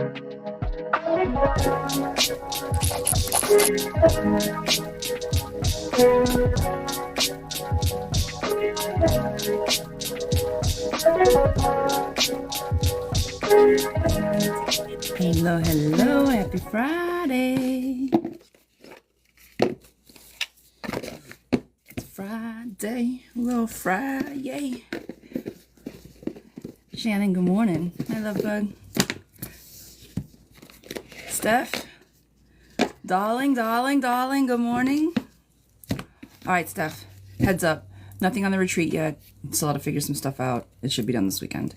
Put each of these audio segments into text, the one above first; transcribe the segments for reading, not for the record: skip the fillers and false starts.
Hello, hello, happy Friday. It's Friday, a little Friday. Shannon, good morning. Hi, love bug. Steph, darling, good morning. All right, Steph, heads up. Nothing on the retreat yet. Still have to figure some stuff out. It should be done this weekend.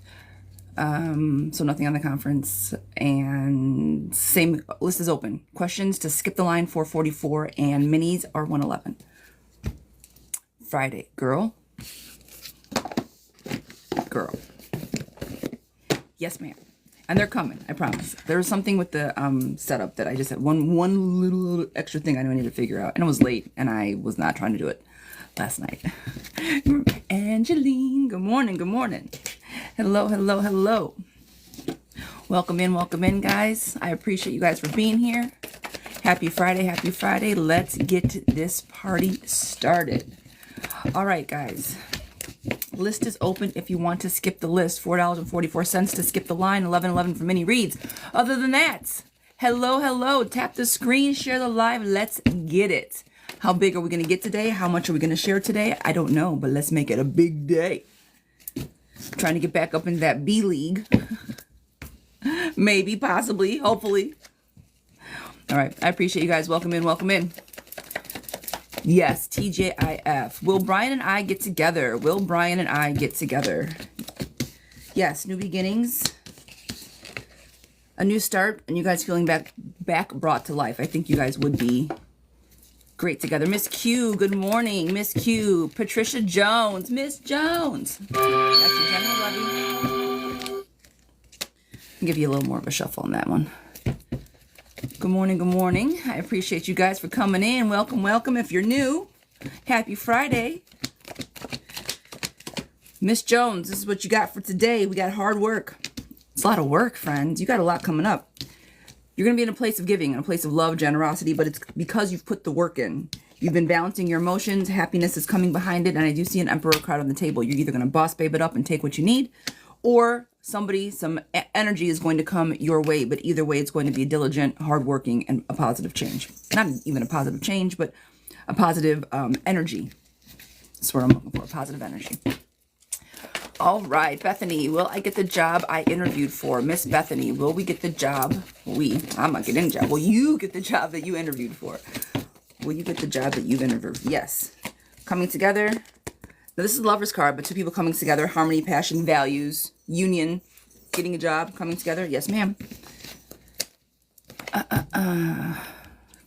So nothing on the conference, and same list is open. Questions to skip the line 444 and minis are 111. Friday, girl. Yes, ma'am. And they're coming, I promise. There was something with the setup that I just had one little extra thing I knew I needed to figure out, and it was late, and I was not trying to do it last night. Angeline, good morning, good morning. Hello, hello, hello. Welcome in, guys. I appreciate you guys for being here. Happy Friday, happy Friday. Let's get this party started. All right, guys. List is open if you want to skip the list. $4.44 to skip the line. $11.11 for mini reads. Other than that, hello, hello. Tap the screen, share the live. Let's get it. How big are we going to get today? How much are we going to share today? I don't know, but let's make it a big day. Trying to get back up into that B League. Maybe, possibly, hopefully. All right. I appreciate you guys. Welcome in. Yes, TJIF. Will Brian and I get together? Yes, new beginnings. A new start. And you guys feeling back brought to life. I think you guys would be great together. Miss Q, good morning. Miss Q. Patricia Jones. Miss Jones. That's your general, love you. I'll give you a little more of a shuffle on that one. Good morning. I appreciate you guys for coming in. Welcome. If you're new, happy Friday. Miss Jones, this is what you got for today. We got hard work. It's a lot of work, friends. You got a lot coming up. You're going to be in a place of giving, in a place of love, generosity, but it's because you've put the work in. You've been balancing your emotions. Happiness is coming behind it, and I do see an emperor card on the table. You're either going to boss babe it up and take what you need, or some energy is going to come your way. But either way, it's going to be diligent, hardworking, and a positive change. Not even a positive change, but a positive energy. That's what I'm looking for, positive energy. All right, Bethany, will I get the job I interviewed for? Miss Bethany, will we get the job? I'm not getting a job. Will you get the job that you interviewed for? Will you get the job that you've interviewed? Yes. Coming together. Now, this is a lover's card, but two people coming together. Harmony, passion, values, union, getting a job, coming together. Yes, ma'am.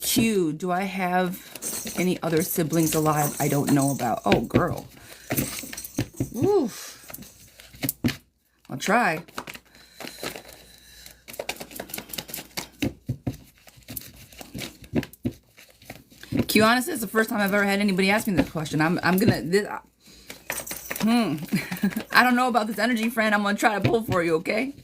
Q, do I have any other siblings alive I don't know about? Oh, girl. Oof. I'll try. Q, honestly, it's the first time I've ever had anybody ask me this question. I don't know about this energy, friend. I'm gonna try to pull for you, okay?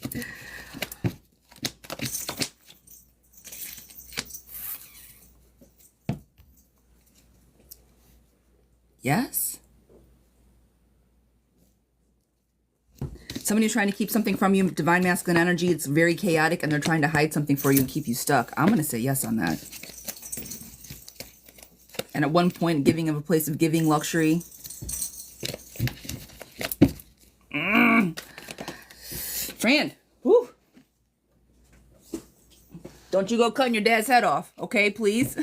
Yes? Somebody who's trying to keep something from you, divine masculine energy, it's very chaotic, and they're trying to hide something for you and keep you stuck. I'm going to say yes on that. And at one point, giving of a place of giving, luxury. Friend, whew. Don't you go cutting your dad's head off, okay, please?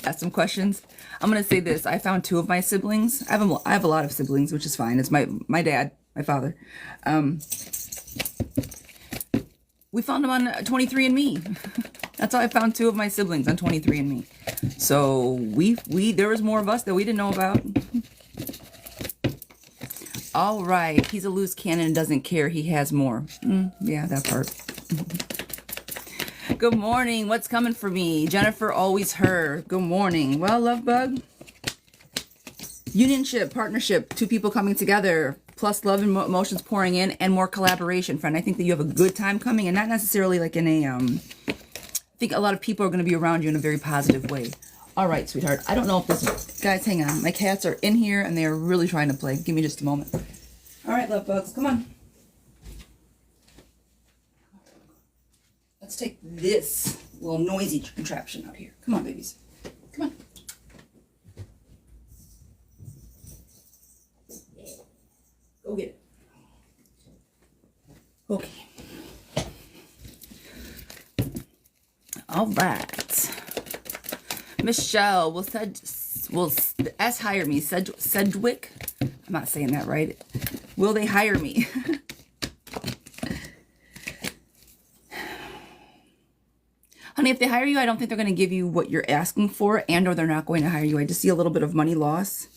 Ask some questions. I'm going to say this. I found two of my siblings. I have a lot of siblings, which is fine. It's my dad, my father. We found them on 23andMe. That's how I found two of my siblings on 23andMe. So there was more of us that we didn't know about. All right. He's a loose cannon and doesn't care. He has more. Yeah, that part. Good morning. What's coming for me? Jennifer, always her. Good morning. Well, love bug. Unionship, partnership, two people coming together. plus love and emotions pouring in and more collaboration, friend. I think that you have a good time coming, and not necessarily like in a, I think a lot of people are going to be around you in a very positive way. All right, sweetheart. I don't know if this, guys, hang on. My cats are in here and they are really trying to play. Give me just a moment. All right, love bugs, come on. Let's take this little noisy contraption out here. Come on, babies. Come on. Go get it. Okay. All right. Michelle will S hire me. Sedgwick. I'm not saying that right. Will they hire me? Honey, if they hire you, I don't think they're going to give you what you're asking for, and or they're not going to hire you. I just see a little bit of money loss,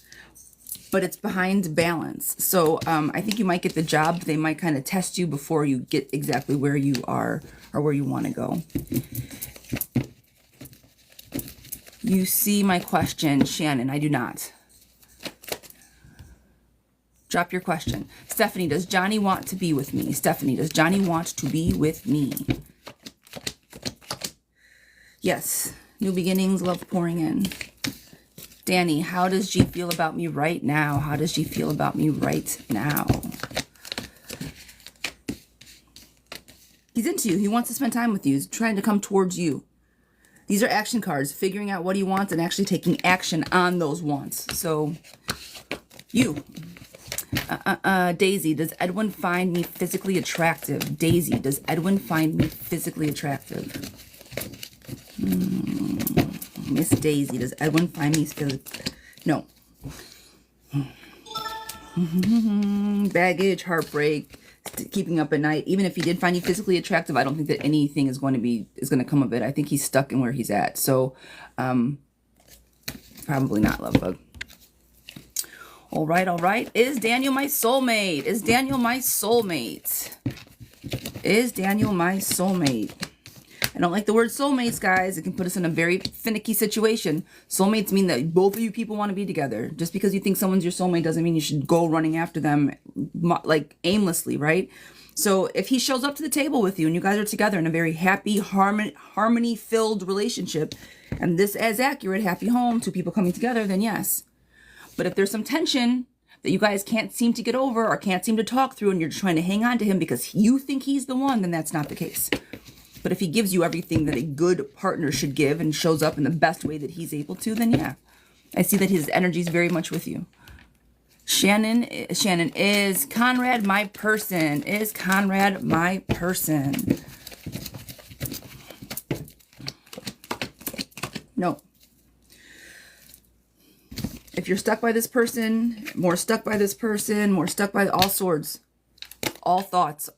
but it's behind balance. So I think you might get the job. They might kind of test you before you get exactly where you are or where you want to go. You see my question, Shannon. I do not. Drop your question. Stephanie, does Johnny want to be with me? Stephanie, does Johnny want to be with me? Yes. New beginnings, love pouring in. Danny, how does G feel about me right now? How does G feel about me right now? He's into you. He wants to spend time with you. He's trying to come towards you. These are action cards, figuring out what he wants and actually taking action on those wants. So, you. Daisy, does Edwin find me physically attractive? Daisy, does Edwin find me physically attractive? Miss Daisy, does Edwin find me physically? No. Baggage, heartbreak, keeping up at night. Even if he did find you physically attractive, I don't think that anything is going to come of it. I think he's stuck in where he's at. So, probably not, love bug. All right, all right. Is Daniel my soulmate? Is Daniel my soulmate? Is Daniel my soulmate? I don't like the word soulmates, guys. It can put us in a very finicky situation. Soulmates mean that both of you people want to be together. Just because you think someone's your soulmate doesn't mean you should go running after them like aimlessly, right? So if he shows up to the table with you and you guys are together in a very happy, harmony-filled relationship, and this is accurate, happy home, two people coming together, then yes. But if there's some tension that you guys can't seem to get over or can't seem to talk through and you're just trying to hang on to him because you think he's the one, then that's not the case. But if he gives you everything that a good partner should give and shows up in the best way that he's able to, then yeah. I see that his energy is very much with you. Shannon, is Conrad my person? Is Conrad my person? No. If you're stuck by this person, more stuck by this person, more stuck by all swords. All thoughts.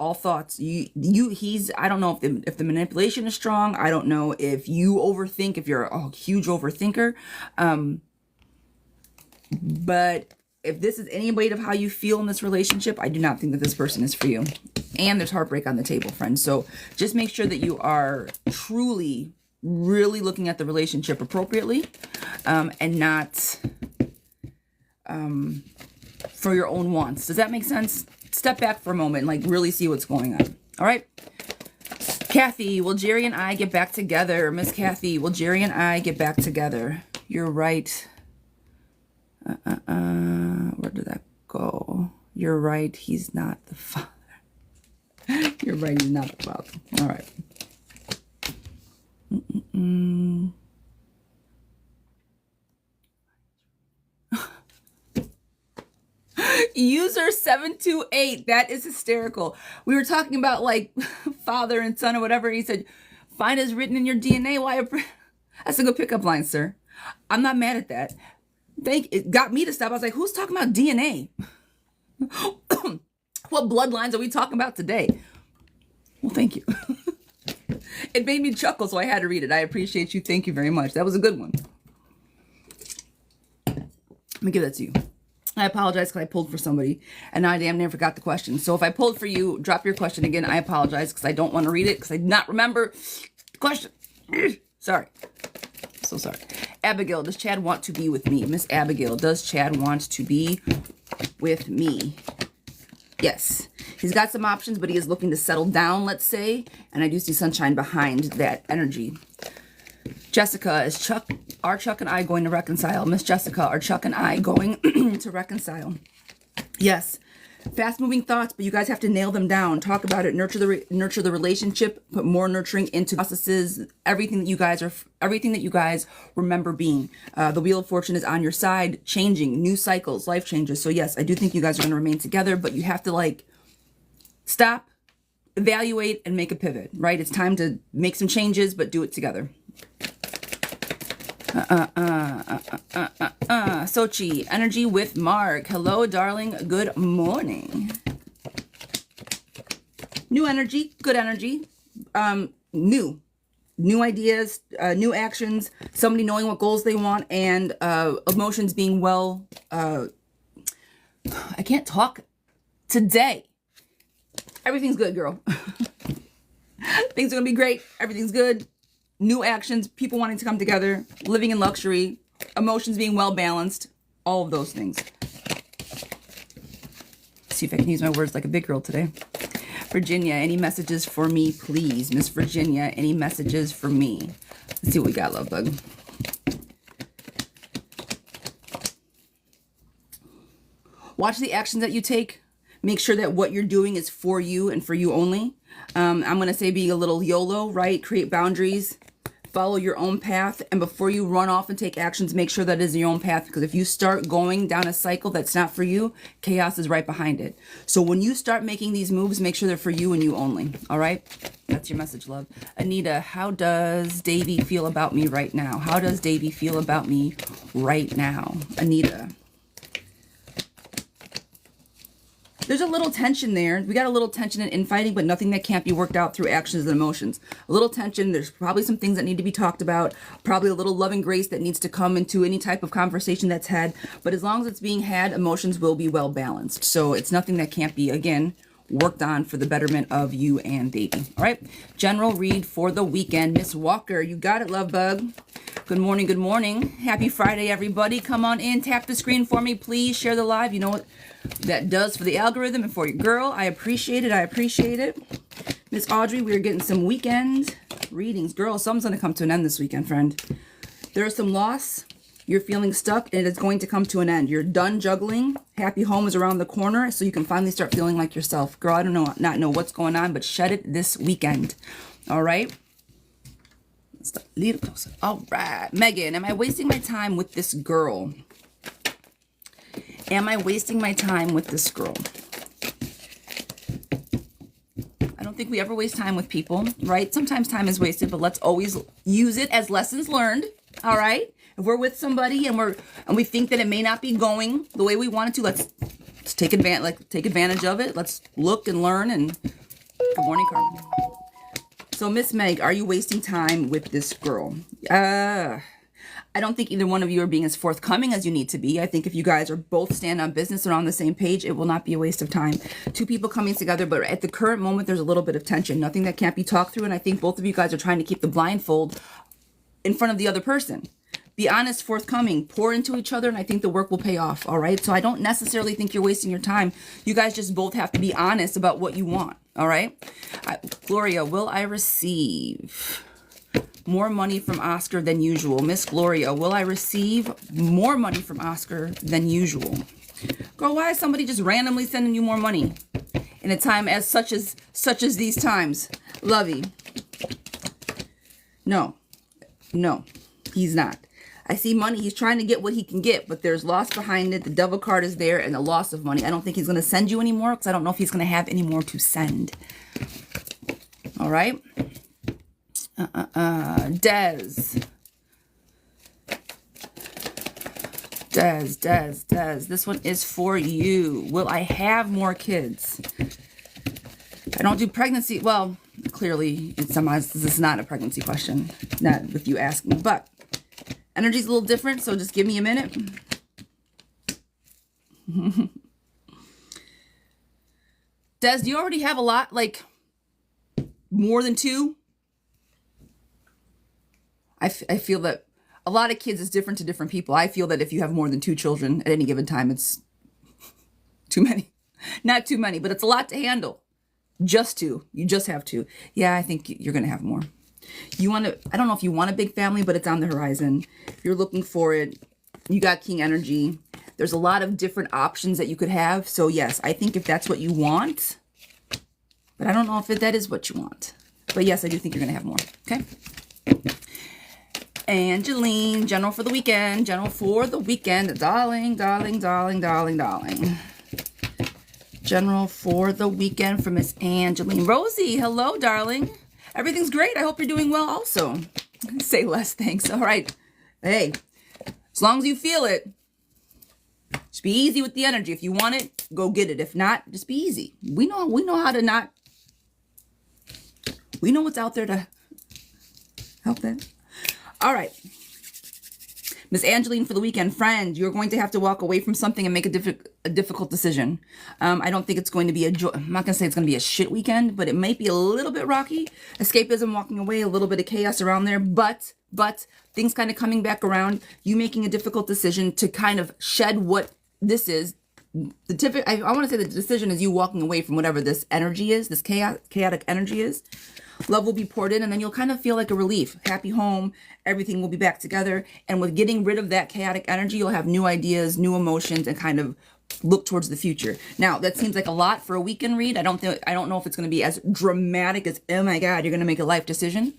He's, I don't know if the manipulation is strong. I don't know if you overthink, if you're a huge overthinker. But if this is any weight of how you feel in this relationship, I do not think that this person is for you. And there's heartbreak on the table, friends. So just make sure that you are truly, really looking at the relationship appropriately, and not for your own wants. Does that make sense? Step back for a moment and like really see what's going on. All right. Kathy, will Jerry and I get back together? Miss Kathy, will Jerry and I get back together? You're right. Where did that go? You're right. He's not the father. You're right. He's not the father. All right. User 728. That is hysterical. We were talking about like father and son or whatever. He said, "Fine as written in your DNA." Why? That's a good pickup line, sir. I'm not mad at that. It got me to stop. I was like, who's talking about DNA? What bloodlines are we talking about today? Well, thank you. It made me chuckle, so I had to read it. I appreciate you. Thank you very much. That was a good one. Let me give that to you. I apologize because I pulled for somebody, and now I damn near forgot the question. So if I pulled for you, drop your question again. I apologize because I don't want to read it because I did not remember the question. Sorry. So sorry. Abigail, does Chad want to be with me? Miss Abigail, does Chad want to be with me? Yes. He's got some options, but he is looking to settle down, let's say. And I do see sunshine behind that energy. Jessica, is Chuck and I going to reconcile? Miss Jessica, are Chuck and I going to reconcile? Yes. Fast moving thoughts, but you guys have to nail them down. Talk about it. Nurture the relationship. Put more nurturing into processes. Everything that you guys remember being. The Wheel of Fortune is on your side, changing, new cycles, life changes. So yes, I do think you guys are going to remain together, but you have to like stop, evaluate, and make a pivot. Right? It's time to make some changes, but do it together. Sochi, energy with Mark. Hello, darling. Good morning. New energy, good energy. New ideas, new actions, somebody knowing what goals they want, and emotions being well. I can't talk today. Everything's good, girl. Things are gonna be great. Everything's good. New actions, people wanting to come together, living in luxury, emotions being well balanced, all of those things. See if I can use my words like a big girl today. Virginia, any messages for me, please? Miss Virginia, any messages for me? Let's see what we got, love bug. Watch the actions that you take. Make sure that what you're doing is for you and for you only. I'm going to say being a little YOLO, right? Create boundaries. Follow your own path. And before you run off and take actions, make sure that is your own path. Because if you start going down a cycle that's not for you, chaos is right behind it. So when you start making these moves, make sure they're for you and you only. All right? That's your message, love. Anita, how does Davey feel about me right now? How does Davey feel about me right now? Anita. There's a little tension there. We got a little tension in infighting, but nothing that can't be worked out through actions and emotions. A little tension. There's probably some things that need to be talked about. Probably a little love and grace that needs to come into any type of conversation that's had. But as long as it's being had, emotions will be well balanced. So it's nothing that can't be, again, worked on for the betterment of you and Davey. All right. General read for the weekend. Miss Walker, you got it, love bug. Good morning. Good morning. Happy Friday, everybody. Come on in. Tap the screen for me, please. Share the live. You know what that does for the algorithm and for your girl. I appreciate it. I appreciate it. Miss Audrey, we are getting some weekend readings. Girl, something's going to come to an end this weekend, friend. There's some loss. You're feeling stuck, and it's going to come to an end. You're done juggling. Happy home is around the corner, so you can finally start feeling like yourself. Girl, I don't know, not know what's going on, but shed it this weekend. All right? Let's start a little closer. All right. Megan, am I wasting my time with this girl? Am I wasting my time with this girl? I don't think we ever waste time with people, right? Sometimes time is wasted, but let's always use it as lessons learned. All right? If we're with somebody and we think that it may not be going the way we want it to, let's take advantage of it. Let's look and learn. And good morning, Carmen. So, Miss Meg, are you wasting time with this girl? I don't think either one of you are being as forthcoming as you need to be. I think if you guys are both stand on business and on the same page, it will not be a waste of time. Two people coming together, but at the current moment, there's a little bit of tension. Nothing that can't be talked through, and I think both of you guys are trying to keep the blindfold in front of the other person. Be honest, forthcoming, pour into each other, and I think the work will pay off, all right? So I don't necessarily think you're wasting your time. You guys just both have to be honest about what you want, all right? Gloria, will I receive more money from Oscar than usual? Miss Gloria, will I receive more money from Oscar than usual? Girl, why is somebody just randomly sending you more money in a time as such as these times? Lovey. No, he's not. I see money. He's trying to get what he can get, but there's loss behind it. The devil card is there and the loss of money. I don't think he's going to send you anymore because I don't know if he's going to have any more to send. All right. Des. This one is for you. Will I have more kids? I don't do pregnancy. Well, clearly, in some eyes, this is not a pregnancy question. Not with you asking, but energy's a little different, so just give me a minute. Des, do you already have a lot, like more than two? I feel that a lot of kids is different to different people. I feel that if you have more than two children at any given time, it's too many. Not too many, but it's a lot to handle. Just two. You just have two. Yeah, I think you're going to have more. You want to, I don't know if you want a big family, but it's on the horizon. If you're looking for it, you got King energy. There's a lot of different options that you could have. So yes, I think if that's what you want, but I don't know if that is what you want. But yes, I do think you're going to have more. Okay. Angeline, general for the weekend. General for the weekend. Darling, darling, darling, darling, darling. General for the weekend for Miss Angeline. Rosie, hello, darling. Everything's great. I hope you're doing well also. Say less, thanks. All right. Hey, as long as you feel it, just be easy with the energy. If you want it, go get it. If not, just be easy. We know how to not. We know what's out there to help that. All right. Miss Angeline for the weekend. Friend, you're going to have to walk away from something and make a difficult decision. I don't think it's going to be I'm not going to say it's going to be a shit weekend, but it might be a little bit rocky. Escapism, walking away, a little bit of chaos around there, but things kind of coming back around. You making a difficult decision to kind of shed what this is. I want to say the decision is you walking away from whatever this energy is, this chaotic energy is. Love will be poured in, and then you'll kind of feel like a relief. Happy home, everything will be back together. And with getting rid of that chaotic energy, you'll have new ideas, new emotions, and kind of look towards the future. Now, that seems like a lot for a weekend read. I don't know if it's going to be as dramatic as, oh my God, you're going to make a life decision.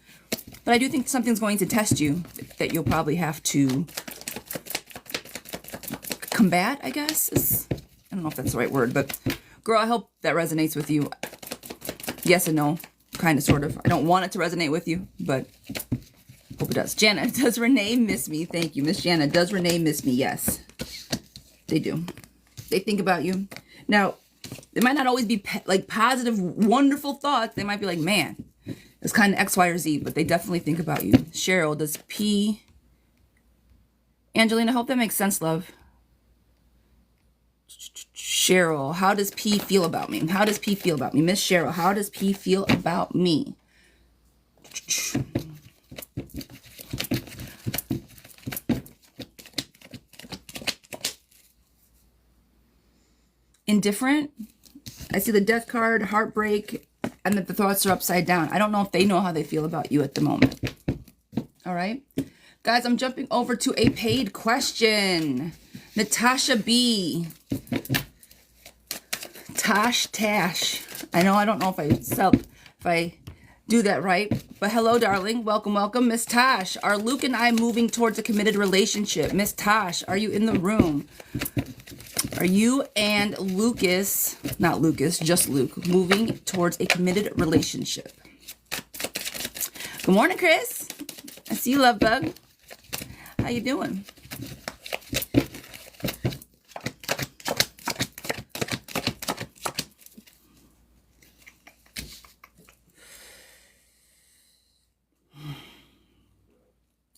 But I do think something's going to test you that you'll probably have to combat, I guess. I don't know if that's the right word, but girl, I hope that resonates with you. Yes and no. Kind of, sort of. I don't want it to resonate with you, but hope it does. Jana, does Renee miss me? Thank you, Miss Jana. Does Renee miss me? Yes, they do. They think about you. Now, they might not always be like positive, wonderful thoughts. They might be like, man, it's kind of X, Y, or Z, but they definitely think about you. Cheryl, does P... Angelina, I hope that makes sense, love. Cheryl, how does P feel about me? How does P feel about me? Miss Cheryl, how does P feel about me? Indifferent. I see the death card, heartbreak, and that the thoughts are upside down. I don't know if they know how they feel about you at the moment. All right. Guys, I'm jumping over to a paid question. Natasha B. Tash. I don't know if I do that right. But hello, darling. Welcome. Miss Tash. Are Luke and I moving towards a committed relationship? Miss Tash, are you in the room? Are you and Lucas, not Lucas, just Luke, moving towards a committed relationship? Good morning, Chris. I see you, love bug. How you doing?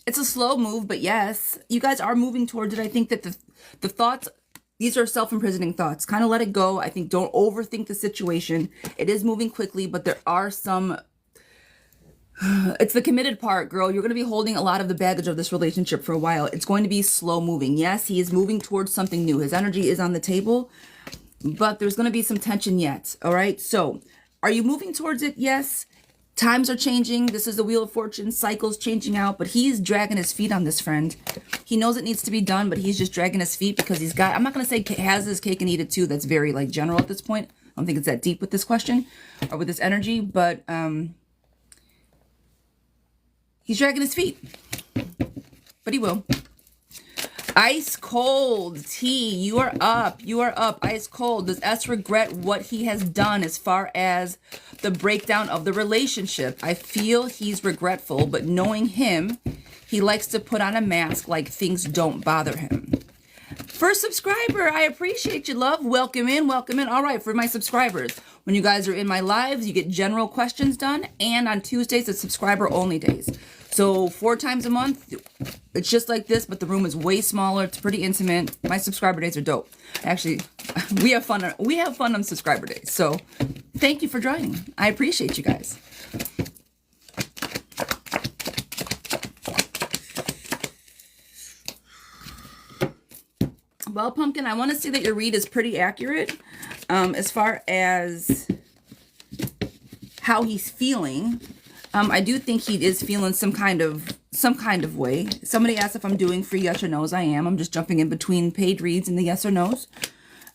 It's a slow move, but yes, you guys are moving towards it. I think that the thoughts, these are self-imprisoning thoughts. Kind of let it go. I think don't overthink the situation. It is moving quickly, but there are some... It's the committed part, girl. You're going to be holding a lot of the baggage of this relationship for a while. It's going to be slow moving. Yes, he is moving towards something new. His energy is on the table, but there's going to be some tension yet. All right. So are you moving towards it? Yes. Times are changing. This is the Wheel of Fortune. Cycles changing out, but he's dragging his feet on this, friend. He knows it needs to be done, but he's just dragging his feet because he's got, I'm not going to say has his cake and eat it too. That's very like general at this point. I don't think it's that deep with this question or with this energy, but, he's dragging his feet, but he will. Ice cold. T, you are up. Ice cold. Does S regret what he has done as far as the breakdown of the relationship? I feel he's regretful, but knowing him, he likes to put on a mask like things don't bother him. First subscriber, I appreciate you, love. Welcome in. All right, for my subscribers, when you guys are in my lives, you get general questions done, and on Tuesdays, it's subscriber-only days. So 4 times a month, it's just like this, but the room is way smaller. It's pretty intimate. My subscriber days are dope. Actually, we have fun on subscriber days. So thank you for joining. I appreciate you guys. Well, Pumpkin, I want to say that your read is pretty accurate. As far as how he's feeling, I do think he is feeling some kind of way. Somebody asked if I'm doing free yes or no's. I am. I'm just jumping in between paid reads and the yes or no's.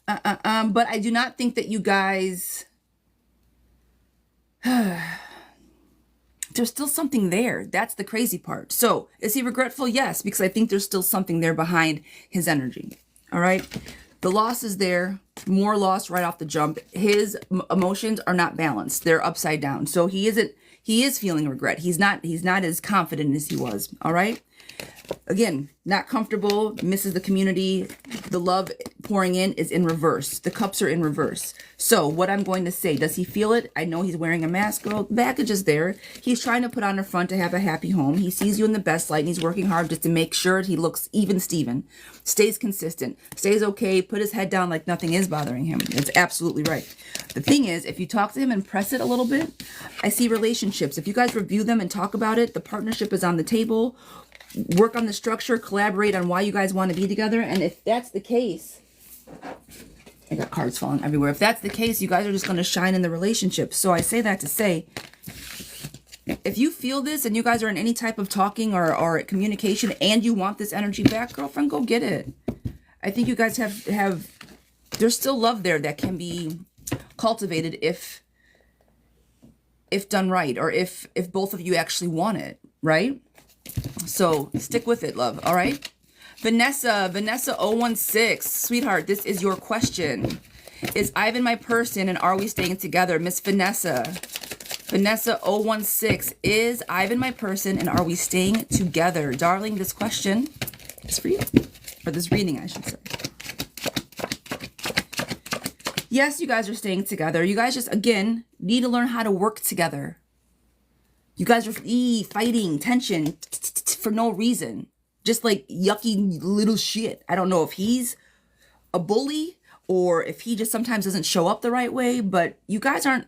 But I do not think that you guys, there's still something there. That's the crazy part. So is he regretful? Yes, because I think there's still something there behind his energy. All right. The loss is there. More loss right off the jump. His emotions are not balanced. They're upside down. So he is feeling regret. He's not as confident as he was. All right. Again, not comfortable, misses the community. The love pouring in is in reverse. The cups are in reverse. So what I'm going to say, does he feel it? I know he's wearing a mask, girl. The baggage is there. He's trying to put on a front to have a happy home. He sees you in the best light and he's working hard just to make sure he looks even Steven. Stays consistent, stays okay, put his head down like nothing is bothering him. It's absolutely right. The thing is, if you talk to him and press it a little bit, I see relationships. If you guys review them and talk about it, the partnership is on the table. Work on the structure, collaborate on why you guys want to be together. And if that's the case, I got cards falling everywhere. If that's the case, you guys are just going to shine in the relationship. So I say that to say, if you feel this and you guys are in any type of talking or communication and you want this energy back, girlfriend, go get it. I think you guys have there's still love there that can be cultivated if done right, or if both of you actually want it, right? So stick with it, love. All right. Vanessa 016, sweetheart, this is your question. Is Ivan my person and are we staying together? Miss Vanessa 016, is Ivan my person and are we staying together? Darling, this question is for you. Or this reading, I should say. Yes, you guys are staying together. You guys just, again, need to learn how to work together. You guys are fighting, tension for no reason. Just like yucky little shit. I don't know if he's a bully or if he just sometimes doesn't show up the right way, but you guys aren't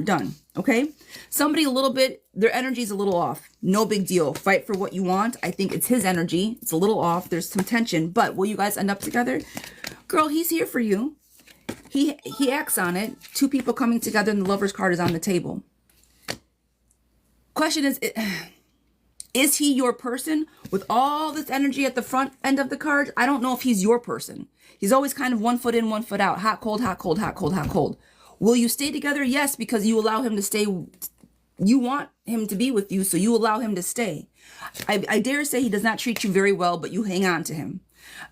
done, okay? Somebody a little bit, their energy's a little off. No big deal. Fight for what you want. I think it's his energy. It's a little off. There's some tension, but will you guys end up together? Girl, he's here for you. He acts on it. Two people coming together and the Lover's card is on the table. Question is he your person with all this energy at the front end of the card? I don't know if he's your person. He's always kind of 1 foot in, 1 foot out. Hot, cold, hot, cold, hot, cold, hot, cold. Will you stay together? Yes, because you allow him to stay. You want him to be with you, so you allow him to stay. I dare say he does not treat you very well, but you hang on to him.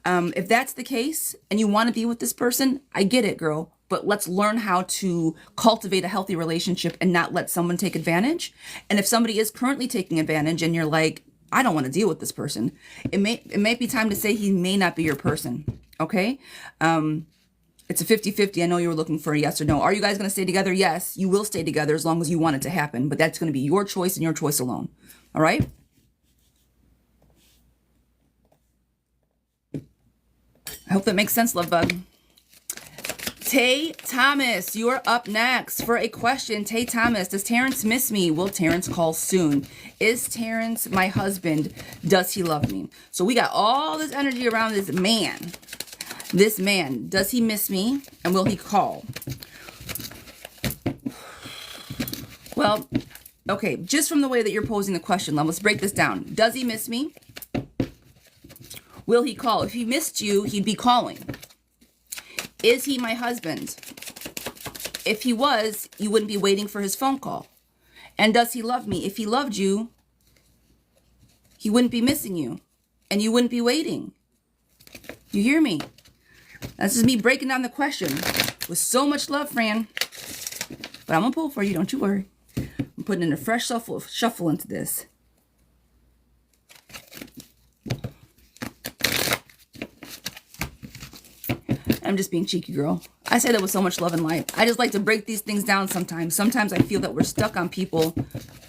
If that's the case and you want to be with this person, I get it, girl. But let's learn how to cultivate a healthy relationship and not let someone take advantage. And if somebody is currently taking advantage and you're like, I don't want to deal with this person, it may be time to say he may not be your person. Okay? It's a 50-50. I know you were looking for a yes or no. Are you guys going to stay together? Yes, you will stay together as long as you want it to happen. But that's going to be your choice and your choice alone. All right? I hope that makes sense, love bug. Tay Thomas, you're up next for a question. Tay Thomas, does Terrence miss me? Will Terrence call soon? Is Terrence my husband? Does he love me? So we got all this energy around this man. This man, does he miss me? And will he call? Well, okay, just from the way that you're posing the question, let's break this down. Does he miss me? Will he call? If he missed you, he'd be calling. Is he my husband? If he was, you wouldn't be waiting for his phone call. And does he love me? If he loved you, he wouldn't be missing you. And you wouldn't be waiting. You hear me? This is me breaking down the question with so much love, Fran. But I'm going to pull for you, don't you worry. I'm putting in a fresh shuffle into this. I'm just being cheeky, girl. I say that with so much love and light. I just like to break these things down sometimes. Sometimes I feel that we're stuck on people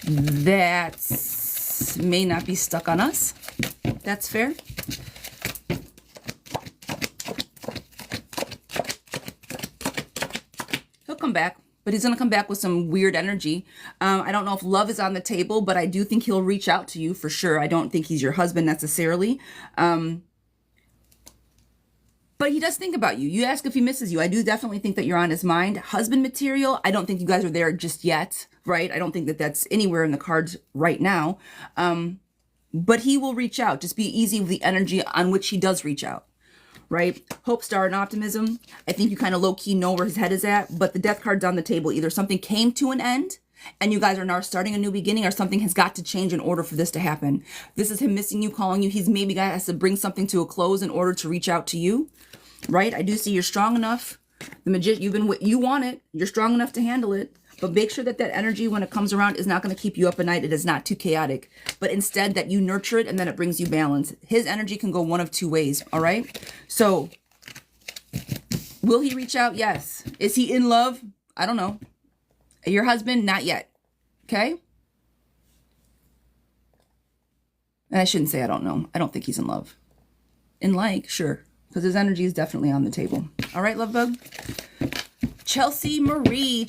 that may not be stuck on us. That's fair. He'll come back, but he's going to come back with some weird energy. I don't know if love is on the table, but I do think he'll reach out to you for sure. I don't think he's your husband necessarily. But he does think about you. You ask if he misses you. I do definitely think that you're on his mind. Husband material, I don't think you guys are there just yet, right? I don't think that that's anywhere in the cards right now. But he will reach out. Just be easy with the energy on which he does reach out, right? Hope, star, and optimism. I think you kind of low-key know where his head is at, but the death card's on the table. Either something came to an end and you guys are now starting a new beginning, or something has got to change in order for this to happen. This is him missing you, calling you. He's maybe has to bring something to a close in order to reach out to you, right? I do see you're strong enough. The magician, you want it. You're strong enough to handle it. But make sure that that energy, when it comes around, is not going to keep you up at night. It is not too chaotic. But instead that you nurture it and then it brings you balance. His energy can go one of two ways, all right? So, will he reach out? Yes. Is he in love? I don't know. Your husband? Not yet. Okay? And I shouldn't say I don't know. I don't think he's in love. In like, sure. Because his energy is definitely on the table. All right, love bug? Chelsea Marie,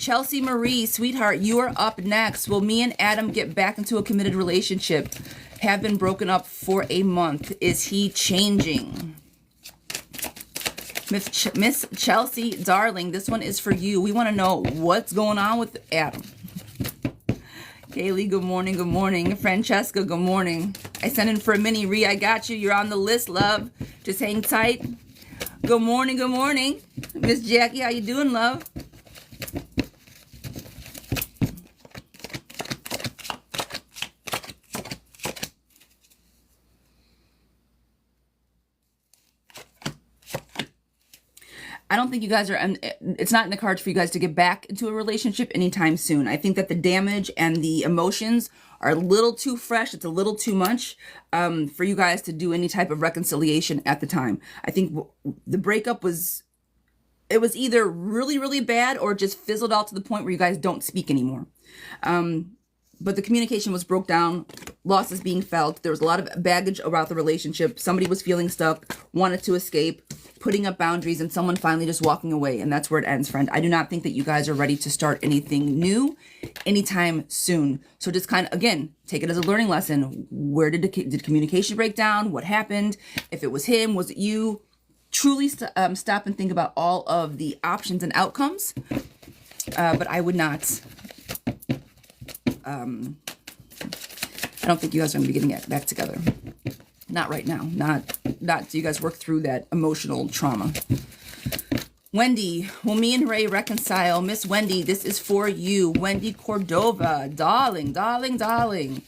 sweetheart, you are up next. Will me and Adam get back into a committed relationship? Have been broken up for a month. Is he changing? Miss Chelsea, darling, this one is for you. We want to know what's going on with Adam. Kaylee, good morning, good morning. Francesca, good morning. I sent in for a mini re. I got you. You're on the list, love. Just hang tight. Good morning, good morning. Miss Jackie, how you doing, love? I don't think you guys are, it's not in the cards for you guys to get back into a relationship anytime soon. I think that the damage and the emotions are a little too fresh. It's a little too much for you guys to do any type of reconciliation at the time. I think the breakup was, it was either really, really bad or just fizzled out to the point where you guys don't speak anymore. But the communication was broke down, losses being felt. There was a lot of baggage about the relationship. Somebody was feeling stuck, wanted to escape, putting up boundaries, and someone finally just walking away. And that's where it ends, friend. I do not think that you guys are ready to start anything new anytime soon. So just kind of, again, take it as a learning lesson. Where did communication break down? What happened? If it was him, was it you? Truly stop and think about all of the options and outcomes. But I would not... I don't think you guys are going to be getting it back together. Not right now. Not so you guys work through that emotional trauma. Wendy, will me and Ray reconcile? Miss Wendy, this is for you. Wendy Cordova, darling, darling, darling.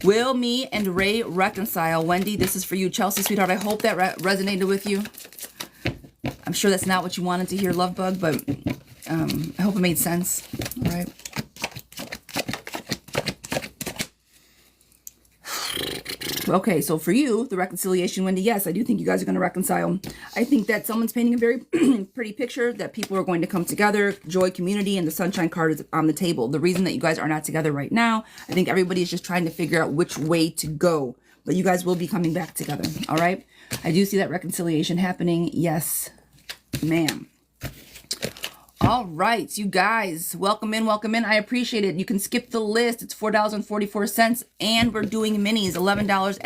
Will me and Ray reconcile? Wendy, this is for you. Chelsea, sweetheart, I hope that resonated with you. I'm sure that's not what you wanted to hear, love bug, but I hope it made sense. All right. Okay, so for you, the reconciliation, Wendy, yes, I do think you guys are going to reconcile. I think that someone's painting a very pretty picture, that people are going to come together, joy, community, and the sunshine card is on the table. The reason that you guys are not together right now, I think everybody is just trying to figure out which way to go. But you guys will be coming back together, all right? I do see that reconciliation happening. Yes, ma'am. All right, you guys, welcome in, welcome in. I appreciate it. You can skip the list. It's $4.44, and we're doing minis, $11.11,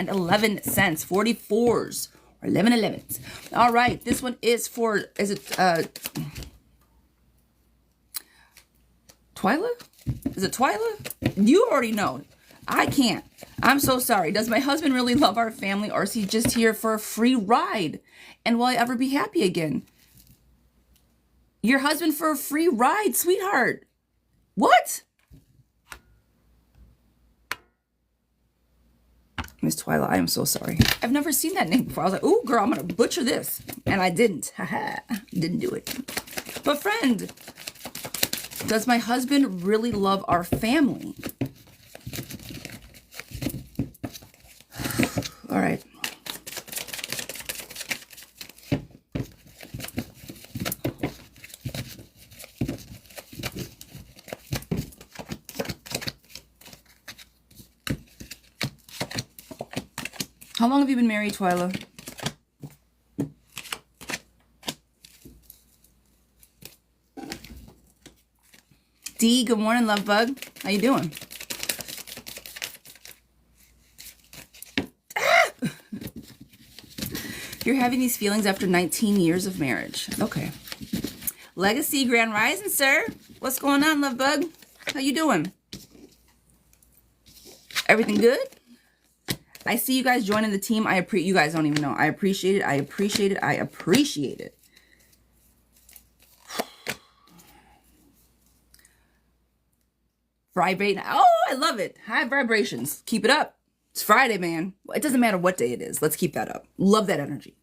44s, or 11/11s. All right, this one is for, is it Twyla? Is it Twyla? You already know. I can't. I'm so sorry. Does my husband really love our family, or is he just here for a free ride? And will I ever be happy again? Your husband for a free ride, sweetheart. What? Miss Twyla, I am so sorry. I've never seen that name before. I was like, ooh, girl, I'm going to butcher this. And I didn't. Haha. Didn't do it. But friend, does my husband really love our family? All right. How long have you been married, Twyla? D, good morning, love bug. How you doing? You're having these feelings after 19 years of marriage. Okay. Legacy, Grand Rising, sir. What's going on, love bug? How you doing? Everything good? I see you guys joining the team. You guys don't even know. I appreciate it. I appreciate it. I appreciate it. Vibrate. Oh, I love it. High vibrations. Keep it up. It's Friday, man. It doesn't matter what day it is. Let's keep that up. Love that energy.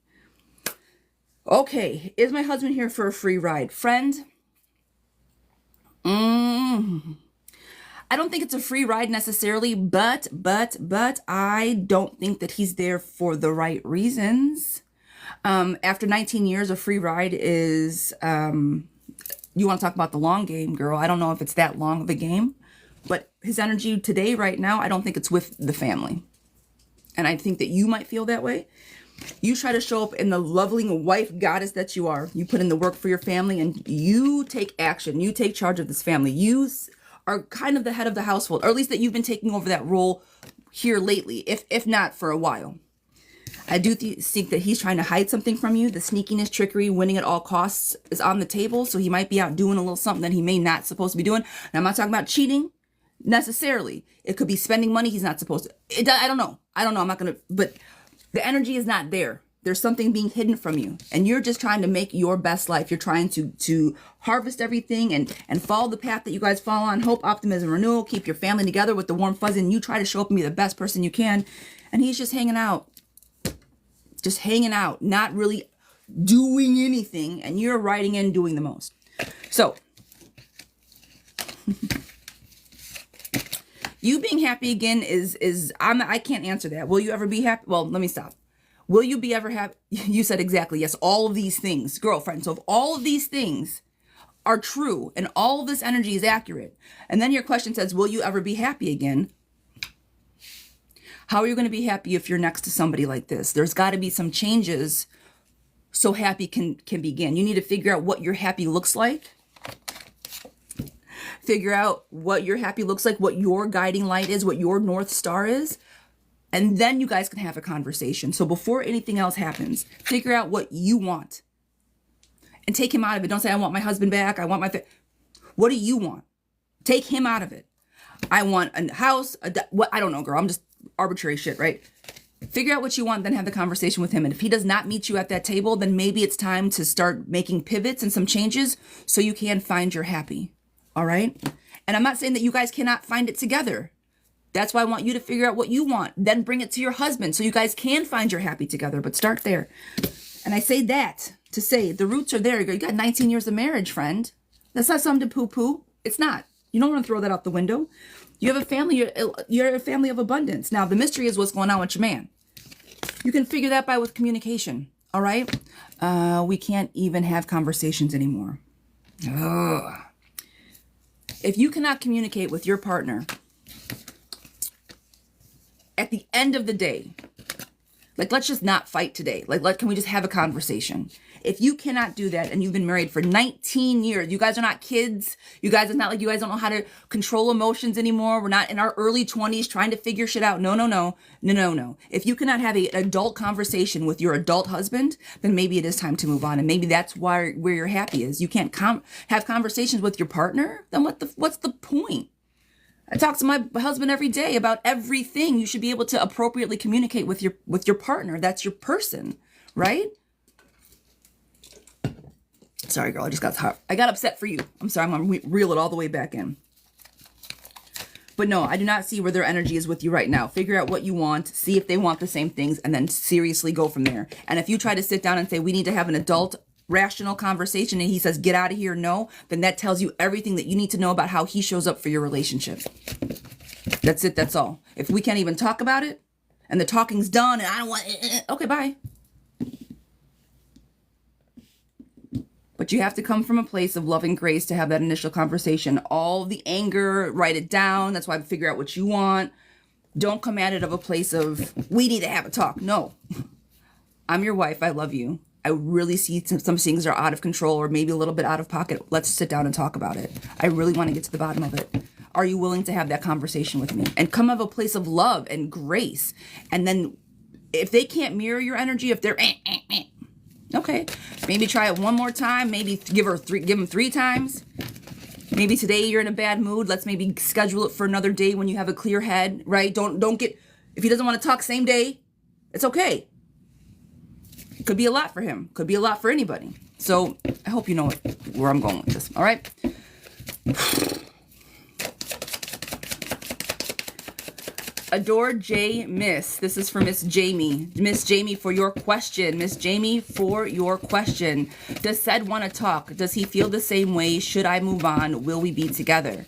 Okay. Is my husband here for a free ride? Friend? I don't think it's a free ride necessarily, but I don't think that he's there for the right reasons. After 19 years, a free ride is, you want to talk about the long game, girl. I don't know if it's that long of a game, but his energy today, right now, I don't think it's with the family. And I think that you might feel that way. You try to show up in the lovely wife goddess that you are. You put in the work for your family and you take action. You take charge of this family. You are kind of the head of the household, or at least that you've been taking over that role here lately, if not for a while. I do think that he's trying to hide something from you. The sneakiness, trickery, winning at all costs is on the table. So he might be out doing a little something that he may not supposed to be doing. And I'm not talking about cheating necessarily. It could be spending money he's not supposed to. I don't know. I'm not going to, but the energy is not there. There's something being hidden from you, and you're just trying to make your best life. You're trying to harvest everything and follow the path that you guys follow on. Hope, optimism, renewal. Keep your family together with the warm fuzzy, and you try to show up and be the best person you can. And he's just hanging out, not really doing anything, and you're riding in doing the most. So you being happy again I can't answer that. Will you ever be happy? Well, let me stop. Will you be ever happy? You said exactly yes. All of these things, girlfriend. So if all of these things are true and all of this energy is accurate, and then your question says, will you ever be happy again? How are you going to be happy if you're next to somebody like this? There's got to be some changes so happy can begin. You need to figure out what your happy looks like. Figure out what your happy looks like, what your guiding light is, what your North Star is. And then you guys can have a conversation. So before anything else happens, figure out what you want. And take him out of it. Don't say, I want my husband back. I want my... What do you want? Take him out of it. I want a house. What? I don't know, girl. I'm just arbitrary shit, right? Figure out what you want, then have the conversation with him. And if he does not meet you at that table, then maybe it's time to start making pivots and some changes so you can find your happy. All right? And I'm not saying that you guys cannot find it together. That's why I want you to figure out what you want. Then bring it to your husband so you guys can find your happy together. But start there. And I say that to say the roots are there. You got 19 years of marriage, friend. That's not something to poo-poo. It's not. You don't want to throw that out the window. You have a family. You're a family of abundance. Now, the mystery is what's going on with your man. You can figure that by with communication. All right? We can't even have conversations anymore. Ugh. If you cannot communicate with your partner, at the end of the day, like, let's just not fight today. Like, can we just have a conversation? If you cannot do that and you've been married for 19 years, you guys are not kids. You guys, it's not like you guys don't know how to control emotions anymore. We're not in our early 20s trying to figure shit out. No. If you cannot have an adult conversation with your adult husband, then maybe it is time to move on. And maybe that's where your happy is. You can't have conversations with your partner? Then what's the point? I talk to my husband every day about everything. You should be able to appropriately communicate with your partner. That's your person, right? Sorry, girl. I got upset for you. I'm sorry. I'm going to reel it all the way back in. But no, I do not see where their energy is with you right now. Figure out what you want. See if they want the same things, and then seriously go from there. And if you try to sit down and say, we need to have an adult rational conversation, and he says, get out of here, no, then that tells you everything that you need to know about how he shows up for your relationship. That's it. That's all. If we can't even talk about it and the talking's done and I don't want, okay, bye. But you have to come from a place of love and grace to have that initial conversation. All the anger, write it down. That's why I figure out what you want. Don't come at it of a place of, we need to have a talk. No, I'm your wife. I love you. I really see some things are out of control or maybe a little bit out of pocket. Let's sit down and talk about it. I really want to get to the bottom of it. Are you willing to have that conversation with me? And come of a place of love and grace. And then If they can't mirror your energy, if they're okay, maybe try it one more time. Maybe give them 3 times. Maybe today you're in a bad mood. Let's maybe schedule it for another day when you have a clear head, right? Don't get, if he doesn't want to talk same day, it's okay. It could be a lot for him. Could be a lot for anybody. So I hope you know where I'm going with this. All right. Adored J Miss. This is for Miss Jamie. Miss Jamie, for your question. Miss Jamie, for your question. Does Sed want to talk? Does he feel the same way? Should I move on? Will we be together?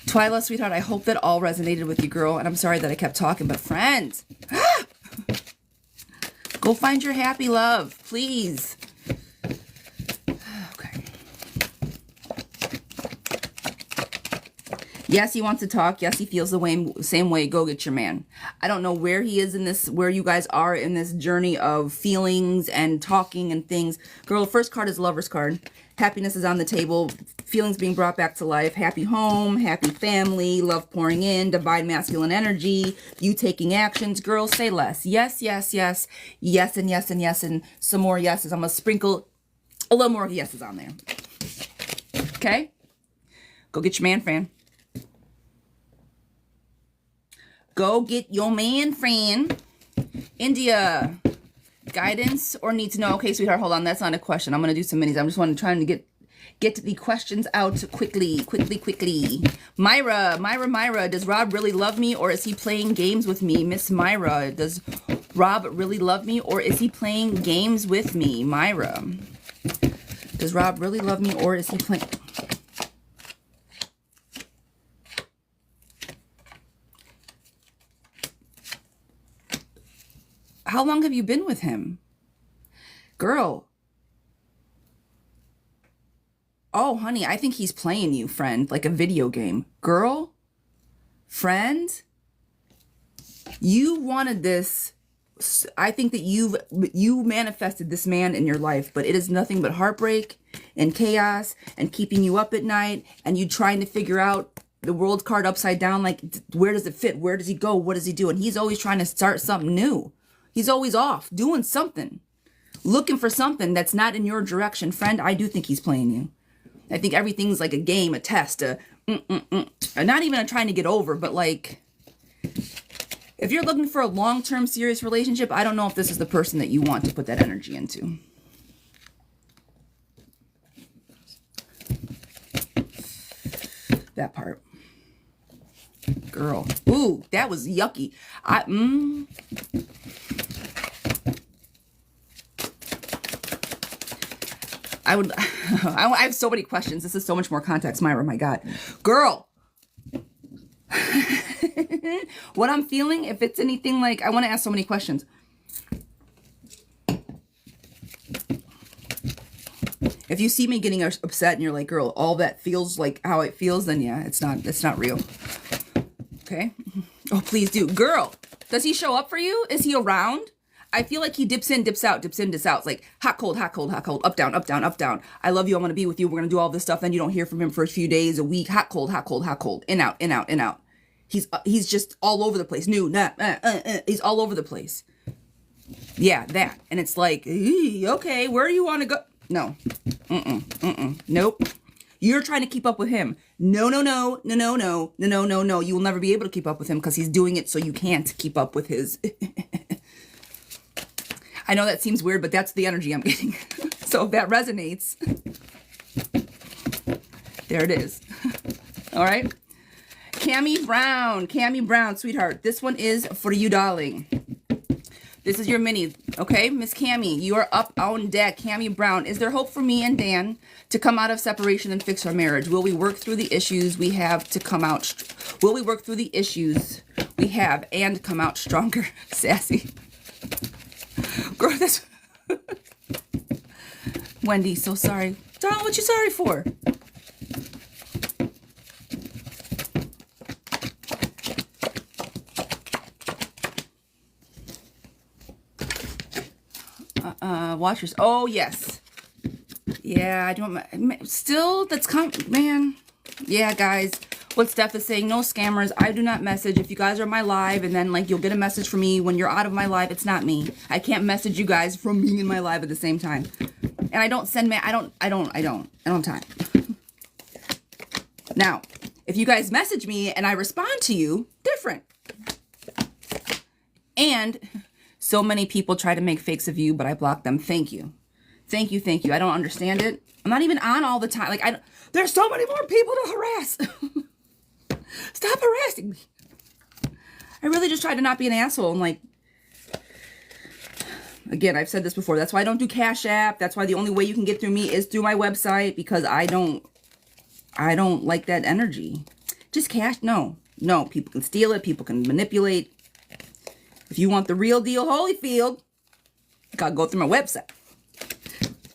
Twyla, sweetheart, I hope that all resonated with you, girl. And I'm sorry that I kept talking, but friends, go find your happy love, please. Okay. Yes, he wants to talk. Yes, he feels the same way. Go get your man. I don't know where he is in this, where you guys are in this journey of feelings and talking and things. Girl, the first card is Lover's card. Happiness is on the table. Feelings being brought back to life. Happy home, happy family, love pouring in, divine masculine energy, you taking actions. Girl, say less. Yes, yes, yes. Yes, and yes, and yes, and some more yeses. I'm going to sprinkle a little more yeses on there. Okay? Go get your man, friend. Go get your man, friend. India. Guidance or need to know? Okay, sweetheart, hold on. That's not a question. I'm going to do some minis. I'm just trying to get the questions out quickly. Myra. Does Rob really love me or is he playing games with me? Miss Myra. Does Rob really love me or is he playing games with me? Myra. Does Rob really love me or is he playing... How long have you been with him? Girl. Oh, honey, I think he's playing you, friend, like a video game. Girl, friend, you wanted this. I think that you manifested this man in your life, but it is nothing but heartbreak and chaos and keeping you up at night and you trying to figure out the world card upside down. Like, where does it fit? Where does he go? What does he do? And he's always trying to start something new. He's always off doing something, looking for something that's not in your direction. Friend, I do think he's playing you. I think everything's like a game, a test, not even trying to get over, but like, if you're looking for a long-term serious relationship, I don't know if this is the person that you want to put that energy into. That part. Girl. Ooh, that was yucky. I have so many questions. This is so much more context, Myra. My God. Girl. What I'm feeling, if it's anything like, I want to ask so many questions. If you see me getting upset and you're like, girl, all that feels like how it feels, then yeah, it's not real. Okay. Oh, please do. Girl, does he show up for you? Is he around? I feel like he dips in, dips out, dips in, dips out. It's like hot, cold, hot, cold, hot, cold, up, down, up, down, up, down. I love you. I want to be with you. We're going to do all this stuff. Then you don't hear from him for a few days, a week. Hot, cold, hot, cold, hot, cold. In, out, in, out, in, out. He's just all over the place. He's all over the place. Yeah, that. And it's like, okay, where do you want to go? No. Nope. You're trying to keep up with him. No. You will never be able to keep up with him because he's doing it so you can't keep up with his... I know that seems weird, but that's the energy I'm getting. So if that resonates, there it is. All right. Cammie Brown, sweetheart. This one is for you, darling. This is your mini. Okay, Miss Cammie, you are up on deck. Cammie Brown, is there hope for me and Dan to come out of separation and fix our marriage? Will we work through the issues we have to come out? Will we work through the issues we have and come out stronger? Sassy. Girl, that's... Wendy, so sorry. Darling, what you sorry for? Watchers. Oh, yes. Yeah, I don't... Still, that's... Man. Yeah, guys. What Steph is saying, no scammers. I do not message. If you guys are on my live and then like you'll get a message from me when you're out of my live, it's not me. I can't message you guys from being in my live at the same time. And I don't send I don't have time. Now, if you guys message me and I respond to you, different. And so many people try to make fakes of you, but I block them. Thank you. Thank you, thank you. I don't understand it. I'm not even on all the time. Like, there's so many more people to harass. Stop harassing me. I really just try to not be an asshole. And like, again, I've said this before. That's why I don't do Cash App. That's why the only way you can get through me is through my website, because I don't like that energy. Just cash. No, people can steal it. People can manipulate. If you want the real deal, Holyfield, you gotta go through my website.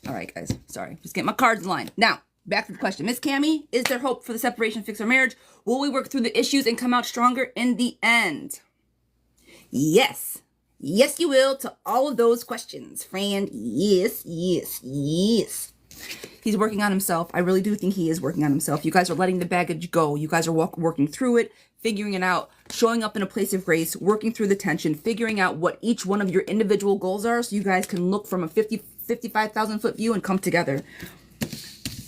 All right, guys. Sorry. Just get my cards in line. Now, back to the question. Miss Cammie, is there hope for the separation, fix our marriage? Will we work through the issues and come out stronger in the end? Yes. Yes, you will to all of those questions, friend. Yes, yes, yes. He's working on himself. I really do think he is working on himself. You guys are letting the baggage go. You guys are working through it, figuring it out, showing up in a place of grace, working through the tension, figuring out what each one of your individual goals are so you guys can look from a 55,000 foot view and come together.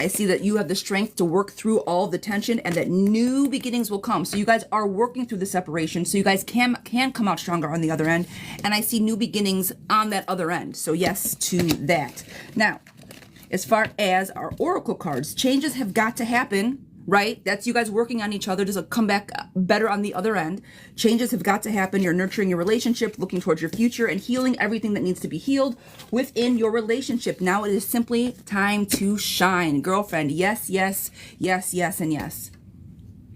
I see that you have the strength to work through all the tension and that new beginnings will come. So you guys are working through the separation so you guys can come out stronger on the other end. And I see new beginnings on that other end. So yes to that. Now, as far as our oracle cards, changes have got to happen, right? That's you guys working on each other to come back better on the other end. Changes have got to happen. You're nurturing your relationship, looking towards your future, and healing everything that needs to be healed within your relationship. Now it is simply time to shine. Girlfriend, yes, yes, yes, yes, and yes.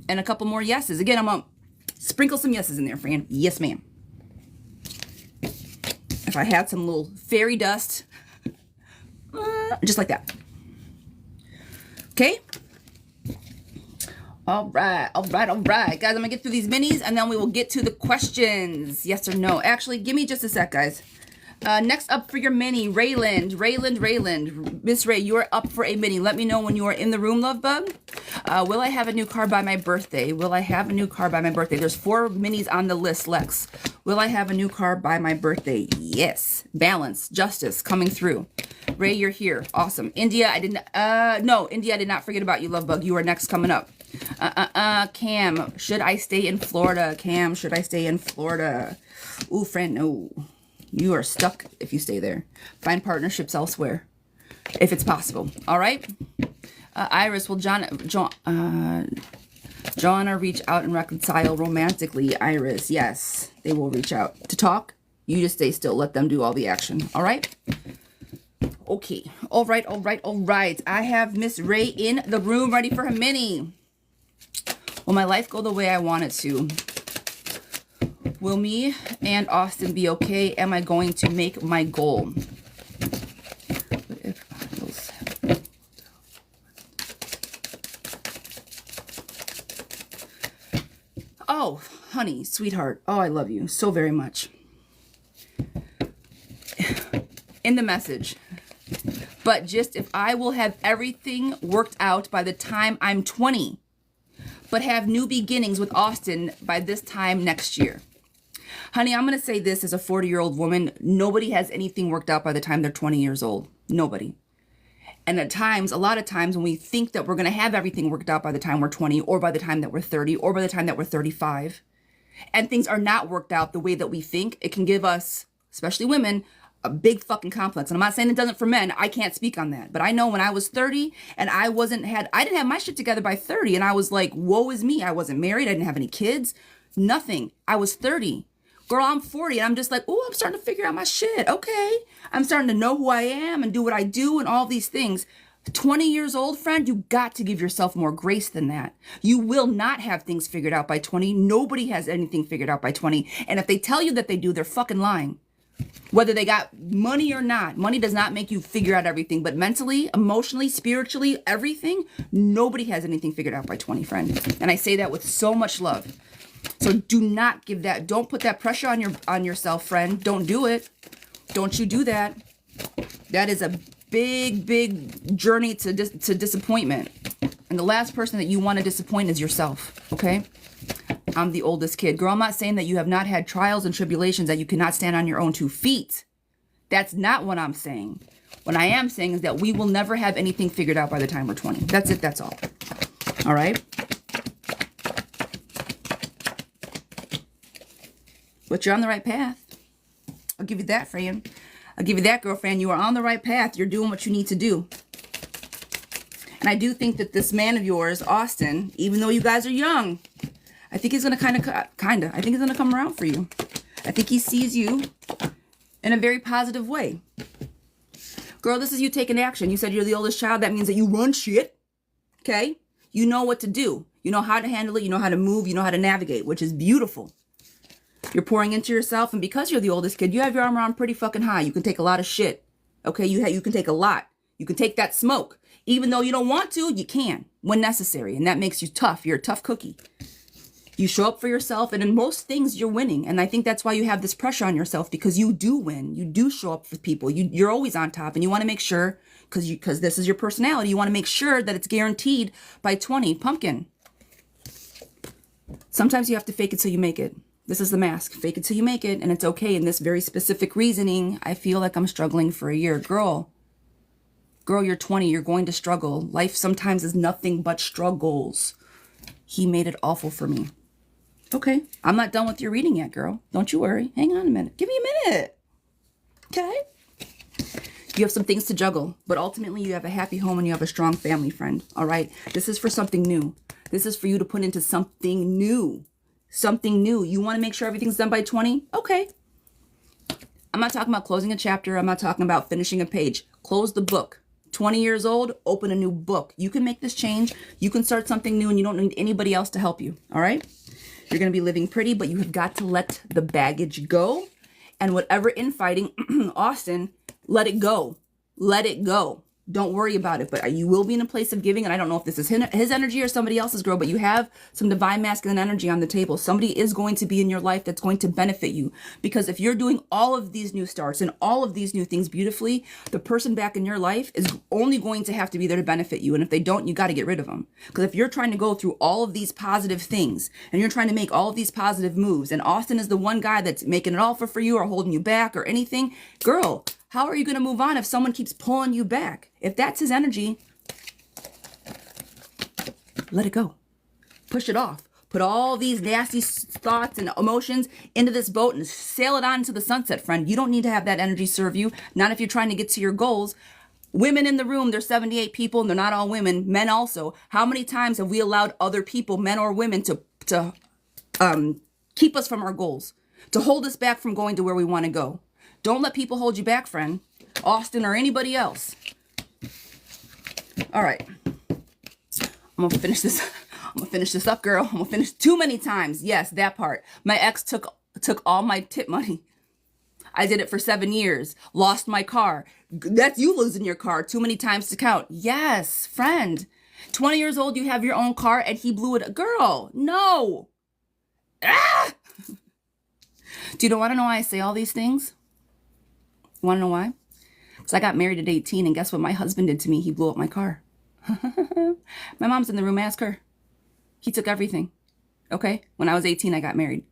And a couple more yeses. Again, I'm going to sprinkle some yeses in there, friend. Yes, ma'am. If I had some little fairy dust, just like that. Okay? All right. Guys, I'm going to get through these minis, and then we will get to the questions. Yes or no. Actually, give me just a sec, guys. Next up for your mini, Rayland. Miss Ray, you are up for a mini. Let me know when you are in the room, love bug. Will I have a new car by my birthday? There's 4 minis on the list, Lex. Will I have a new car by my birthday? Yes. Balance, justice, coming through. Ray, you're here. Awesome. India, I did not forget about you, love bug. You are next coming up. Cam, should I stay in Florida? Ooh, friend, no. You are stuck if you stay there. Find partnerships elsewhere, if it's possible. All right? Iris, will Joanna reach out and reconcile romantically? Iris, yes. They will reach out. To talk, you just stay still. Let them do all the action. All right? Okay. All right. I have Miss Ray in the room ready for her mini. Will my life go the way I want it to? Will me and Austin be okay? Am I going to make my goal? Oh, honey, sweetheart. Oh, I love you so very much. In the message. But just if I will have everything worked out by the time I'm 20, but have new beginnings with Austin by this time next year. Honey, I'm going to say this as a 40-year-old woman. Nobody has anything worked out by the time they're 20 years old. Nobody. And at times, a lot of times when we think that we're going to have everything worked out by the time we're 20 or by the time that we're 30 or by the time that we're 35, and things are not worked out the way that we think, it can give us, especially women, a big fucking complex. And I'm not saying it doesn't for men. I can't speak on that. But I know when I was 30 and I didn't have my shit together by 30 and I was like, woe is me. I wasn't married. I didn't have any kids. Nothing. I was 30. Girl, I'm 40 and I'm just like, oh, I'm starting to figure out my shit. Okay. I'm starting to know who I am and do what I do and all these things. 20 years old, friend, you got to give yourself more grace than that. You will not have things figured out by 20. Nobody has anything figured out by 20. And if they tell you that they do, they're fucking lying. Whether they got money or not, money does not make you figure out everything. But mentally, emotionally, spiritually, everything, nobody has anything figured out by 20, friend. And I say that with so much love. So do not give that. Don't put that pressure on yourself, friend. Don't do it. Don't you do that. That is a big, big journey to disappointment. And the last person that you want to disappoint is yourself, okay? I'm the oldest kid. Girl, I'm not saying that you have not had trials and tribulations, that you cannot stand on your own 2 feet. That's not what I'm saying. What I am saying is that we will never have anything figured out by the time we're 20. That's it. That's all. All right? But you're on the right path. I'll give you that, friend. I'll give you that, girlfriend. You are on the right path. You're doing what you need to do. And I do think that this man of yours, Austin, even though you guys are young, I think he's going to I think he's going to come around for you. I think he sees you in a very positive way. Girl, this is you taking action. You said you're the oldest child. That means that you run shit. Okay? You know what to do. You know how to handle it. You know how to move. You know how to navigate, which is beautiful. You're pouring into yourself. And because you're the oldest kid, you have your armor on pretty fucking high. You can take a lot of shit. Okay? You can take a lot. You can take that smoke. Even though you don't want to, you can when necessary. And that makes you tough. You're a tough cookie. You show up for yourself, and in most things, you're winning. And I think that's why you have this pressure on yourself, because you do win. You do show up for people. You're always on top, and you want to make sure, because this is your personality, you want to make sure that it's guaranteed by 20. Pumpkin. Sometimes you have to fake it till you make it. This is the mask. Fake it till you make it, and it's okay. In this very specific reasoning, I feel like I'm struggling for a year. Girl, you're 20. You're going to struggle. Life sometimes is nothing but struggles. He made it awful for me. Okay, I'm not done with your reading yet, girl. Don't you worry. Hang on a minute. Give me a minute. Okay? You have some things to juggle, but ultimately you have a happy home and you have a strong family, friend. All right? This is for something new. This is for you to put into something new. Something new. You want to make sure everything's done by 20? Okay. I'm not talking about closing a chapter. I'm not talking about finishing a page. Close the book. 20 years old, open a new book. You can make this change. You can start something new, and you don't need anybody else to help you. All right? You're going to be living pretty, but you have got to let the baggage go. And whatever infighting, Austin, let it go. Let it go. Don't worry about it. But you will be in a place of giving. And I don't know if this is his energy or somebody else's, girl, but you have some divine masculine energy on the table. Somebody is going to be in your life that's going to benefit you. Because if you're doing all of these new starts and all of these new things beautifully, the person back in your life is only going to have to be there to benefit you. And if they don't, you got to get rid of them. Because if you're trying to go through all of these positive things and you're trying to make all of these positive moves, and Austin is the one guy that's making it all for you or holding you back or anything, girl, how are you going to move on if someone keeps pulling you back? If that's his energy, let it go. Push it off. Put all these nasty thoughts and emotions into this boat and sail it on to the sunset, friend. You don't need to have that energy serve you. Not if you're trying to get to your goals. Women in the room, there's 78 people, and they're not all women. Men also. How many times have we allowed other people, men or women, to keep us from our goals? To hold us back from going to where we want to go? Don't let people hold you back, friend. Austin or anybody else. All right. I'm going to finish this. I'm going to finish this up, girl. I'm going to finish too many times. Yes, that part. My ex took all my tip money. I did it for 7 years. Lost my car. That's you losing your car too many times to count. Yes, friend. 20 years old, you have your own car, and he blew it. Girl, no. Ah! Do you want to know why I say all these things? You want to know why? Because I got married at 18, and guess what my husband did to me? He blew up my car. My mom's in the room. Ask her. He took everything. Okay? When I was 18, I got married.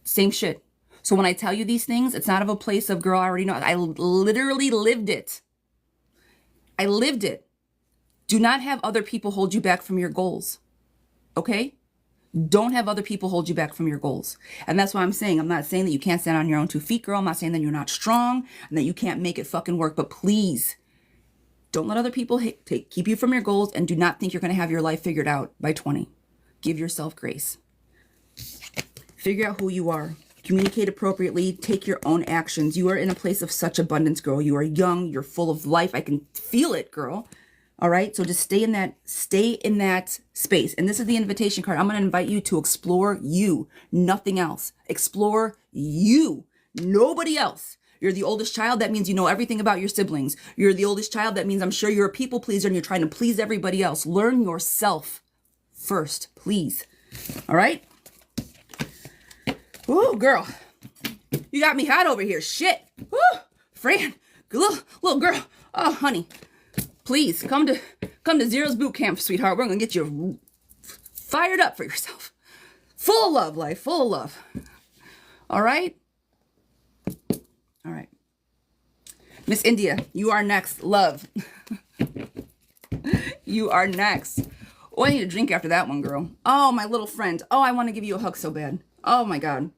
Same shit. So when I tell you these things, it's not of a place of, girl, I already know. I literally lived it. I lived it. Do not have other people hold you back from your goals. Okay? Don't have other people hold you back from your goals. And that's what I'm saying. I'm not saying that you can't stand on your own 2 feet, girl. I'm not saying that you're not strong and that you can't make it fucking work. But please, don't let other people keep you from your goals, and do not think you're going to have your life figured out by 20. Give yourself grace. Figure out who you are. Communicate appropriately. Take your own actions. You are in a place of such abundance, girl. You are young. You're full of life. I can feel it, girl. All right. So just stay in that space. And this is the invitation card. I'm going to invite you to explore you, nothing else. Explore you, nobody else. You're the oldest child. That means you know everything about your siblings. You're the oldest child. That means I'm sure you're a people pleaser and you're trying to please everybody else. Learn yourself first, please. All right. Oh, girl, you got me hot over here. Shit. Woo, Fran, little girl. Oh, honey. Please come Come to Zira's boot camp, sweetheart. We're going to get you fired up for yourself. Full of love, life. Full of love. All right? All right. Miss India, you are next. Love. You are next. Oh, I need a drink after that one, girl. Oh, my little friend. Oh, I want to give you a hug so bad. Oh, my God.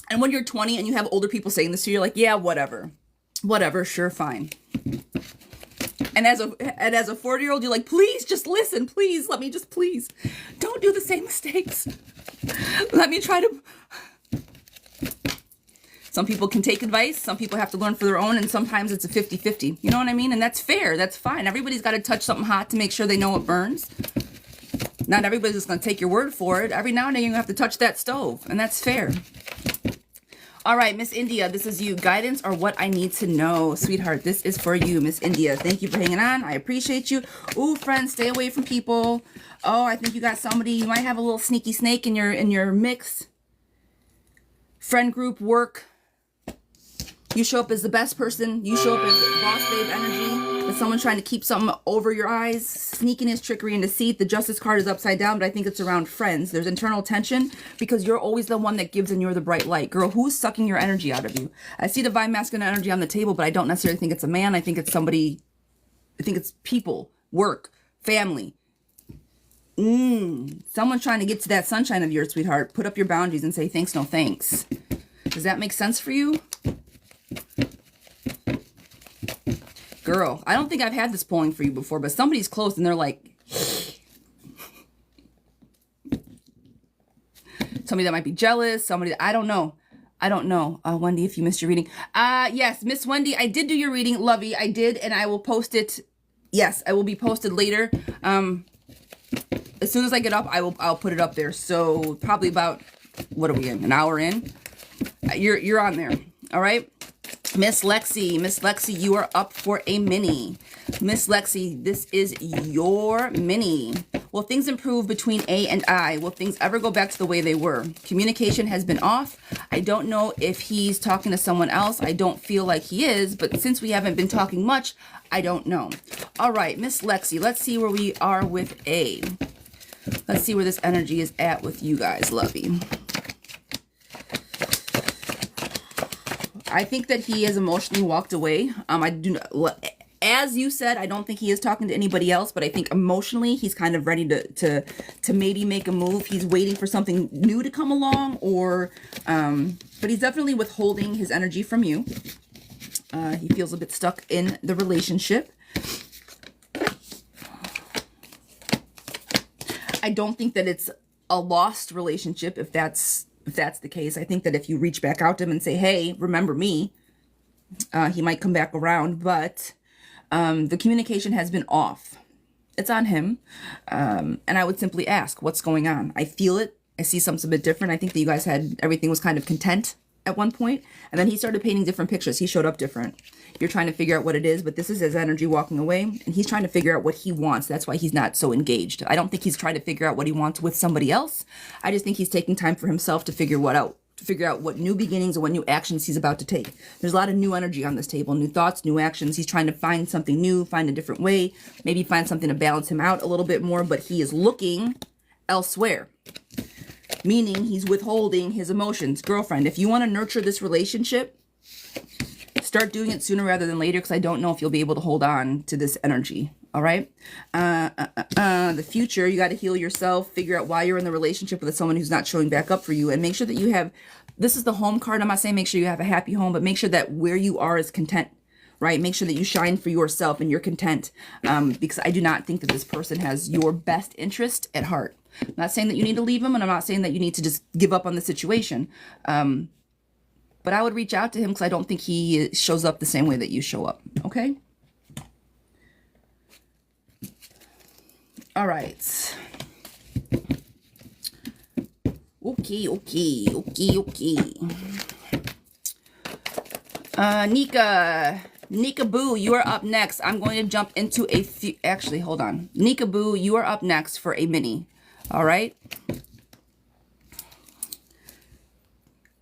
And when you're 20 and you have older people saying this to you, you're like, yeah, whatever. Whatever, sure, fine. And as a 40-year-old, you're like, please, just listen. Please, let me just, please. Don't do the same mistakes. Let me try to... Some people can take advice. Some people have to learn for their own. And sometimes it's a 50-50. You know what I mean? And that's fair. That's fine. Everybody's got to touch something hot to make sure they know it burns. Not everybody's just going to take your word for it. Every now and then you're going to have to touch that stove. And that's fair. All right, Miss India, this is you. Guidance or what I need to know. Sweetheart, this is for you, Miss India. Thank you for hanging on. I appreciate you. Ooh, friends, stay away from people. Oh, I think you got somebody. You might have a little sneaky snake in your mix. Friend group, work. You show up as the best person. You show up as boss babe energy. But someone's trying to keep something over your eyes. Sneakiness, trickery, and deceit. The justice card is upside down, but I think it's around friends. There's internal tension because you're always the one that gives and you're the bright light. Girl, who's sucking your energy out of you? I see divine masculine energy on the table, but I don't necessarily think it's a man. I think it's somebody. I think it's people, work, family. Someone's trying to get to that sunshine of yours, sweetheart. Put up your boundaries and say thanks, no thanks. Does that make sense for you? Girl, I don't think I've had this pulling for you before, but somebody's close and they're like, somebody that might be jealous, somebody that, I don't know. Wendy, if you missed your reading. Yes, Miss Wendy, I did do your reading. Lovey, I did, and I will post it. Yes, I will be posted later. As soon as I get up, I'll put it up there. So probably about, what are we in? An hour in? You're on there. All right. Miss Lexi, you are up for a mini. Miss Lexi, this is your mini. Will things improve between A and I? Will things ever go back to the way they were? Communication has been off. I don't know if he's talking to someone else. I don't feel like he is, but since we haven't been talking much, I don't know. All right, Miss Lexi, let's see where we are with A. Let's see where this energy is at with you guys, lovey. I think that he has emotionally walked away. I do not, as you said, I don't think he is talking to anybody else, but I think emotionally he's kind of ready to maybe make a move. He's waiting for something new to come along, or but he's definitely withholding his energy from you. He feels a bit stuck in the relationship. I don't think that it's a lost relationship if that's the case. I think that if you reach back out to him and say, hey, remember me, he might come back around, but the communication has been off. It's on him. And I would simply ask, what's going on? I feel it. I see something a bit different. I think that you guys everything was kind of content at one point, and then he started painting different pictures. He showed up different. You're trying to figure out what it is, but this is his energy walking away, and he's trying to figure out what he wants. That's why he's not so engaged. I don't think he's trying to figure out what he wants with somebody else. I just think he's taking time for himself to figure out what new beginnings and what new actions he's about to take. There's a lot of new energy on this table, new thoughts, new actions. He's trying to find something new, find a different way, maybe find something to balance him out a little bit more, but he is looking elsewhere. Meaning he's withholding his emotions. Girlfriend, if you want to nurture this relationship, start doing it sooner rather than later, because I don't know if you'll be able to hold on to this energy. All right? The future, you got to heal yourself, figure out why you're in the relationship with someone who's not showing back up for you, and make sure that you have, this is the home card. I'm not saying make sure you have a happy home, but make sure that where you are is content, right? Make sure that you shine for yourself and you're content, because I do not think that this person has your best interest at heart. I'm not saying that you need to leave him, and I'm not saying that you need to just give up on the situation. But I would reach out to him because I don't think he shows up the same way that you show up. Okay? All right. Okay. Nika Boo, you are up next. I'm going to jump into a few. Actually, hold on. Nika Boo, you are up next for a mini. All right.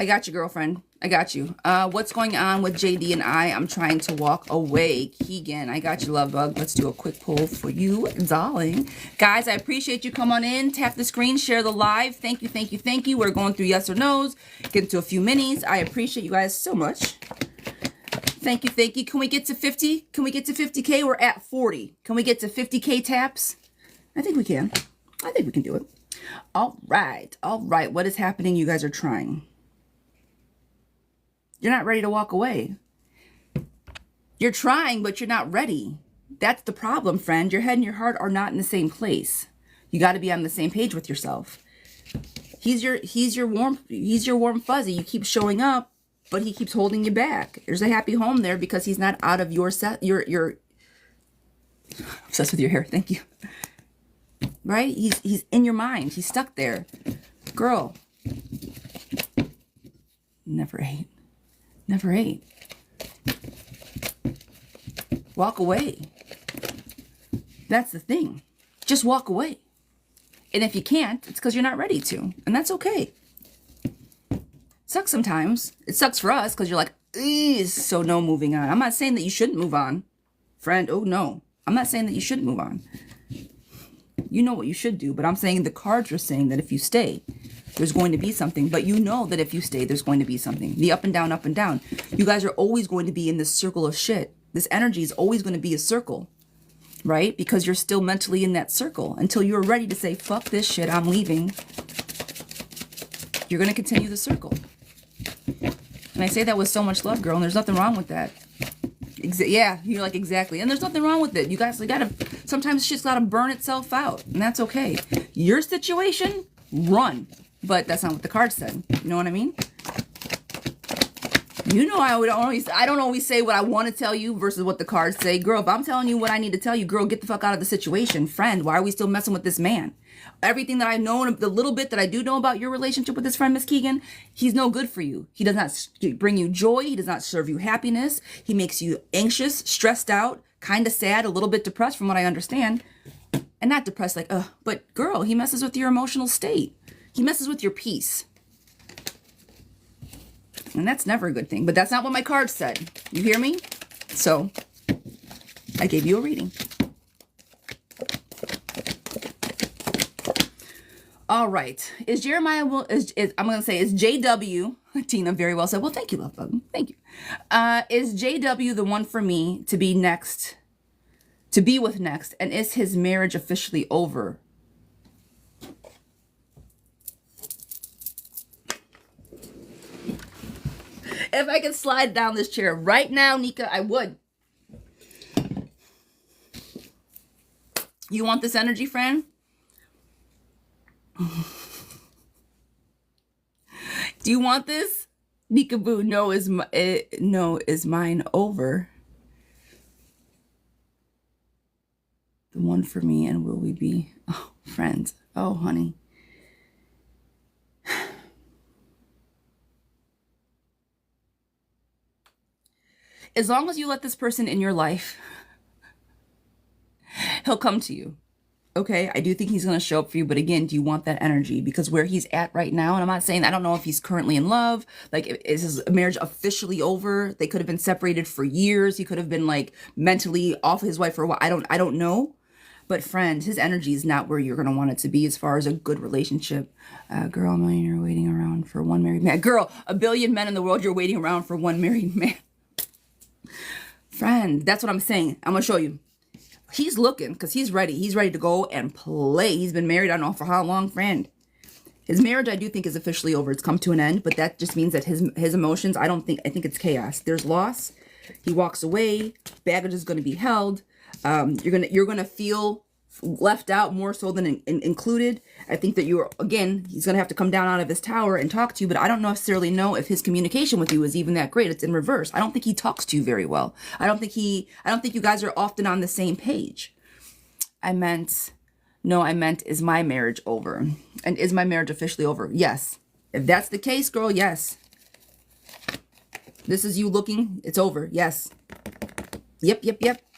I got you, girlfriend. I got you. What's going on with JD and I? I'm trying to walk away. Keegan, I got you, love bug. Let's do a quick pull for you, darling. Guys, I appreciate you. Come on in, tap the screen, share the live. Thank you, thank you, thank you. We're going through yes or no's, get into a few minis. I appreciate you guys so much. Thank you, thank you. Can we get to 50? Can we get to 50K? We're at 40. Can we get to 50K taps? I think we can. I think we can do it. All right. All right. What is happening? You guys are trying. You're not ready to walk away. You're trying, but you're not ready. That's the problem, friend. Your head and your heart are not in the same place. You got to be on the same page with yourself. He's your warm fuzzy. You keep showing up, but he keeps holding you back. There's a happy home there because he's not out of your obsessed with your hair. Thank you. Right? He's in your mind. He's stuck there. Girl. Never ate. Never ate. Walk away. That's the thing. Just walk away. And if you can't, it's because you're not ready to. And that's okay. Sucks sometimes. It sucks for us because you're like, so no moving on. I'm not saying that you shouldn't move on. Friend, oh no. I'm not saying that you shouldn't move on. You know what you should do, but I'm saying the cards are saying that if you stay, there's going to be something. But you know that if you stay, there's going to be something. The up and down, up and down. You guys are always going to be in this circle of shit. This energy is always going to be a circle, right? Because you're still mentally in that circle until you're ready to say, fuck this shit, I'm leaving. You're going to continue the circle. And I say that with so much love, girl, and there's nothing wrong with that. Yeah, you're like, exactly. And there's nothing wrong with it. You guys, sometimes shit's gotta burn itself out, and that's okay. Your situation, run. But that's not what the card said. You know what I mean? You know, I don't always say what I want to tell you versus what the cards say. Girl, if I'm telling you what I need to tell you, girl, get the fuck out of the situation. Friend, why are we still messing with this man? Everything that I know, the little bit that I do know about your relationship with this friend, Miss Keegan, he's no good for you. He does not bring you joy. He does not serve you happiness. He makes you anxious, stressed out, kind of sad, a little bit depressed from what I understand. And not depressed like, but girl, he messes with your emotional state. He messes with your peace. And that's never a good thing. But that's not what my card said. You hear me? So, I gave you a reading. All right. Is Jeremiah, I'm going to say, is JW, Tina very well said. Well, thank you, love bug. Thank you. Is JW the one for me to be next, to be with next? And is his marriage officially over? If I could slide down this chair right now, Nika, I would. You want this energy, friend? Do you want this? Nika Boo, no is mine over. The one for me, and will we be friends? Oh, honey. As long as you let this person in your life, he'll come to you. Okay, I do think he's going to show up for you. But again, do you want that energy? Because where he's at right now, and I'm not saying, I don't know if he's currently in love. Like, is his marriage officially over? They could have been separated for years. He could have been like mentally off his wife for a while. I don't know. But friend, his energy is not where you're going to want it to be as far as a good relationship. Girl, a million, you're waiting around for one married man. Girl, a billion men in the world, you're waiting around for one married man. Friend, that's what I'm saying. I'm going to show you. He's looking because he's ready. He's ready to go and play. He's been married, I don't know for how long, friend. His marriage, I do think, is officially over. It's come to an end, but that just means that his emotions, I think it's chaos. There's loss. He walks away. Baggage is going to be held. You're gonna feel left out more so than included. I think that he's gonna have to come down out of his tower and talk to you, but I don't necessarily know if his communication with you is even that great. It's in reverse. I don't think he talks to you very well. I don't think you guys are often on the same page. I meant, is my marriage over? And is my marriage officially over? Yes. If that's the case, girl, yes. This is you looking, it's over. Yes. Yep.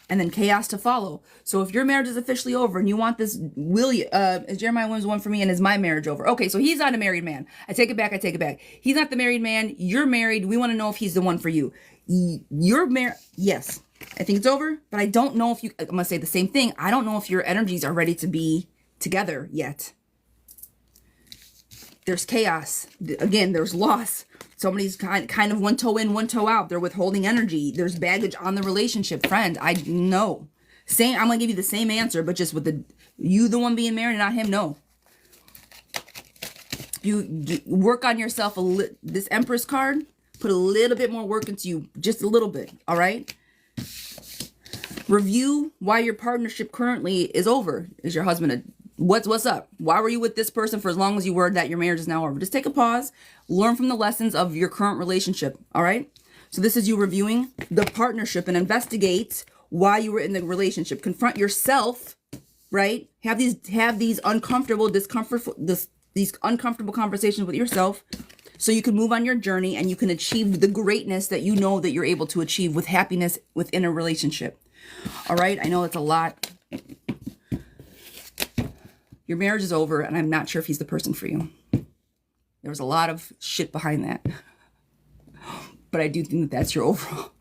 and then chaos to follow. So if your marriage is officially over and you want this, will you, is Jeremiah Williams one for me, and is my marriage over? Okay, so he's not a married man. I take it back. He's not the married man. You're married. We want to know if he's the one for you. You're married. Yes, I think it's over, but I don't know if you, I'm going to say the same thing. I don't know if your energies are ready to be together yet. There's chaos. Again, there's loss. Somebody's kind of one toe in, one toe out. They're withholding energy. There's baggage on the relationship. Friend, I know. I'm going to give you the same answer, but just with the one being married and not him. No. You work on yourself this Empress card, put a little bit more work into you, just a little bit. All right. Review why your partnership currently is over. Is your husband what's up? Why were you with this person for as long as you were that your marriage is now over? Just take a pause, learn from the lessons of your current relationship. All right. So this is you reviewing the partnership and investigate why you were in the relationship. Confront yourself, right? Have these uncomfortable these uncomfortable conversations with yourself, so you can move on your journey and you can achieve the greatness that you know that you're able to achieve with happiness within a relationship. All right. I know it's a lot. Your marriage is over, and I'm not sure if he's the person for you. There was a lot of shit behind that. But I do think that that's your overall.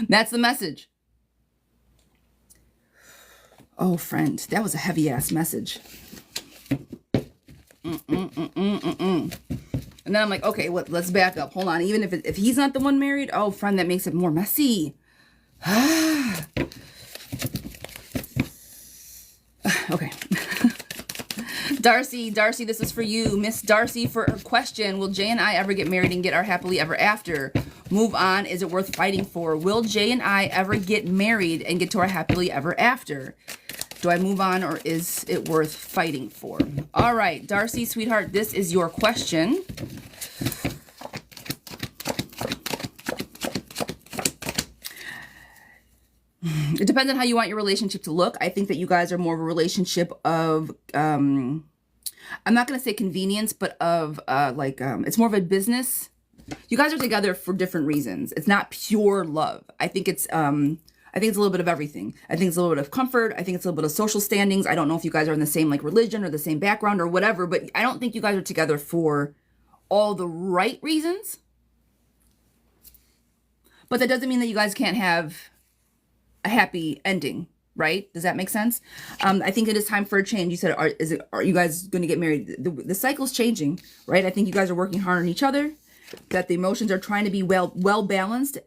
That's the message. Oh, friend, that was a heavy-ass message. And then I'm like, okay, let's back up. Hold on. Even if he's not the one married, oh, friend, that makes it more messy. Okay. Darcy, this is for you. Miss Darcy for a question. Will Jay and I ever get married and get our happily ever after? Move on. Is it worth fighting for? Will Jay and I ever get married and get to our happily ever after? Do I move on, or is it worth fighting for? All right, Darcy, sweetheart, this is your question. It depends on how you want your relationship to look. I think that you guys are more of a relationship of, I'm not going to say convenience, but of it's more of a business. You guys are together for different reasons. It's not pure love. I think it's a little bit of everything. I think it's a little bit of comfort. I think it's a little bit of social standings. I don't know if you guys are in the same religion or the same background or whatever, but I don't think you guys are together for all the right reasons. But that doesn't mean that you guys can't have a happy ending, right? Does that make sense? I think it is time for a change. You said, are you guys going to get married? The cycle's changing, right? I think you guys are working hard on each other, that the emotions are trying to be well balanced,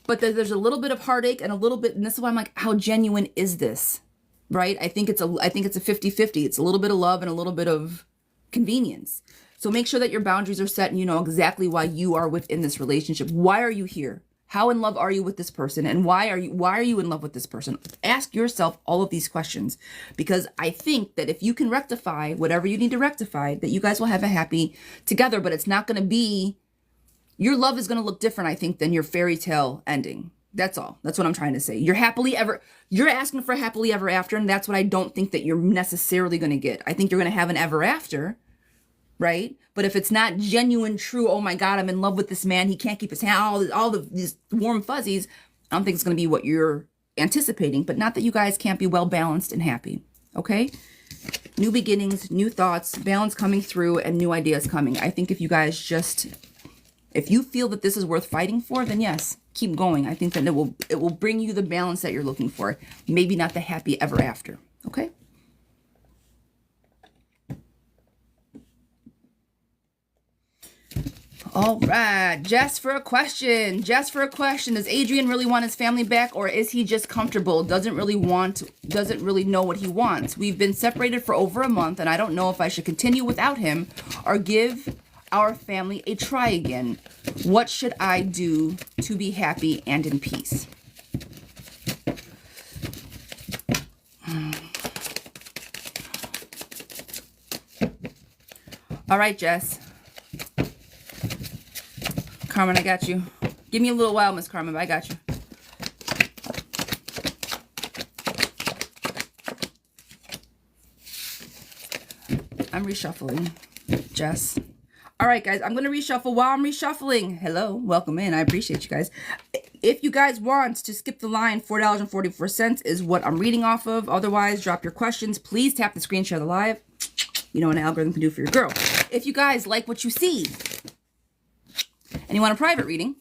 but there's a little bit of heartache and a little bit, and this is why I'm like, how genuine is this, right? I think it's a 50-50. It's a little bit of love and a little bit of convenience. So make sure that your boundaries are set and you know exactly why you are within this relationship. Why are you here? How in love are you with this person? And why are you in love with this person? Ask yourself all of these questions, because I think that if you can rectify whatever you need to rectify, that you guys will have a happy together, but it's not going to be, your love is going to look different, I think, than your fairy tale ending. That's all. That's what I'm trying to say. You're asking for a happily ever after, and that's what I don't think that you're necessarily going to get. I think you're going to have an ever after, right? But if it's not genuine, true, oh my God, I'm in love with this man, he can't keep his hand, all these warm fuzzies, I don't think it's going to be what you're anticipating. But not that you guys can't be well balanced and happy, okay? New beginnings, new thoughts, balance coming through, and new ideas coming. I think if you guys if you feel that this is worth fighting for, then yes, keep going. I think that it will bring you the balance that you're looking for. Maybe not the happy ever after, okay? All right, Jess for a question. Does Adrian really want his family back, or is he just comfortable? Doesn't really know what he wants. We've been separated for over a month, and I don't know if I should continue without him or give our family a try again. What should I do to be happy and in peace? All right, Jess. Carmen, I got you. Give me a little while, Miss Carmen, but I got you. I'm reshuffling, Jess. All right, guys, I'm going to reshuffle while I'm reshuffling. Hello, welcome in. I appreciate you guys. If you guys want to skip the line, $4.44 is what I'm reading off of. Otherwise, drop your questions. Please tap the screen, share the live. You know what an algorithm can do for your girl. If you guys like what you see and you want a private reading,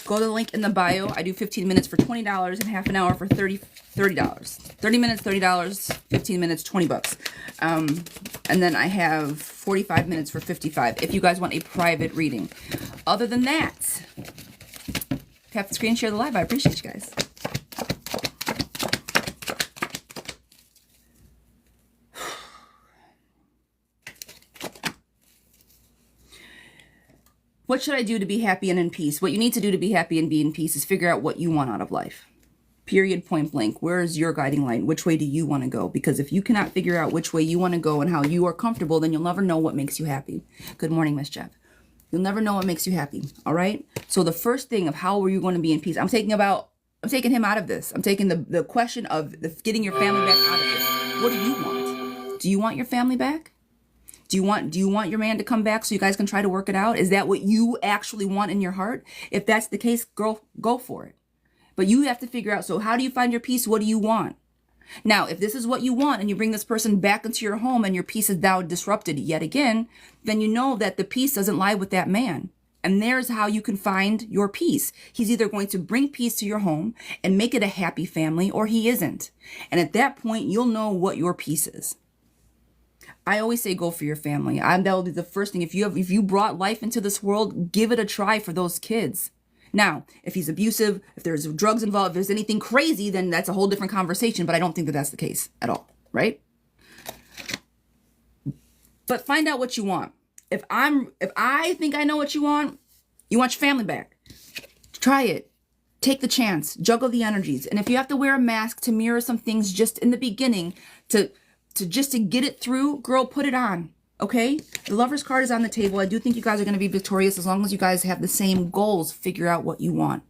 go to the link in the bio. I do 15 minutes for $20 and half an hour for $30. 30 minutes, $30, 15 minutes, $20. And then I have 45 minutes for $55 if you guys want a private reading. Other than that, tap the screen, share the live. I appreciate you guys. What should I do to be happy and in peace? What you need to do to be happy and be in peace is figure out what you want out of life. Period, point blank. Where is your guiding light? Which way do you want to go? Because if you cannot figure out which way you want to go and how you are comfortable, then you'll never know what makes you happy. Good morning, Miss Jeff. You'll never know what makes you happy. All right. So the first thing of how are you going to be in peace? I'm taking him out of this. I'm taking the question of getting your family back out of this. What do you want? Do you want your family back? Do you want your man to come back so you guys can try to work it out? Is that what you actually want in your heart? If that's the case, girl, go for it. But you have to figure out, so how do you find your peace? What do you want? Now, if this is what you want and you bring this person back into your home and your peace is now disrupted yet again, then you know that the peace doesn't lie with that man. And there's how you can find your peace. He's either going to bring peace to your home and make it a happy family, or he isn't. And at that point, you'll know what your peace is. I always say go for your family. That'll be the first thing. If you brought life into this world, give it a try for those kids. Now, if he's abusive, if there's drugs involved, if there's anything crazy, then that's a whole different conversation. But I don't think that that's the case at all, right? But find out what you want. If I think I know what you want your family back. Try it. Take the chance. Juggle the energies. And if you have to wear a mask to mirror some things just in the beginning to get it through, girl, put it on. Okay? The Lover's card is on the table. I do think you guys are going to be victorious as long as you guys have the same goals. Figure out what you want.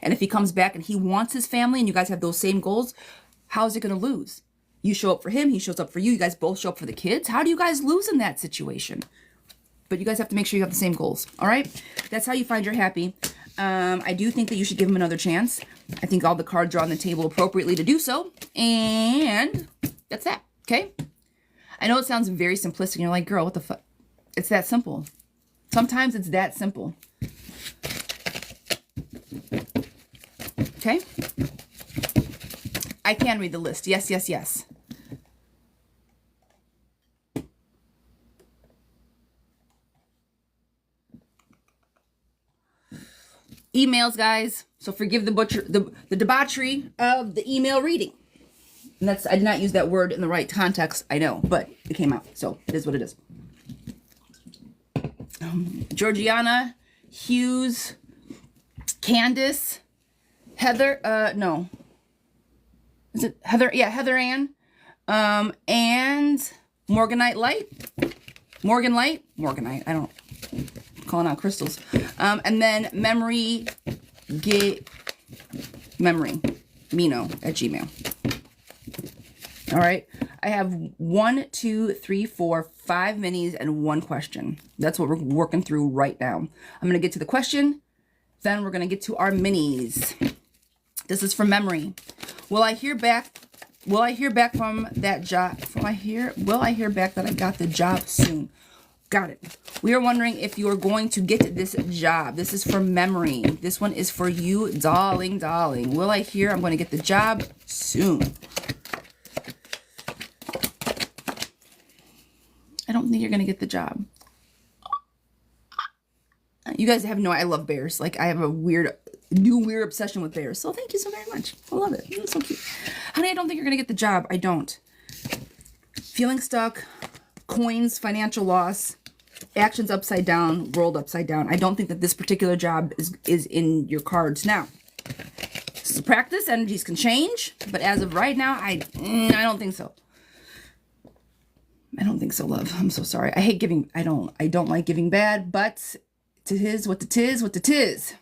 And if he comes back and he wants his family and you guys have those same goals, how is it going to lose? You show up for him, he shows up for you. You guys both show up for the kids. How do you guys lose in that situation? But you guys have to make sure you have the same goals. All right? That's how you find you're happy. I do think that you should give him another chance. I think all the cards are on the table appropriately to do so. And that's that. Okay? I know it sounds very simplistic. And you're like, girl, what the fuck? It's that simple. Sometimes it's that simple. Okay? I can read the list. Yes, yes, yes. Emails, guys. So forgive the debauchery of the email reading. And I did not use that word in the right context, I know, but it came out. So it is what it is. Georgiana, Hughes, Candace, Heather, no. Is it Heather? Yeah, Heather Ann. And Morganite Light. Morganite. I don't know. Calling out crystals. And then Mino at Gmail. All right. I have 1, 2, 3, 4, 5 minis and 1 question. That's what we're working through right now. I'm going to get to the question. Then we're going to get to our minis. This is from memory. Will I hear back from that job? Will I hear back that I got the job soon? Got it. We are wondering if you are going to get this job. This is from memory. This one is for you, darling. Will I hear I'm going to get the job soon? I don't think you're going to get the job. You guys have no, I love bears. Like, I have a weird obsession with bears. So thank you so very much. I love it. It's so cute. Honey, I don't think you're going to get the job. I don't. Feeling stuck. Coins, financial loss. Actions upside down. World upside down. I don't think that this particular job is in your cards. Now, this is a practice. Energies can change. But as of right now, I don't think so. I don't think so, love. I'm so sorry. I hate giving. I don't like giving bad, but it is what it is.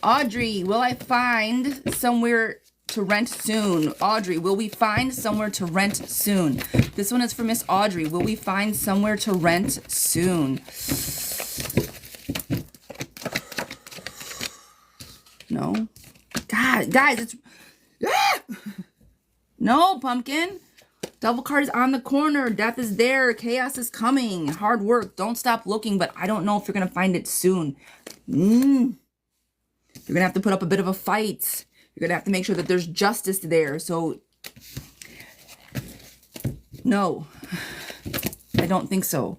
Audrey, will I find somewhere to rent soon? Audrey, will we find somewhere to rent soon? This one is for Miss Audrey. Will we find somewhere to rent soon? No. God, guys, it's... Ah! No, pumpkin. Devil card is on the corner. Death is there. Chaos is coming. Hard work. Don't stop looking, but I don't know if you're going to find it soon. You're going to have to put up a bit of a fight. You're going to have to make sure that there's justice there. So, no. I don't think so.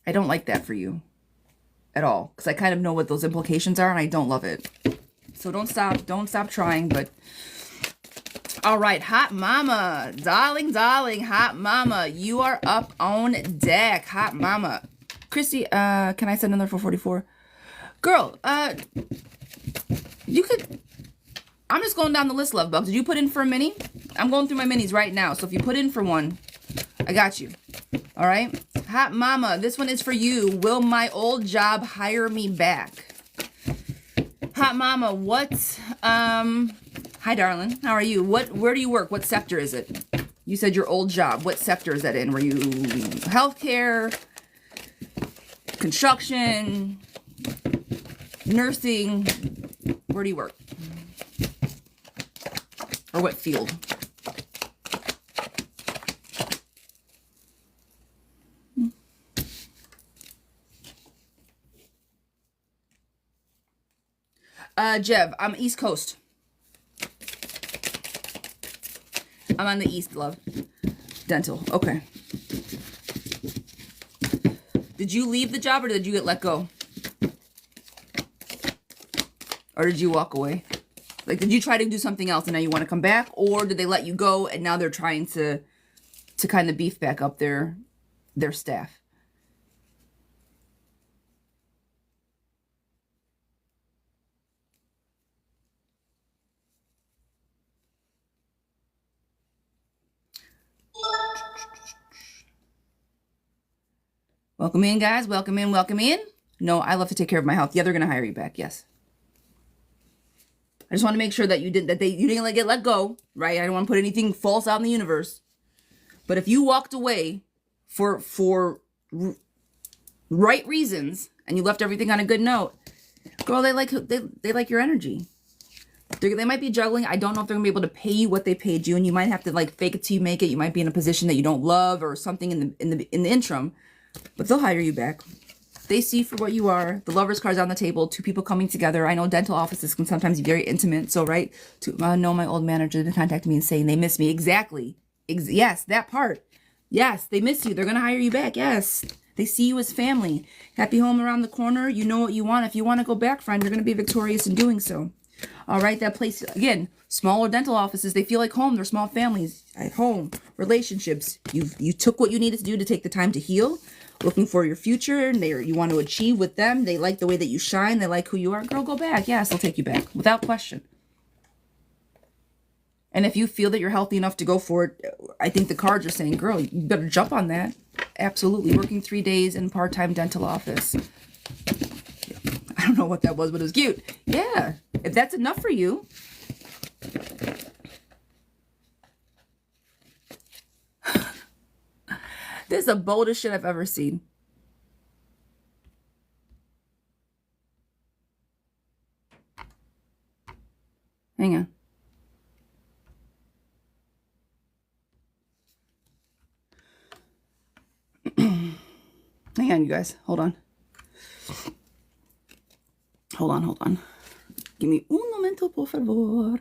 I don't like that for you at all, because I kind of know what those implications are, and I don't love it. So don't stop trying, but... All right, hot mama, darling, hot mama, you are up on deck, hot mama. Christy, can I send another 444? Girl, you could, I'm just going down the list, love bug. Did you put in for a mini? I'm going through my minis right now, so if you put in for one, I got you. All right, hot mama, this one is for you. Will my old job hire me back? Hot mama, what, hi, darling. How are you? Where do you work? What sector is it? You said your old job. What sector is that in? Were you healthcare, construction, nursing? Where do you work? Or what field? Jev, I'm East Coast. I'm on the east, love. Dental. Okay. Did you leave the job or did you get let go? Or did you walk away? Like, did you try to do something else and now you want to come back? Or did they let you go and now they're trying to kind of beef back up their staff? Welcome in, guys. Welcome in, welcome in. No, I love to take care of my health. Yeah, they're gonna hire you back. Yes. I just want to make sure that you didn't get let go, right? I don't want to put anything false out in the universe. But if you walked away for right reasons and you left everything on a good note, girl, they like your energy. They might be juggling. I don't know if they're gonna be able to pay you what they paid you, and you might have to like fake it till you make it. You might be in a position that you don't love or something in the interim. But they'll hire you back. They see for what you are. The Lover's card's on the table. Two people coming together. I know dental offices can sometimes be very intimate. So, right? No, my old manager contacted me and saying they miss me. Exactly. Yes, that part. Yes, they miss you. They're going to hire you back. Yes. They see you as family. Happy home around the corner. You know what you want. If you want to go back, friend, you're going to be victorious in doing so. All right, that place, again, smaller dental offices, they feel like home. They're small families at home, relationships. You took what you needed to do to take the time to heal, looking for your future, and you want to achieve with them. They like the way that you shine. They like who you are. Girl, go back. Yes, they'll take you back without question. And if you feel that you're healthy enough to go for it, I think the cards are saying, girl, you better jump on that. Absolutely. Working 3 days in part-time dental office. I don't know what that was, but it was cute. Yeah. If that's enough for you. This is the boldest shit I've ever seen. Hang on. Hang on, you guys. Hold on. Hold on. Give me un momento, por favor.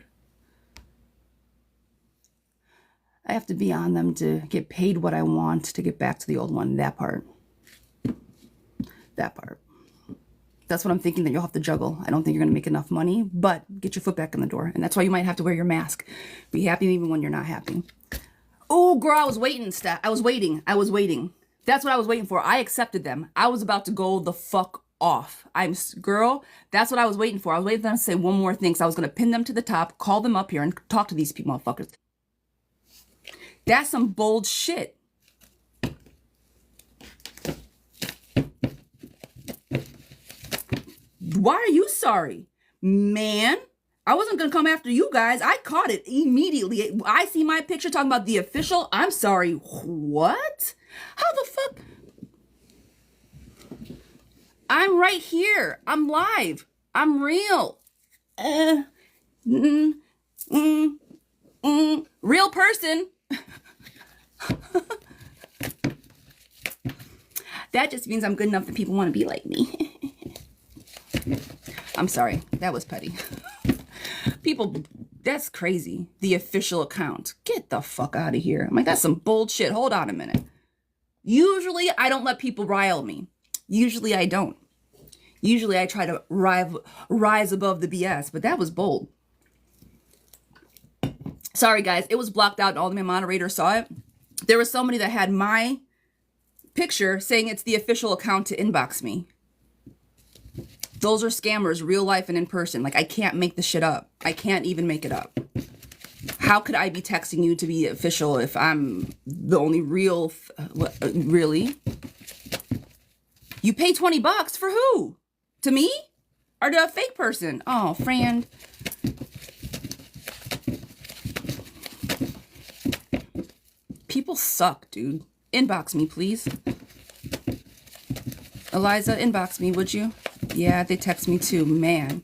I have to be on them to get paid what I want to get back to the old one. That part. That's what I'm thinking that you'll have to juggle. I don't think you're going to make enough money, but get your foot back in the door. And that's why you might have to wear your mask. Be happy even when you're not happy. Oh, girl, I was waiting, I was waiting. That's what I was waiting for. I accepted them. I was about to go the fuck off. Girl, that's what I was waiting for. I was waiting for them to say one more thing. So I was going to pin them to the top, call them up here, and talk to these people, motherfuckers. That's some bold shit. Why are you sorry? Man, I wasn't going to come after you guys. I caught it immediately. I see my picture talking about the official. I'm sorry. What? How the fuck? I'm right here. I'm live. I'm real. Mm, mm, real person. That just means I'm good enough that people want to be like me. I'm sorry. That was petty. People, that's crazy. The official account. Get the fuck out of here. I'm like, that's some bullshit. Hold on a minute. Usually, I don't let people rile me. Usually, I don't. Usually, I try to rise above the BS, but that was bold. Sorry, guys. It was blocked out and all of my moderators saw it. There was somebody that had my picture saying it's the official account to inbox me. Those are scammers, real life and in person. Like, I can't make the shit up. I can't even make it up. How could I be texting you to be official if I'm the only real... really? You pay $20 for who? To me? Or to a fake person? Oh, friend. People suck, dude. Inbox me, please. Eliza, inbox me, would you? Yeah, they text me too. Man.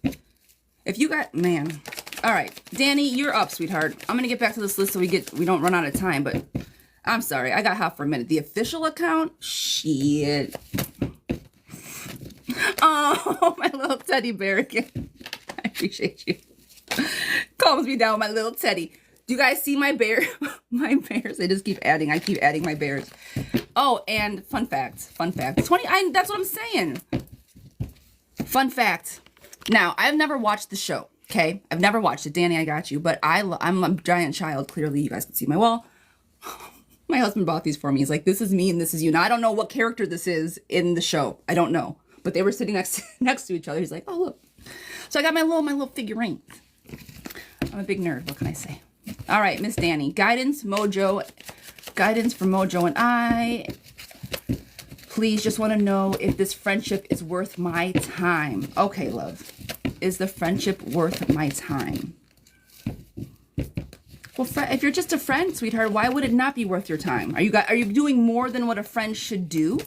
If you got... Man. All right. Danny, you're up, sweetheart. I'm going to get back to this list so we don't run out of time, but I'm sorry. I got hot for a minute. The official account? Shit. Oh, my little teddy bear again. I appreciate you. Calms me down, my little teddy. Do you guys see my bear? My bears. I just keep adding. I keep adding my bears. Oh, and fun fact. 20. That's what I'm saying. Fun fact. Now, I've never watched the show. Okay, I've never watched it. Danny, I got you. But I'm a giant child. Clearly, you guys can see my wall. My husband bought these for me. He's like, this is me and this is you. Now, I don't know what character this is in the show. I don't know. But they were sitting next to each other. He's like, oh, look. So I got my little figurine. I'm a big nerd. What can I say? All right, Miss Danny. Guidance for Mojo and I. Please, just want to know if this friendship is worth my time. Okay, love. Is the friendship worth my time? Well, if you're just a friend, sweetheart, why would it not be worth your time? Are you doing more than what a friend should do?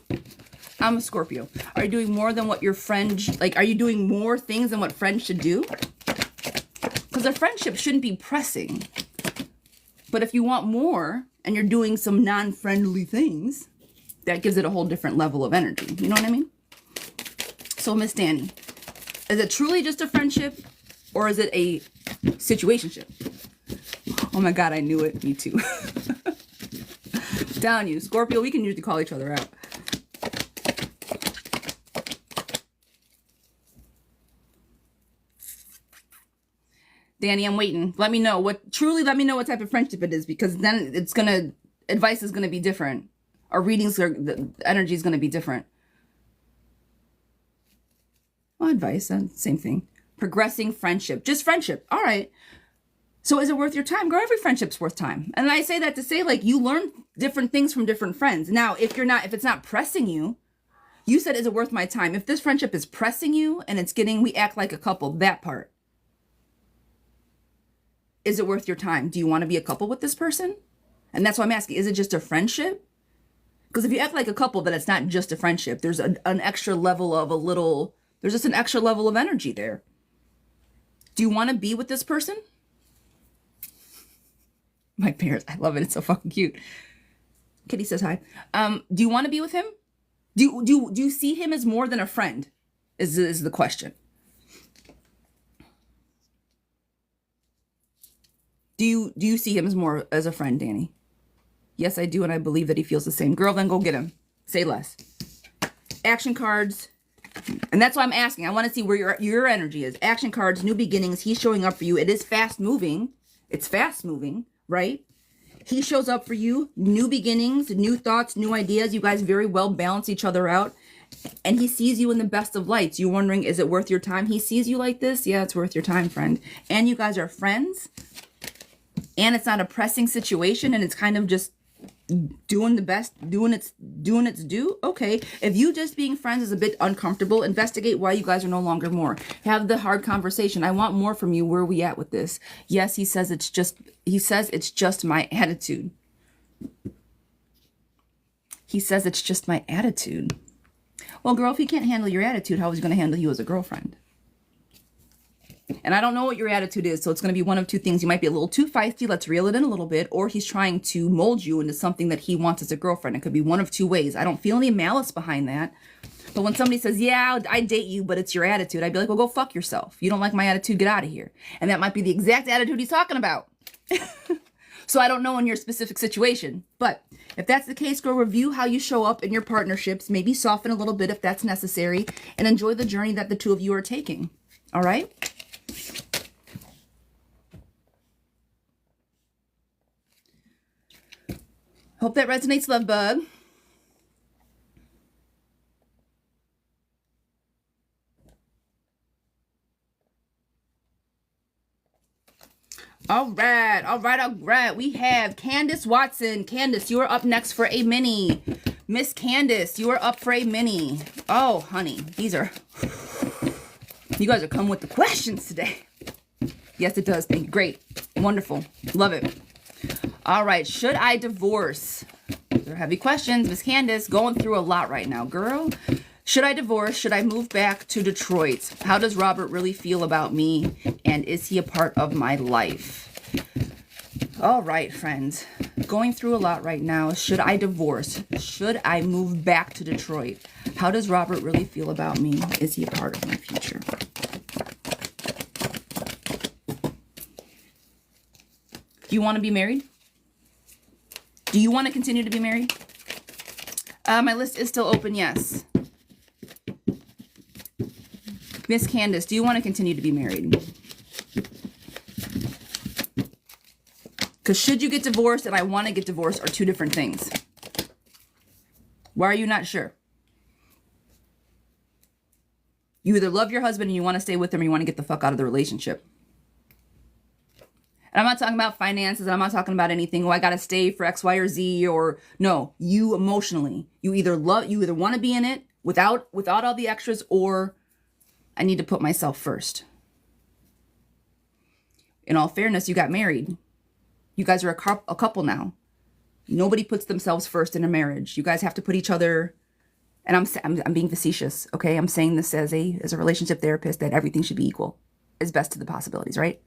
I'm a Scorpio. Are you doing more than what your friend... Like, are you doing more things than what friends should do? Because a friendship shouldn't be pressing. But if you want more, and you're doing some non-friendly things, that gives it a whole different level of energy. You know what I mean? So, Miss Danny, is it truly just a friendship, or is it a situationship? Oh my God, I knew it. Me too. Down you. Scorpio, we can usually call each other out. Danny, I'm waiting. Let me know what type of friendship it is, because then advice is gonna be different. Our the energy is gonna be different. Well, advice, same thing. Progressing friendship, just friendship. All right. So is it worth your time? Girl, every friendship's worth time. And I say that to say, like, you learn different things from different friends. Now, if it's not pressing you, you said, is it worth my time? If this friendship is pressing you and we act like a couple, that part. Is it worth your time? Do you want to be a couple with this person? And that's why I'm asking, is it just a friendship? Because if you act like a couple, then it's not just a friendship. There's an extra level of there's just an extra level of energy there. Do you want to be with this person? My parents, I love it. It's so fucking cute. Kitty says hi. Do you want to be with him? Do you see him as more than a friend? Is the question. Do you see him as more as a friend, Danny? Yes, I do, and I believe that he feels the same. Girl, then go get him. Say less. Action cards. And that's why I'm asking. I want to see where your energy is. Action cards, new beginnings. He's showing up for you. It is fast moving. It's fast moving, right? He shows up for you. New beginnings, new thoughts, new ideas. You guys very well balance each other out. And he sees you in the best of lights. You're wondering, is it worth your time? He sees you like this. Yeah, it's worth your time, friend. And you guys are friends. And it's not a pressing situation. And it's kind of just doing the best, doing its due. Okay, if you just being friends is a bit uncomfortable, investigate why you guys are no longer more. Have the hard conversation. I want more from you. Where are we at with this? Yes, he says it's just my attitude. He says it's just my attitude. Well, girl, if he can't handle your attitude, how is he going to handle you as a girlfriend? And I don't know what your attitude is, so it's going to be one of two things. You might be a little too feisty, let's reel it in a little bit, or he's trying to mold you into something that he wants as a girlfriend. It could be one of two ways. I don't feel any malice behind that. But when somebody says, yeah, I'd date you, but it's your attitude, I'd be like, well, go fuck yourself. You don't like my attitude, get out of here. And that might be the exact attitude he's talking about. So I don't know in your specific situation. But if that's the case, go review how you show up in your partnerships. Maybe soften a little bit if that's necessary. And enjoy the journey that the two of you are taking. All right? Hope that resonates, love bug. All right. We have Candace Watson. Candace, you are up next for a mini. Miss Candace, you are up for a mini. Oh, honey, you guys are coming with the questions today. Yes, it does. Thank you. Great. Wonderful. Love it. All right. Should I divorce? Those are heavy questions. Miss Candace, going through a lot right now, girl. Should I divorce? Should I move back to Detroit? How does Robert really feel about me? And is he a part of my life? All right, friends. Going through a lot right now. Should I divorce? Should I move back to Detroit? How does Robert really feel about me? Is he a part of my future? Do you want to be married? Do you want to continue to be married? My list is still open, yes. Miss Candace, do you want to continue to be married? Because should you get divorced and I want to get divorced are two different things. Why are you not sure? You either love your husband and you want to stay with him or you want to get the fuck out of the relationship. And I'm not talking about finances. And I'm not talking about anything. Oh, I got to stay for X, Y, or Z. Or no, you emotionally. You either want to be in it without all the extras, or I need to put myself first. In all fairness, you got married. You guys are a couple now. Nobody puts themselves first in a marriage. You guys have to put each other, and I'm being facetious, okay? I'm saying this as a relationship therapist, that everything should be equal as best to the possibilities, right?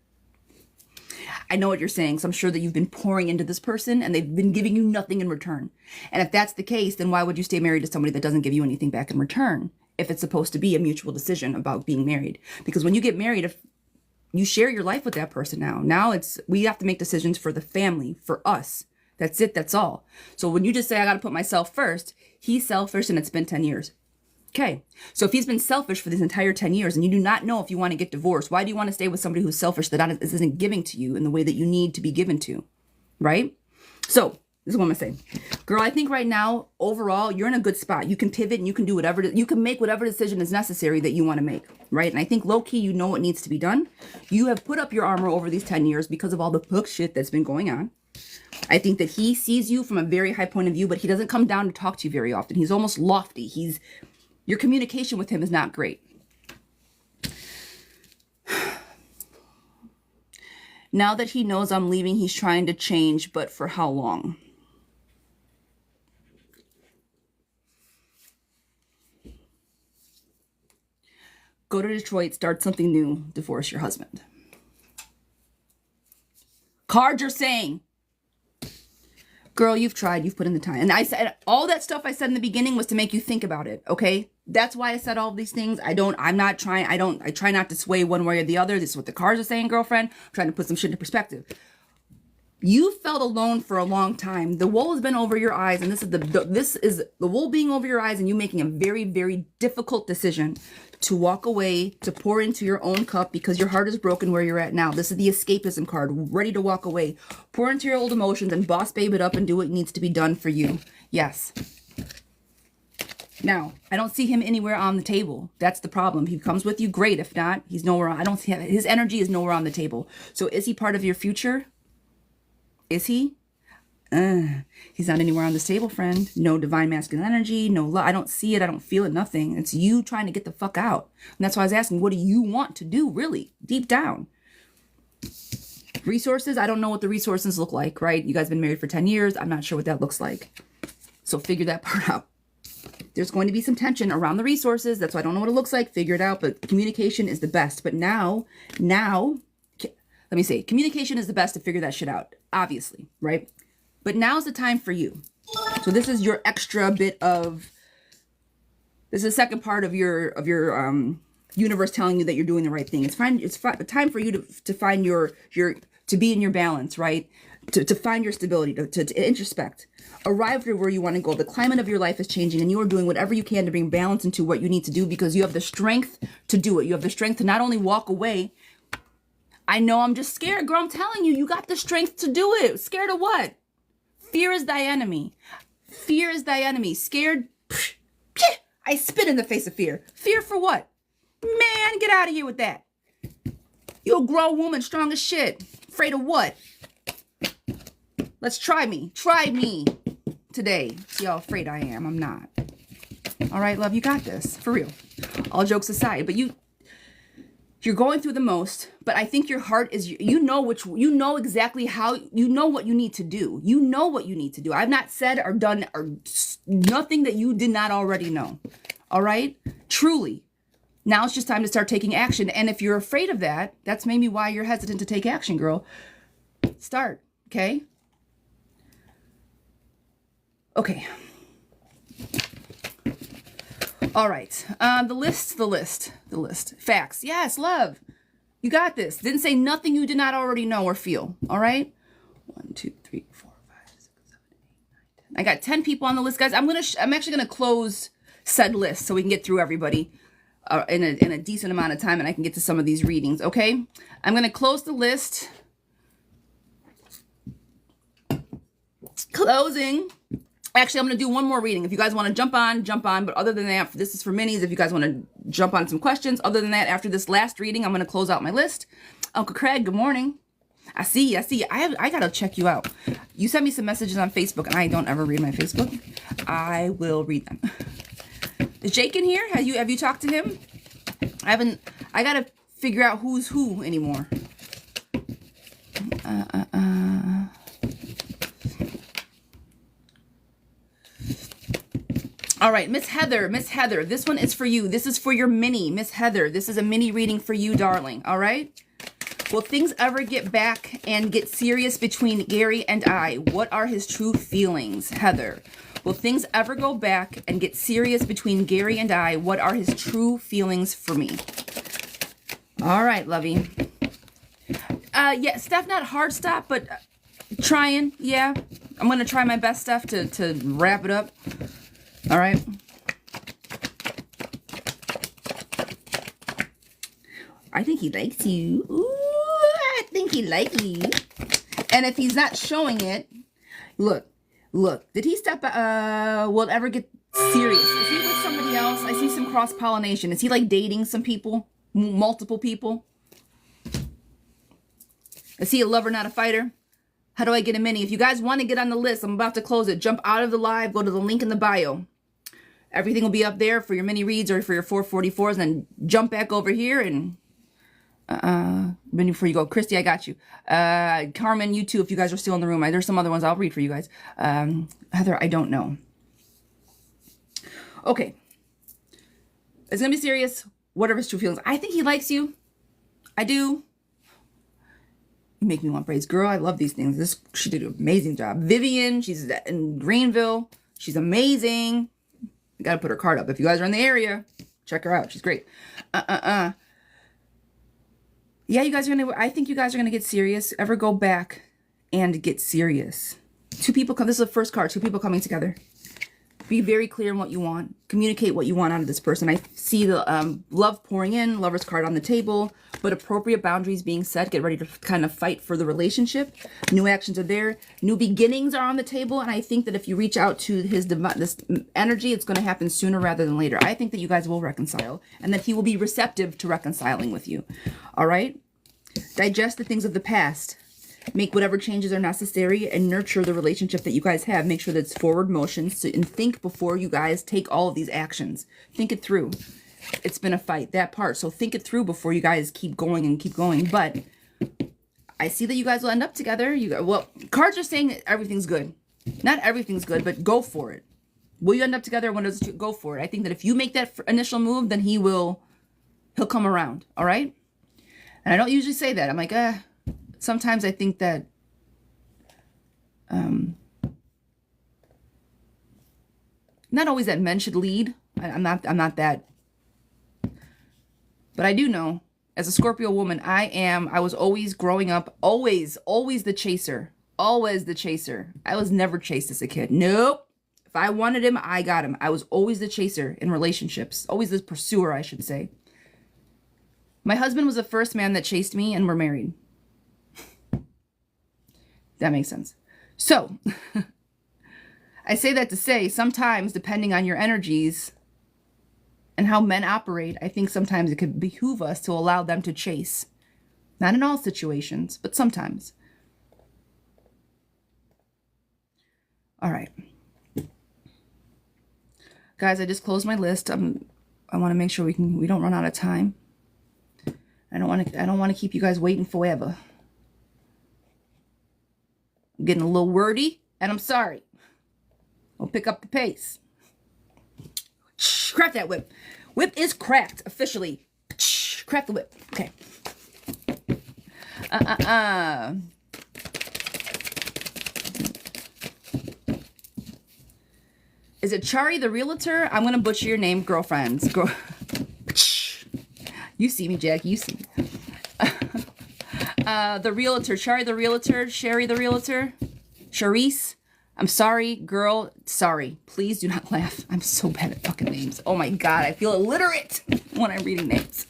I know what you're saying, so I'm sure that you've been pouring into this person and they've been giving you nothing in return. And if that's the case, then why would you stay married to somebody that doesn't give you anything back in return? If it's supposed to be a mutual decision about being married. Because when you get married, if you share your life with that person now we have to make decisions for the family, for us. That's it, that's all. So when you just say, I got to put myself first, he's selfish and it's been 10 years. Okay, so if he's been selfish for this entire 10 years and you do not know if you want to get divorced, why do you want to stay with somebody who's selfish that isn't giving to you in the way that you need to be given to, right? So this is what I'm going to say. Girl, I think right now, overall, you're in a good spot. You can pivot and you can do whatever, you can make whatever decision is necessary that you want to make, right? And I think low-key, you know what needs to be done. You have put up your armor over these 10 years because of all the hook shit that's been going on. I think that he sees you from a very high point of view, but he doesn't come down to talk to you very often. He's almost lofty. Your communication with him is not great. Now that he knows I'm leaving, he's trying to change, but for how long? Go to Detroit, start something new, divorce your husband. Cards are saying, girl, you've tried, you've put in the time. And I said, all that stuff I said in the beginning was to make you think about it, okay? That's why I said all these things. I try not to sway one way or the other. This is what the cards are saying, girlfriend. I'm trying to put some shit into perspective. You felt alone for a long time. The wool has been over your eyes, and this is the wool being over your eyes and you making a very, very difficult decision to walk away, to pour into your own cup because your heart is broken where you're at now. This is the escapism card, ready to walk away. Pour into your old emotions and boss babe it up and do what needs to be done for you. Yes. Now, I don't see him anywhere on the table. That's the problem. He comes with you, great. If not, he's nowhere. I don't see him. His energy is nowhere on the table. So is he part of your future? Is he? He's not anywhere on this table, friend. No divine masculine energy, no love. I don't see it. I don't feel it, nothing. It's you trying to get the fuck out. And that's why I was asking, what do you want to do, really, deep down? Resources, I don't know what the resources look like, right? You guys have been married for 10 years. I'm not sure what that looks like. So figure that part out. There's going to be some tension around the resources. That's why I don't know what it looks like. Figure it out. But communication is the best. But now, let me say, communication is the best to figure that shit out, obviously, right? But now's the time for you. So this is your extra bit of, this is the second part of your universe telling you that you're doing the right thing. It's time for you to find to be in your balance, right? To find your stability, to introspect, arrive to where you want to go. The climate of your life is changing, and you are doing whatever you can to bring balance into what you need to do, because you have the strength to do it. You have the strength to not only walk away. I know I'm just scared, girl. I'm telling you, you got the strength to do it. Scared of what? Fear is thy enemy. Fear is thy enemy. Scared. I spit in the face of fear. Fear for what? Man, get out of here with that. You're a grown woman, strong as shit. Afraid of what? Let's try me. Try me today. See how afraid I am. I'm not. All right, love, you got this. For real. All jokes aside. But you're going through the most, but I think your heart is, you know exactly how, you know what you need to do. You know what you need to do. I've not said or done or nothing that you did not already know. All right? Truly. Now it's just time to start taking action. And if you're afraid of that, that's maybe why you're hesitant to take action, girl. Start, okay? Okay. All right. The list. Facts. Yes, love. You got this. Didn't say nothing you did not already know or feel. All right? 1, 2, 3, 4, 5, 6, 7, 8, 9, 10. I got 10 people on the list, guys. I'm actually gonna close said list so we can get through everybody in a decent amount of time, and I can get to some of these readings. Okay? I'm gonna close the list. Closing. Actually, I'm going to do one more reading. If you guys want to jump on. But other than that, this is for minis. If you guys want to jump on some questions. Other than that, after this last reading, I'm going to close out my list. Uncle Craig, good morning. I see you. I got to check you out. You sent me some messages on Facebook, and I don't ever read my Facebook. I will read them. Is Jake in here? Have you talked to him? I got to figure out who's who anymore. All right, Miss Heather, this one is for you. This is for your mini, Miss Heather. This is a mini reading for you, darling, all right? Will things ever get back and get serious between Gary and I? What are his true feelings, Heather? Will things ever go back and get serious between Gary and I? What are his true feelings for me? All right, lovey. Yeah, Steph, not hard stop, but trying, yeah. I'm going to try my best, Steph, to wrap it up. All right. I think he likes you. Ooh, I think he likes you. And if he's not showing it, look. Did he step, will it ever get serious? Is he with somebody else? I see some cross-pollination. Is he like dating some people? Multiple people? Is he a lover, not a fighter? How do I get a mini? If you guys want to get on the list, I'm about to close it. Jump out of the live. Go to the link in the bio. Everything will be up there for your mini reads or for your 444s. And then jump back over here and... before you go, Christy, I got you. Carmen, you too, if you guys are still in the room. There's some other ones I'll read for you guys. Heather, I don't know. Okay. It's going to be serious. What are his true feelings? I think he likes you. I do. You make me want praise. Girl, I love these things. She did an amazing job. Vivian, she's in Greenville. She's amazing. I got to put her card up. If you guys are in the area, check her out. She's great. Yeah, you guys are going to, I think you guys are going to get serious. Ever go back and get serious. Two people come, this is the first card. Two people coming together. Be very clear on what you want. Communicate what you want out of this person. I see the love pouring in, lover's card on the table, but appropriate boundaries being set. Get ready to kind of fight for the relationship. New actions are there. New beginnings are on the table. And I think that if you reach out to this energy, it's going to happen sooner rather than later. I think that you guys will reconcile and that he will be receptive to reconciling with you. All right? Digest the things of the past. Make whatever changes are necessary and nurture the relationship that you guys have. Make sure that it's forward motion and think before you guys take all of these actions. Think it through. It's been a fight, that part. So think it through before you guys keep going and keep going. But I see that you guys will end up together. Well, cards are saying that everything's good. Not everything's good, but go for it. Will you end up together? When does it go for it? I think that if you make that initial move, then he'll come around. All right. And I don't usually say that. I'm like, sometimes I think that, not always that men should lead. I'm not that, but I do know as a Scorpio woman, I was always growing up, always the chaser, always the chaser. I was never chased as a kid. Nope. If I wanted him, I got him. I was always the chaser in relationships, always the pursuer, I should say. My husband was the first man that chased me, and we're married. That makes sense. So, I say that to say, sometimes, depending on your energies and how men operate, I think sometimes it could behoove us to allow them to chase. Not in all situations, but sometimes. All right. Guys, I just closed my list. I want to make sure we don't run out of time. I don't want to keep you guys waiting forever. I'm getting a little wordy, and I'm sorry. I'll pick up the pace. Crack that whip. Whip is cracked officially. Crack the whip. Okay. Is it Chari the realtor? I'm gonna butcher your name, girlfriends. You see me, Jack. You see me. The realtor, Chari the realtor, Sherry the realtor, Charisse. I'm sorry, girl. Sorry. Please do not laugh. I'm so bad at fucking names. Oh my God, I feel illiterate when I'm reading names.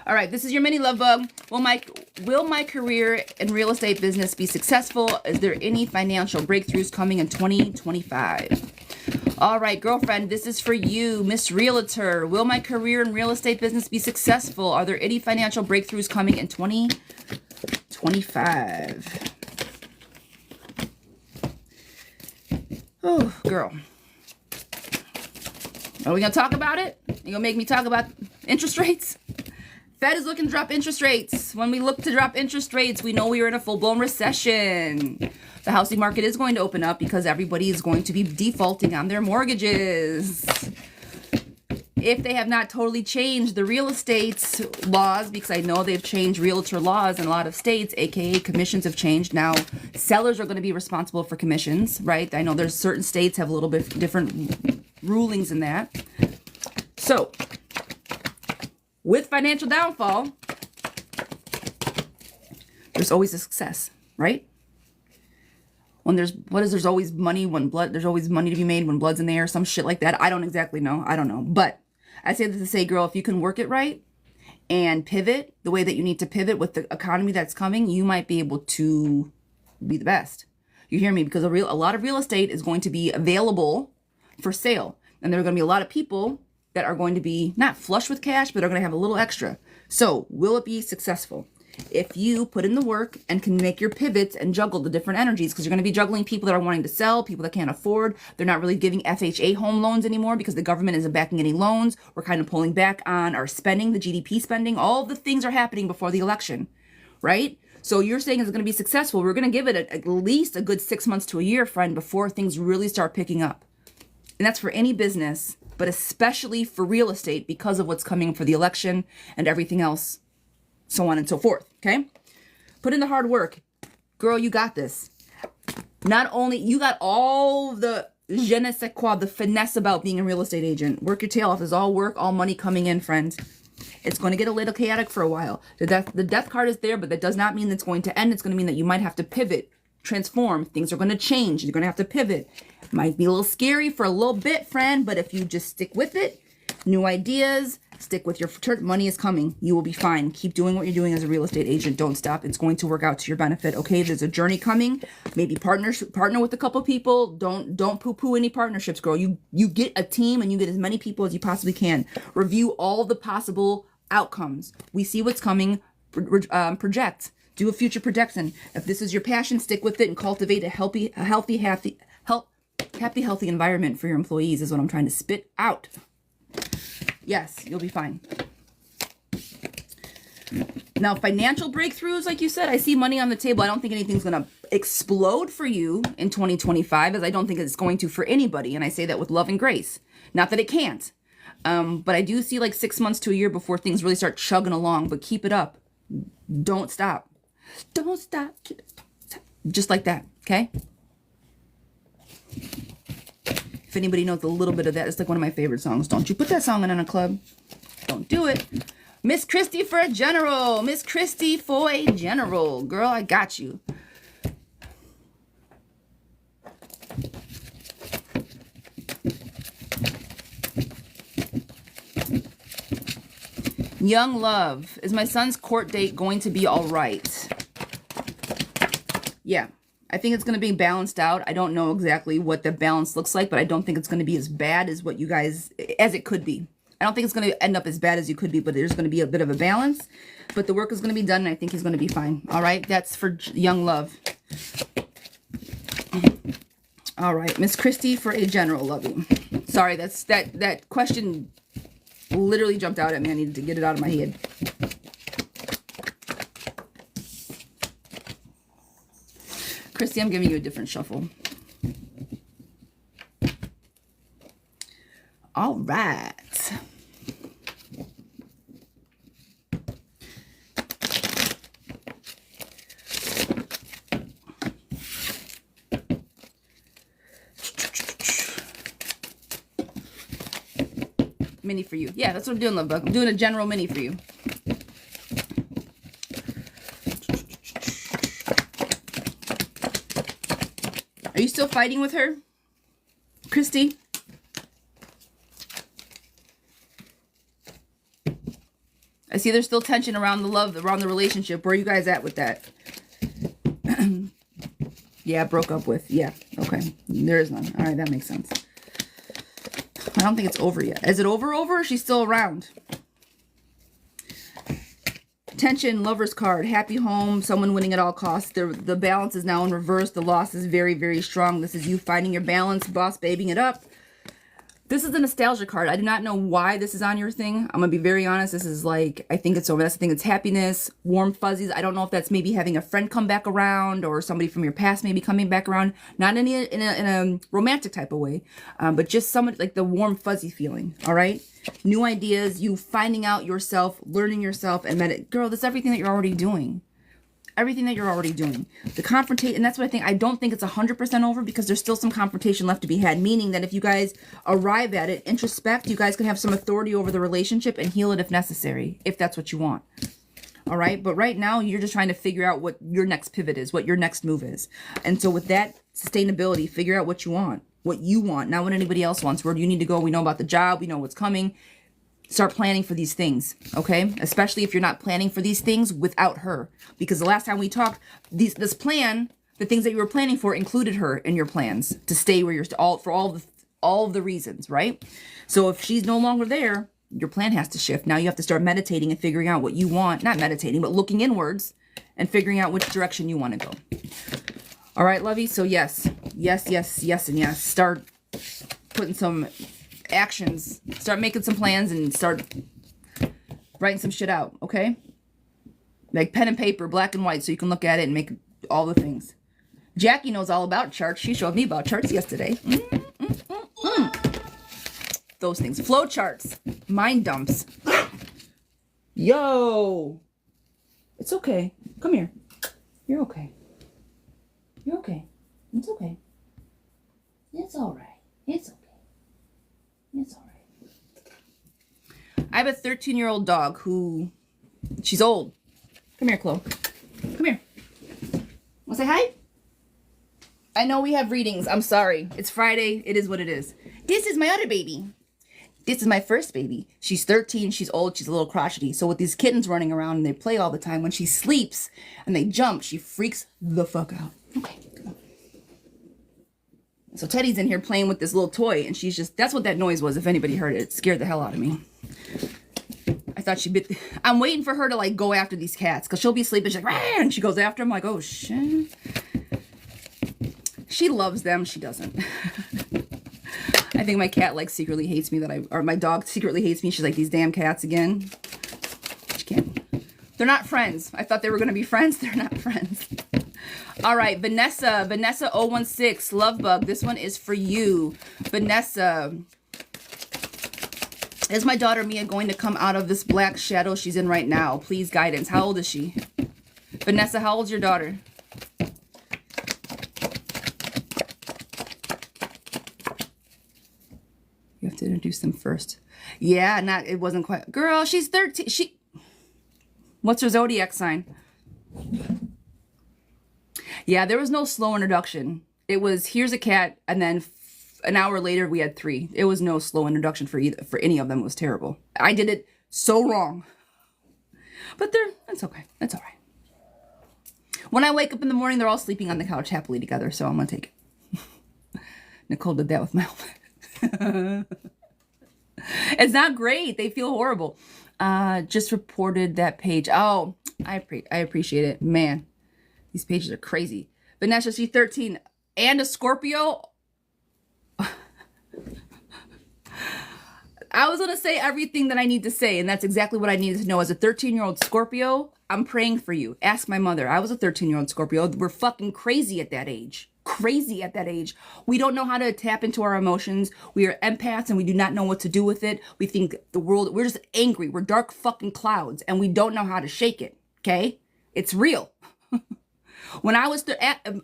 All right, this is your mini love bug. Will my career in real estate business be successful? Is there any financial breakthroughs coming in 2025? All right, girlfriend, this is for you, Miss Realtor. Will my career in real estate business be successful? Are there any financial breakthroughs coming in 2025? Oh, girl. Are we going to talk about it? You going to make me talk about interest rates? Fed is looking to drop interest rates. When we look to drop interest rates, we know we are in a full-blown recession. The housing market is going to open up because everybody is going to be defaulting on their mortgages. If they have not totally changed the real estate laws, because I know they've changed realtor laws in a lot of states, aka commissions have changed. Now, sellers are going to be responsible for commissions, right? I know there's certain states have a little bit different rulings in that. So, with financial downfall, there's always a success, right? When there's always money there's always money to be made when blood's in the air, some shit like that. I don't exactly know. I don't know. But I say this to say, girl, if you can work it right and pivot the way that you need to pivot with the economy that's coming, you might be able to be the best. You hear me? Because a lot of real estate is going to be available for sale. And there are going to be a lot of people that are going to be not flush with cash, but are going to have a little extra. So will it be successful? If you put in the work and can make your pivots and juggle the different energies, because you're going to be juggling people that are wanting to sell, people that can't afford. They're not really giving FHA home loans anymore because the government isn't backing any loans. We're kind of pulling back on our spending, the GDP spending. All the things are happening before the election, right? So you're saying it's going to be successful. We're going to give it at least a good 6 months to a year, friend, before things really start picking up. And that's for any business, but especially for real estate because of what's coming for the election and everything else, so on and so forth, okay? Put in the hard work. Girl, you got this. Not only, you got all the je ne sais quoi, the finesse about being a real estate agent. Work your tail off. There's all work, all money coming in, friends. It's going to get a little chaotic for a while. The death card is there, but that does not mean it's going to end. It's going to mean that you might have to pivot, transform. Things are going to change. You're going to have to pivot. Might be a little scary for a little bit, friend, but if you just stick with it, new ideas, stick with your money is coming. You will be fine. Keep doing what you're doing as a real estate agent. Don't stop. It's going to work out to your benefit. Okay, there's a journey coming. Maybe partner with a couple people. Don't poo-poo any partnerships, girl. You get a team and you get as many people as you possibly can. Review all the possible outcomes. We see what's coming. Project. Do a future projection. If this is your passion, stick with it and cultivate a healthy environment for your employees is what I'm trying to spit out. Yes, you'll be fine. Now, financial breakthroughs, like you said, I see money on the table. I don't think anything's going to explode for you in 2025, as I don't think it's going to for anybody. And I say that with love and grace. Not that it can't. But I do see like 6 months to a year before things really start chugging along. But keep it up. Don't stop. Don't stop. Just like that. Okay? If anybody knows a little bit of that, it's like one of my favorite songs. Don't you put that song in a club. Don't do it. Miss Christie for a general. Miss Christie for a general. Girl, I got you. Young love. Is my son's court date going to be all right? Yeah. I think it's going to be balanced out. I don't know exactly what the balance looks like, but I don't think it's going to be as bad as what you guys, as it could be. I don't think it's going to end up as bad as you could be, but there's going to be a bit of a balance. But the work is going to be done, and I think he's going to be fine. All right? That's for young love. All right. Miss Christie for a general, love you. Sorry, that question literally jumped out at me. I needed to get it out of my head. Christy, I'm giving you a different shuffle. All right. Mini for you. Yeah, that's what I'm doing, love bug. I'm doing a general mini for you. Are you still fighting with her, Christy? I see there's still tension around the love, around the relationship. Where are you guys at with that? Yeah, broke up with. Yeah, okay. There is none. All right, that makes sense. I don't think it's over yet. Is it over, or is she still around? Tension, lover's card, happy home, someone winning at all costs. The balance is now in reverse. The loss is very, very strong. This is you finding your balance, boss babying it up. This is a nostalgia card. I do not know why this is on your thing. I'm going to be very honest. This is like, I think it's over. That's the thing. It's happiness, warm fuzzies. I don't know if that's maybe having a friend come back around or somebody from your past maybe coming back around. Not in a romantic type of way, but just somebody like the warm fuzzy feeling. All right. New ideas, you finding out yourself, learning yourself, and girl, that's everything that you're already doing. Everything that you're already doing. The confrontation, and that's what I think. I don't think it's 100% over because there's still some confrontation left to be had, meaning that if you guys arrive at it, introspect, you guys can have some authority over the relationship and heal it if necessary, if that's what you want. All right. But right now you're just trying to figure out what your next pivot is, what your next move is. And so with that sustainability, figure out what you want, not what anybody else wants. Where do you need to go? We know about the job. We know what's coming. Start planning for these things, okay? Especially if you're not planning for these things without her. Because the last time we talked, this plan, the things that you were planning for included her in your plans to stay where you're for all of the reasons, right? So if she's no longer there, your plan has to shift. Now you have to start meditating and figuring out what you want. Not meditating, but looking inwards and figuring out which direction you want to go. All right, lovey? So yes, yes, yes, yes, and yes. Start putting some actions, start making some plans and start writing some shit out, okay? Like pen and paper, black and white, so you can look at it and make all the things. Jackie knows all about charts. She showed me about charts yesterday. Those things. Flow charts. Mind dumps. Yo! It's okay. Come here. You're okay. You're okay. It's okay. It's alright. It's okay. It's all right. I have a 13-year-old dog who, she's old. Come here, Chloe. Come here. Want to say hi? I know we have readings. I'm sorry. It's Friday. It is what it is. This is my other baby. This is my first baby. She's 13. She's old. She's a little crotchety. So with these kittens running around and they play all the time, when she sleeps and they jump, she freaks the fuck out. Okay. So Teddy's in here playing with this little toy, and she's just, that's what that noise was, if anybody heard it. It scared the hell out of me. I thought she'd be, I'm waiting for her to, like, go after these cats, because she'll be sleeping, she's like, Rah! And she goes after them, like, oh, shit. She loves them, she doesn't. I think my cat, like, secretly hates me or my dog secretly hates me. She's like, these damn cats again. She can't. They're not friends. I thought they were going to be friends. They're not friends. All right, Vanessa 016, Love Bug. This one is for you. Vanessa. Is my daughter Mia going to come out of this black shadow she's in right now? Please, guidance. How old is she? Vanessa, how old's your daughter? You have to introduce them first. Yeah, it wasn't quite. Girl, she's 13. What's her zodiac sign? Yeah, there was no slow introduction. It was, here's a cat, and then an hour later we had 3. It was no slow introduction for any of them. It was terrible. I did it so wrong. But that's okay. That's all right. When I wake up in the morning, they're all sleeping on the couch happily together, so I'm gonna take it. Nicole did that with my It's not great. They feel horrible. Just reported that page. Oh, I appreciate it. Man, these pages are crazy. Vanessa, she's 13 and a Scorpio. I was going to say everything that I need to say, and that's exactly what I needed to know. As a 13-year-old Scorpio, I'm praying for you. Ask my mother. I was a 13-year-old Scorpio. We're fucking crazy at that age. Crazy at that age. We don't know how to tap into our emotions. We are empaths and we do not know what to do with it. We think the world, we're just angry. We're dark fucking clouds and we don't know how to shake it. Okay? It's real. When I was,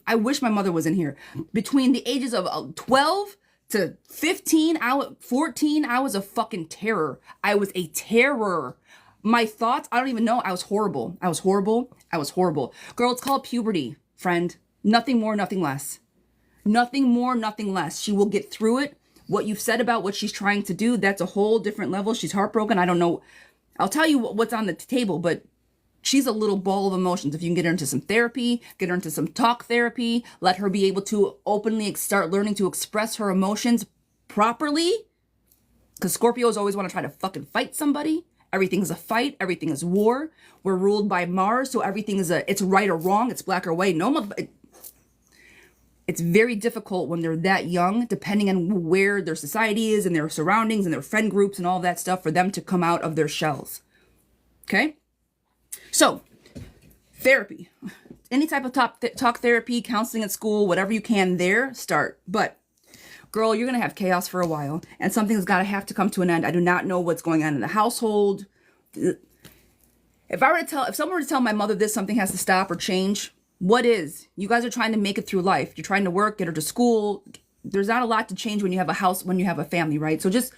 I wish my mother was in here. Between the ages of 12 to 15, 14, I was a fucking terror. I was a terror. My thoughts, I don't even know. I was horrible. I was horrible. I was horrible. Girl, it's called puberty, friend. Nothing more, nothing less. Nothing more, nothing less. She will get through it. What you've said about what she's trying to do, that's a whole different level. She's heartbroken. I don't know. I'll tell you what's on the table, but she's a little ball of emotions. If you can get her into some therapy, get her into some talk therapy, let her be able to openly start learning to express her emotions properly. Because Scorpios always want to try to fucking fight somebody. Everything is a fight. Everything is war. We're ruled by Mars, so everything is it's right or wrong. It's black or white. It's very difficult when they're that young, depending on where their society is and their surroundings and their friend groups and all that stuff, for them to come out of their shells. Okay? So, therapy. Any type of talk therapy, counseling at school, whatever you can there, start. But, girl, you're going to have chaos for a while, and something's got to have to come to an end. I do not know what's going on in the household. If someone were to tell my mother this, something has to stop or change, what is? You guys are trying to make it through life. You're trying to work, get her to school. There's not a lot to change when you have a house, when you have a family, right? So just...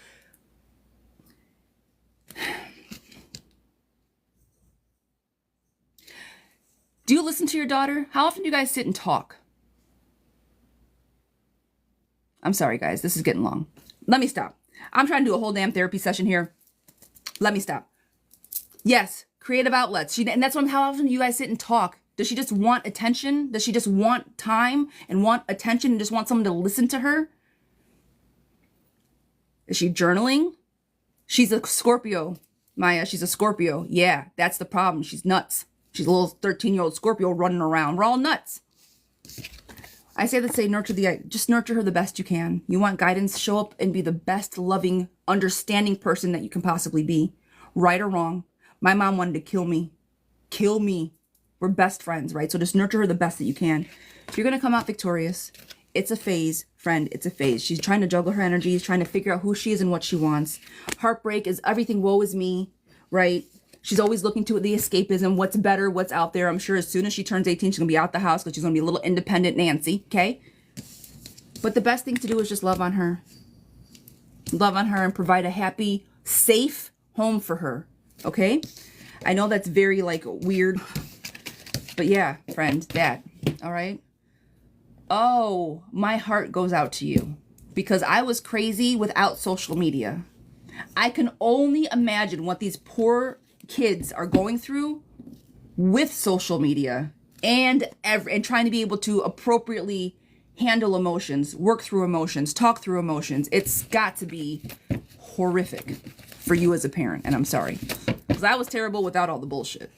Do you listen to your daughter? How often do you guys sit and talk? I'm sorry, guys. This is getting long. Let me stop. I'm trying to do a whole damn therapy session here. Let me stop. Yes, creative outlets. And that's how often do you guys sit and talk? Does she just want attention? Does she just want time and want attention and just want someone to listen to her? Is she journaling? She's a Scorpio, Maya. She's a Scorpio. Yeah, that's the problem. She's nuts. She's a little 13-year-old Scorpio running around. We're all nuts. I say just nurture her the best you can. You want guidance, show up and be the best loving, understanding person that you can possibly be. Right or wrong. My mom wanted to kill me. Kill me. We're best friends, right? So just nurture her the best that you can. You're going to come out victorious. It's a phase, friend. It's a phase. She's trying to juggle her energies, trying to figure out who she is and what she wants. Heartbreak is everything woe is me, right? She's always looking to the escapism, what's better, what's out there. I'm sure as soon as she turns 18, she's going to be out the house because she's going to be a little independent Nancy, okay? But the best thing to do is just love on her. Love on her and provide a happy, safe home for her, okay? I know that's very, weird. But yeah, friend, that, all right? Oh, my heart goes out to you because I was crazy without social media. I can only imagine what these poor kids are going through with social media and trying to be able to appropriately handle emotions, work through emotions, talk through emotions. It's got to be horrific for you as a parent, and I'm sorry. Because I was terrible without all the bullshit.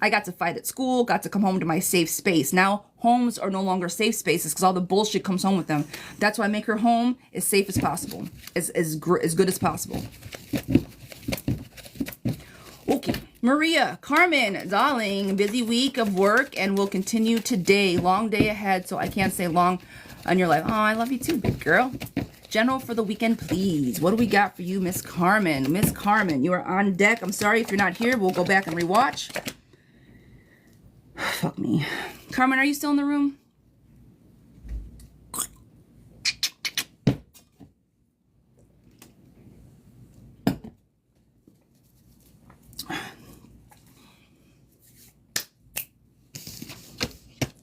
I got to fight at school, got to come home to my safe space. Now, homes are no longer safe spaces because all the bullshit comes home with them. That's why I make her home as safe as possible, as good as possible. Okay, Maria, Carmen, darling, busy week of work and will continue today. Long day ahead, so I can't say long on your life. Oh, I love you too, big girl. General for the weekend, please. What do we got for you, Miss Carmen? Miss Carmen, you are on deck. I'm sorry if you're not here. We'll go back and rewatch. Fuck me. Carmen, are you still in the room?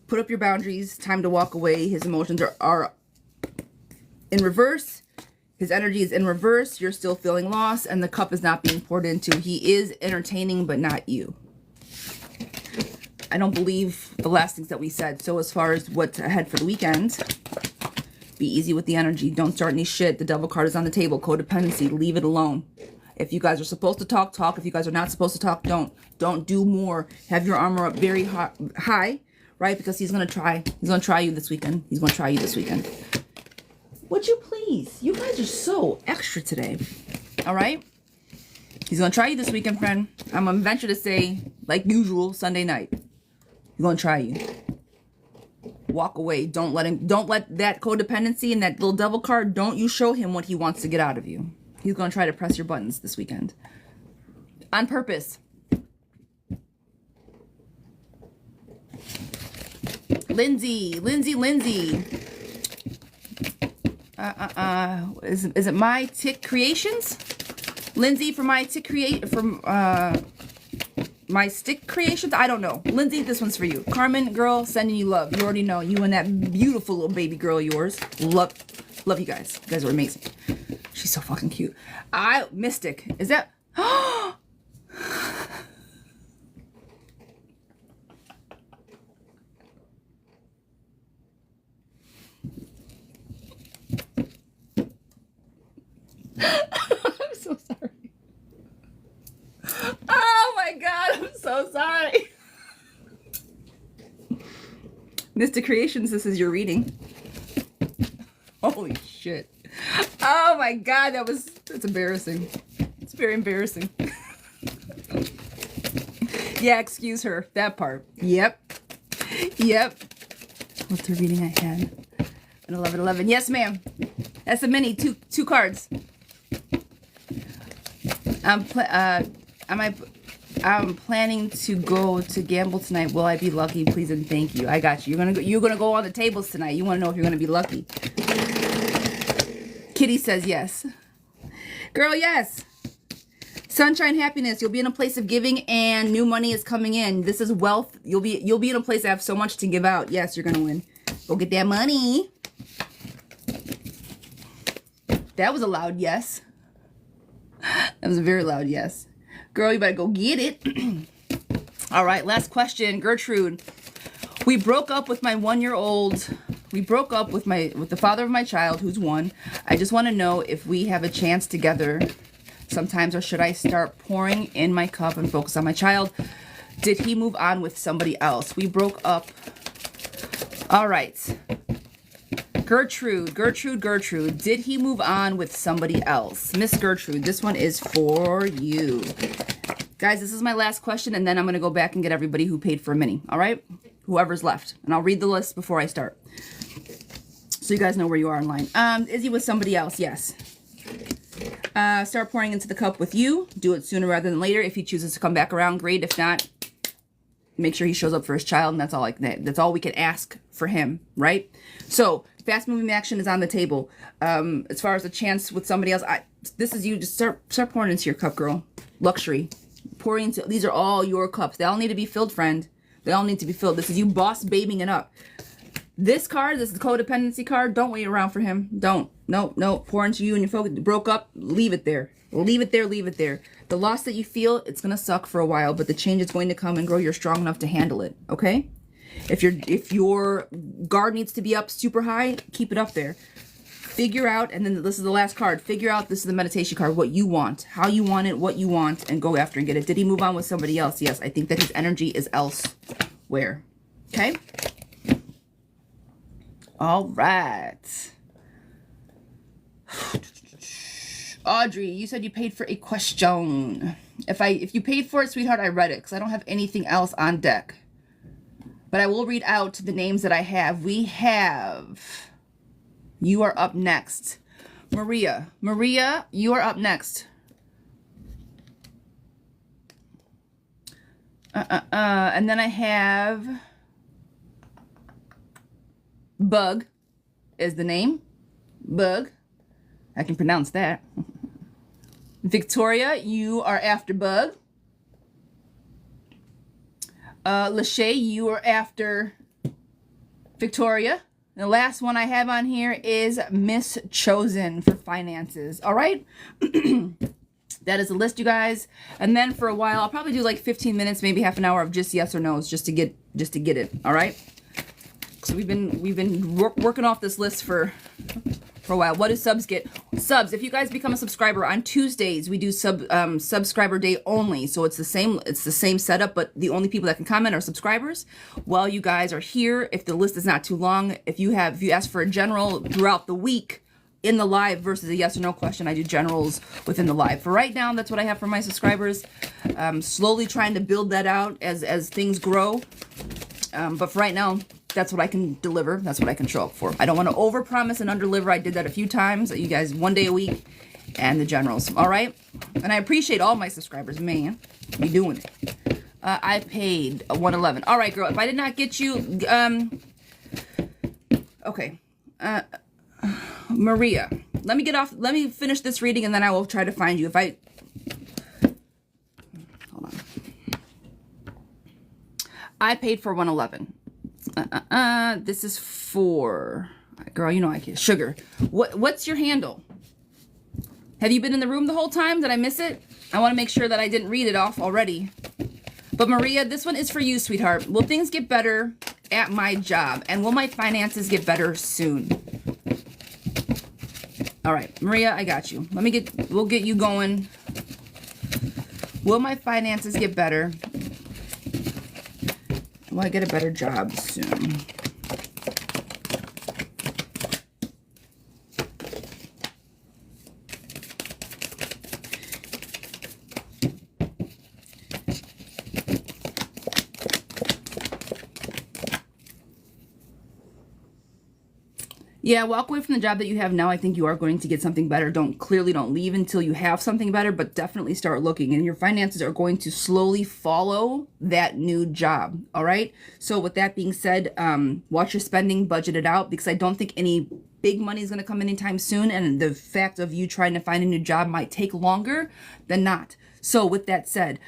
Put up your boundaries. Time to walk away. His emotions are in reverse. His energy is in reverse. You're still feeling lost, and the cup is not being poured into. He is entertaining, but not you. I don't believe the last things that we said. So as far as what's ahead for the weekend, be easy with the energy. Don't start any shit. The devil card is on the table. Codependency. Leave it alone. If you guys are supposed to talk, talk. If you guys are not supposed to talk, don't. Don't do more. Have your armor up very high. Right? Because he's going to try. He's going to try you this weekend. He's going to try you this weekend. Would you please? You guys are so extra today. All right? He's going to try you this weekend, friend. I'm going to venture to say, like usual, Sunday night. He's going to try you. Walk away. Don't let that codependency and that little devil card, don't you show him what he wants to get out of you. He's going to try to press your buttons this weekend. On purpose. Lindsay. Is it My Tick Creations? Lindsay from My Tick My Stick Creations? I don't know. Lindsay, this one's for you. Carmen, girl, sending you love. You already know. You and that beautiful little baby girl of yours. Love you guys. You guys are amazing. She's so fucking cute. Mystic. Is that... I'm so sorry. Oh my God, I'm so sorry. Mr. Creations, this is your reading. Holy shit. Oh my God, that's embarrassing. It's very embarrassing. Yeah, excuse her. That part. Yep. What's the reading I had? An 11. Yes, ma'am. That's a mini. Two cards. I'm planning to go to gamble tonight. Will I be lucky? Please and thank you. I got you. You're gonna go on the tables tonight. You want to know if you're gonna be lucky. Kitty says yes. Girl, yes. Sunshine, happiness. You'll be in a place of giving, and new money is coming in. This is wealth. You'll be in a place that have so much to give out. Yes, you're gonna win. Go get that money. That was a loud yes. That was a very loud yes. Girl, you better go get it. All right, last question. Gertrude. We broke up with my 1-year-old. We broke up with the father of my child, who's 1. I just want to know if we have a chance together sometimes, or should I start pouring in my cup and focus on my child? Did he move on with somebody else? We broke up. All right. Gertrude. Did he move on with somebody else? Miss Gertrude, this one is for you. Guys, this is my last question, and then I'm going to go back and get everybody who paid for a mini. All right? Whoever's left. And I'll read the list before I start, so you guys know where you are in line. Is he with somebody else? Yes. Start pouring into the cup with you. Do it sooner rather than later. If he chooses to come back around, great. If not, make sure he shows up for his child, and that's all we can ask for him, right? So fast moving action is on the table. As far as a chance with somebody else, this is you. Just start pouring into your cup, girl. Luxury. Pouring into, these are all your cups. They all need to be filled, friend. They all need to be filled. This is you boss babing it up. This card, this is the codependency card. Don't wait around for him. Don't. No. Pour into you and your focus. Broke up. Leave it there. Leave it there. The loss that you feel, it's going to suck for a while, but the change is going to come and grow. You're strong enough to handle it. Okay? If your guard needs to be up super high, keep it up there. Figure out, and then this is the last card. Figure out, this is the meditation card, what you want, how you want it, what you want, and go after and get it. Did he move on with somebody else? Yes, I think that his energy is elsewhere. Okay? All right. Audrey, you said you paid for a question. If you paid for it, sweetheart, I read it because I don't have anything else on deck. But I will read out the names that I have. We have, you are up next. Maria, you are up next. And then I have Bug is the name. Bug. I can pronounce that. Victoria, you are after Bug. Lachey, you are after Victoria. The last one I have on here is Miss Chosen for finances. All right. That is a list, you guys. And then for a while, I'll probably do like 15 minutes, maybe half an hour of just yes or no's, just to get it. All right. So we've been working off this list for a while. What do subs get? Subs. If you guys become a subscriber on Tuesdays, we do subscriber day only. So it's the same setup, but the only people that can comment are subscribers. While you guys are here, if the list is not too long, if you ask for a general throughout the week in the live versus a yes or no question, I do generals within the live. For right now, that's what I have for my subscribers. Slowly trying to build that out as things grow. But for right now, that's what I can deliver. That's what I can show up for. I don't want to overpromise and underdeliver. I did that a few times. You guys, one day a week and the generals. All right. And I appreciate all my subscribers, man. You doing it. I paid $111. All right, girl. If I did not get you, okay. Maria, let me finish this reading and then I will try to find you. Hold on. I paid for 111. This is for, girl, you know I can't. Sugar. What's your handle? Have you been in the room the whole time? Did I miss it? I want to make sure that I didn't read it off already. But Maria, this one is for you, sweetheart. Will things get better at my job? And will my finances get better soon? All right, Maria, I got you. We'll get you going. Will my finances get better? Will I get a better job soon? Yeah, walk away from the job that you have now. I think you are going to get something better. Don't leave until you have something better, but definitely start looking. And your finances are going to slowly follow that new job. All right. So with that being said, watch your spending, budget it out, because I don't think any big money is going to come anytime soon. And the fact of you trying to find a new job might take longer than not. So with that said,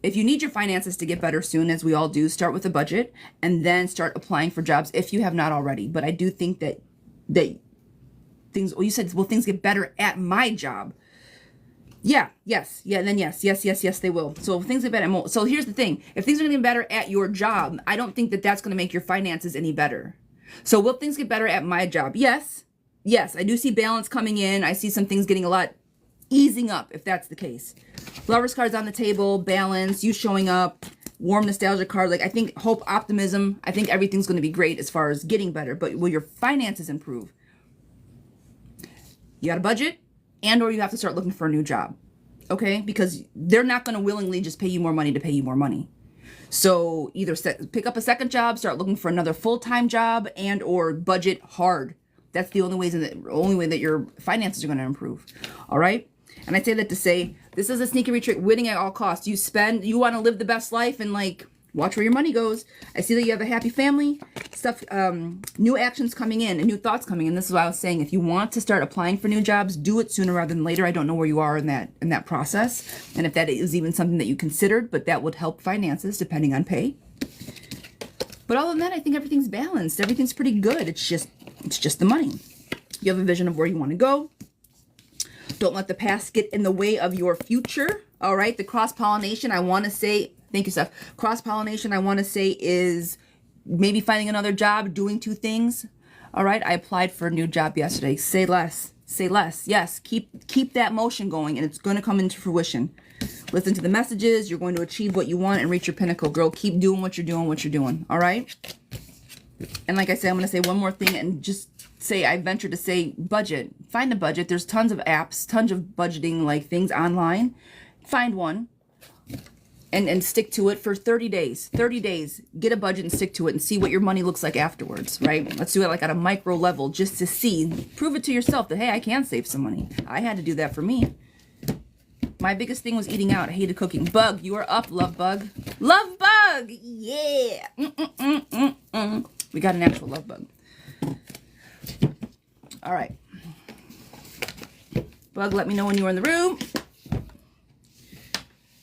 if you need your finances to get better soon, as we all do, start with a budget and then start applying for jobs if you have not already. But I do think that things, well, you said, will things get better at my job? Yeah, yes, yeah, and then yes, they will. So if things get better, so here's the thing. If things are going to get better at your job, I don't think that that's going to make your finances any better. So will things get better at my job? Yes, I do see balance coming in. I see some things getting a lot easing up, if that's the case. Lovers cards on the table, balance, you showing up, warm nostalgia card. Like, I think hope, optimism. I think everything's going to be great as far as getting better. But will your finances improve? You got a budget, and or you have to start looking for a new job. Okay? Because they're not going to willingly just pay you more money to pay you more money. So either pick up a second job, start looking for another full-time job, and or budget hard. That's the only way that your finances are going to improve. All right? And I say that to say, this is a sneaky trick, winning at all costs. You want to live the best life and like, watch where your money goes. I see that you have a happy family, stuff, new actions coming in and new thoughts coming in. This is what I was saying. If you want to start applying for new jobs, do it sooner rather than later. I don't know where you are in that process. And if that is even something that you considered, but that would help finances depending on pay. But other than that, I think everything's balanced. Everything's pretty good. It's just the money. You have a vision of where you want to go. Don't let the past get in the way of your future. All right. The cross-pollination, I want to say, thank you, Steph. Cross-pollination, I want to say, is maybe finding another job, doing two things. All right. I applied for a new job yesterday. Say less. Say less. Yes. Keep that motion going, and it's going to come into fruition. Listen to the messages. You're going to achieve what you want and reach your pinnacle, girl. Keep doing what you're doing. All right. And like I said, I'm going to say one more thing and just say, I venture to say budget. Find a budget. There's tons of apps, tons of budgeting like things online. find one and stick to it for 30 days. 30 days. Get a budget and stick to it and see what your money looks like afterwards, right? Let's do it like at a micro level just to see. Prove it to yourself that, hey, I can save some money. I had to do that for me. My biggest thing was eating out. I hated cooking. Bug, you are up, love bug. Love bug! Yeah! We got an actual love bug. All right. Bug, let me know when you're in the room.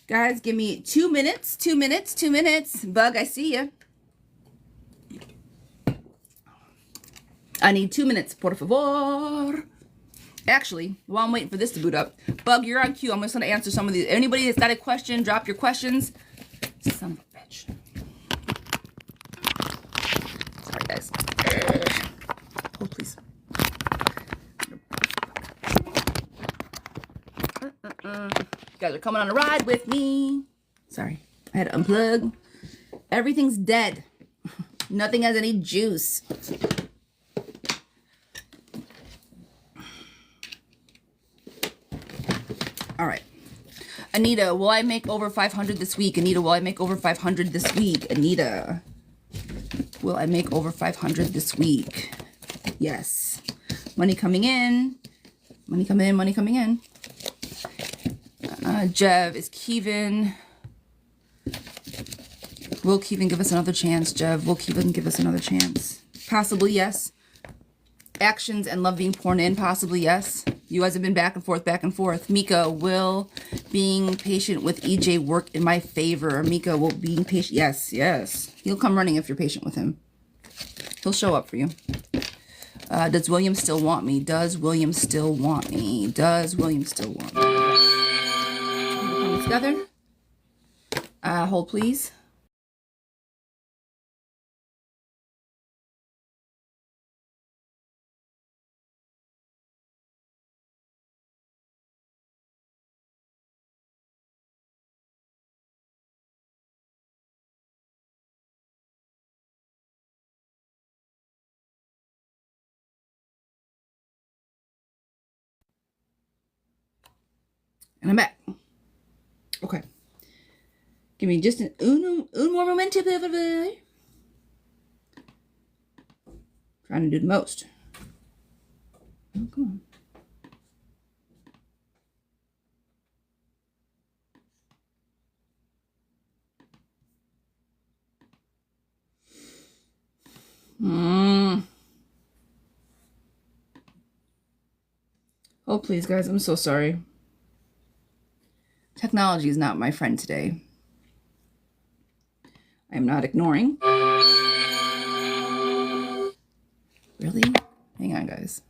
Guys, give me 2 minutes. 2 minutes. 2 minutes. Bug, I see you. I need 2 minutes, por favor. Actually, while I'm waiting for this to boot up, Bug, you're on cue. I'm just going to answer some of these. Anybody that's got a question, drop your questions. Son of a bitch. Sorry, guys. Hold, please. You guys are coming on a ride with me. Sorry, I had to unplug. Everything's dead. Nothing has any juice. All right. Anita, will I make over 500 this week? Anita, will I make over 500 this week? Anita, will I make over 500 this week? Yes. Money coming in. Money coming in, money coming in. Jev, is Kevin... Will Kevin give us another chance, Jev? Will Kevin give us another chance? Possibly, yes. Actions and love being poured in, possibly, yes. You guys have been back and forth, back and forth. Mika, will being patient with EJ work in my favor? Mika, will being patient... Yes, yes. He'll come running if you're patient with him. He'll show up for you. Does William still want me? Does William still want me? Does William still want me? Coming together. Hold, please. And I'm back. Okay. Give me just un more momento. Trying to do the most. Oh, come on. Oh, please, guys. I'm so sorry. Technology is not my friend today. I am not ignoring. Really? Hang on, guys.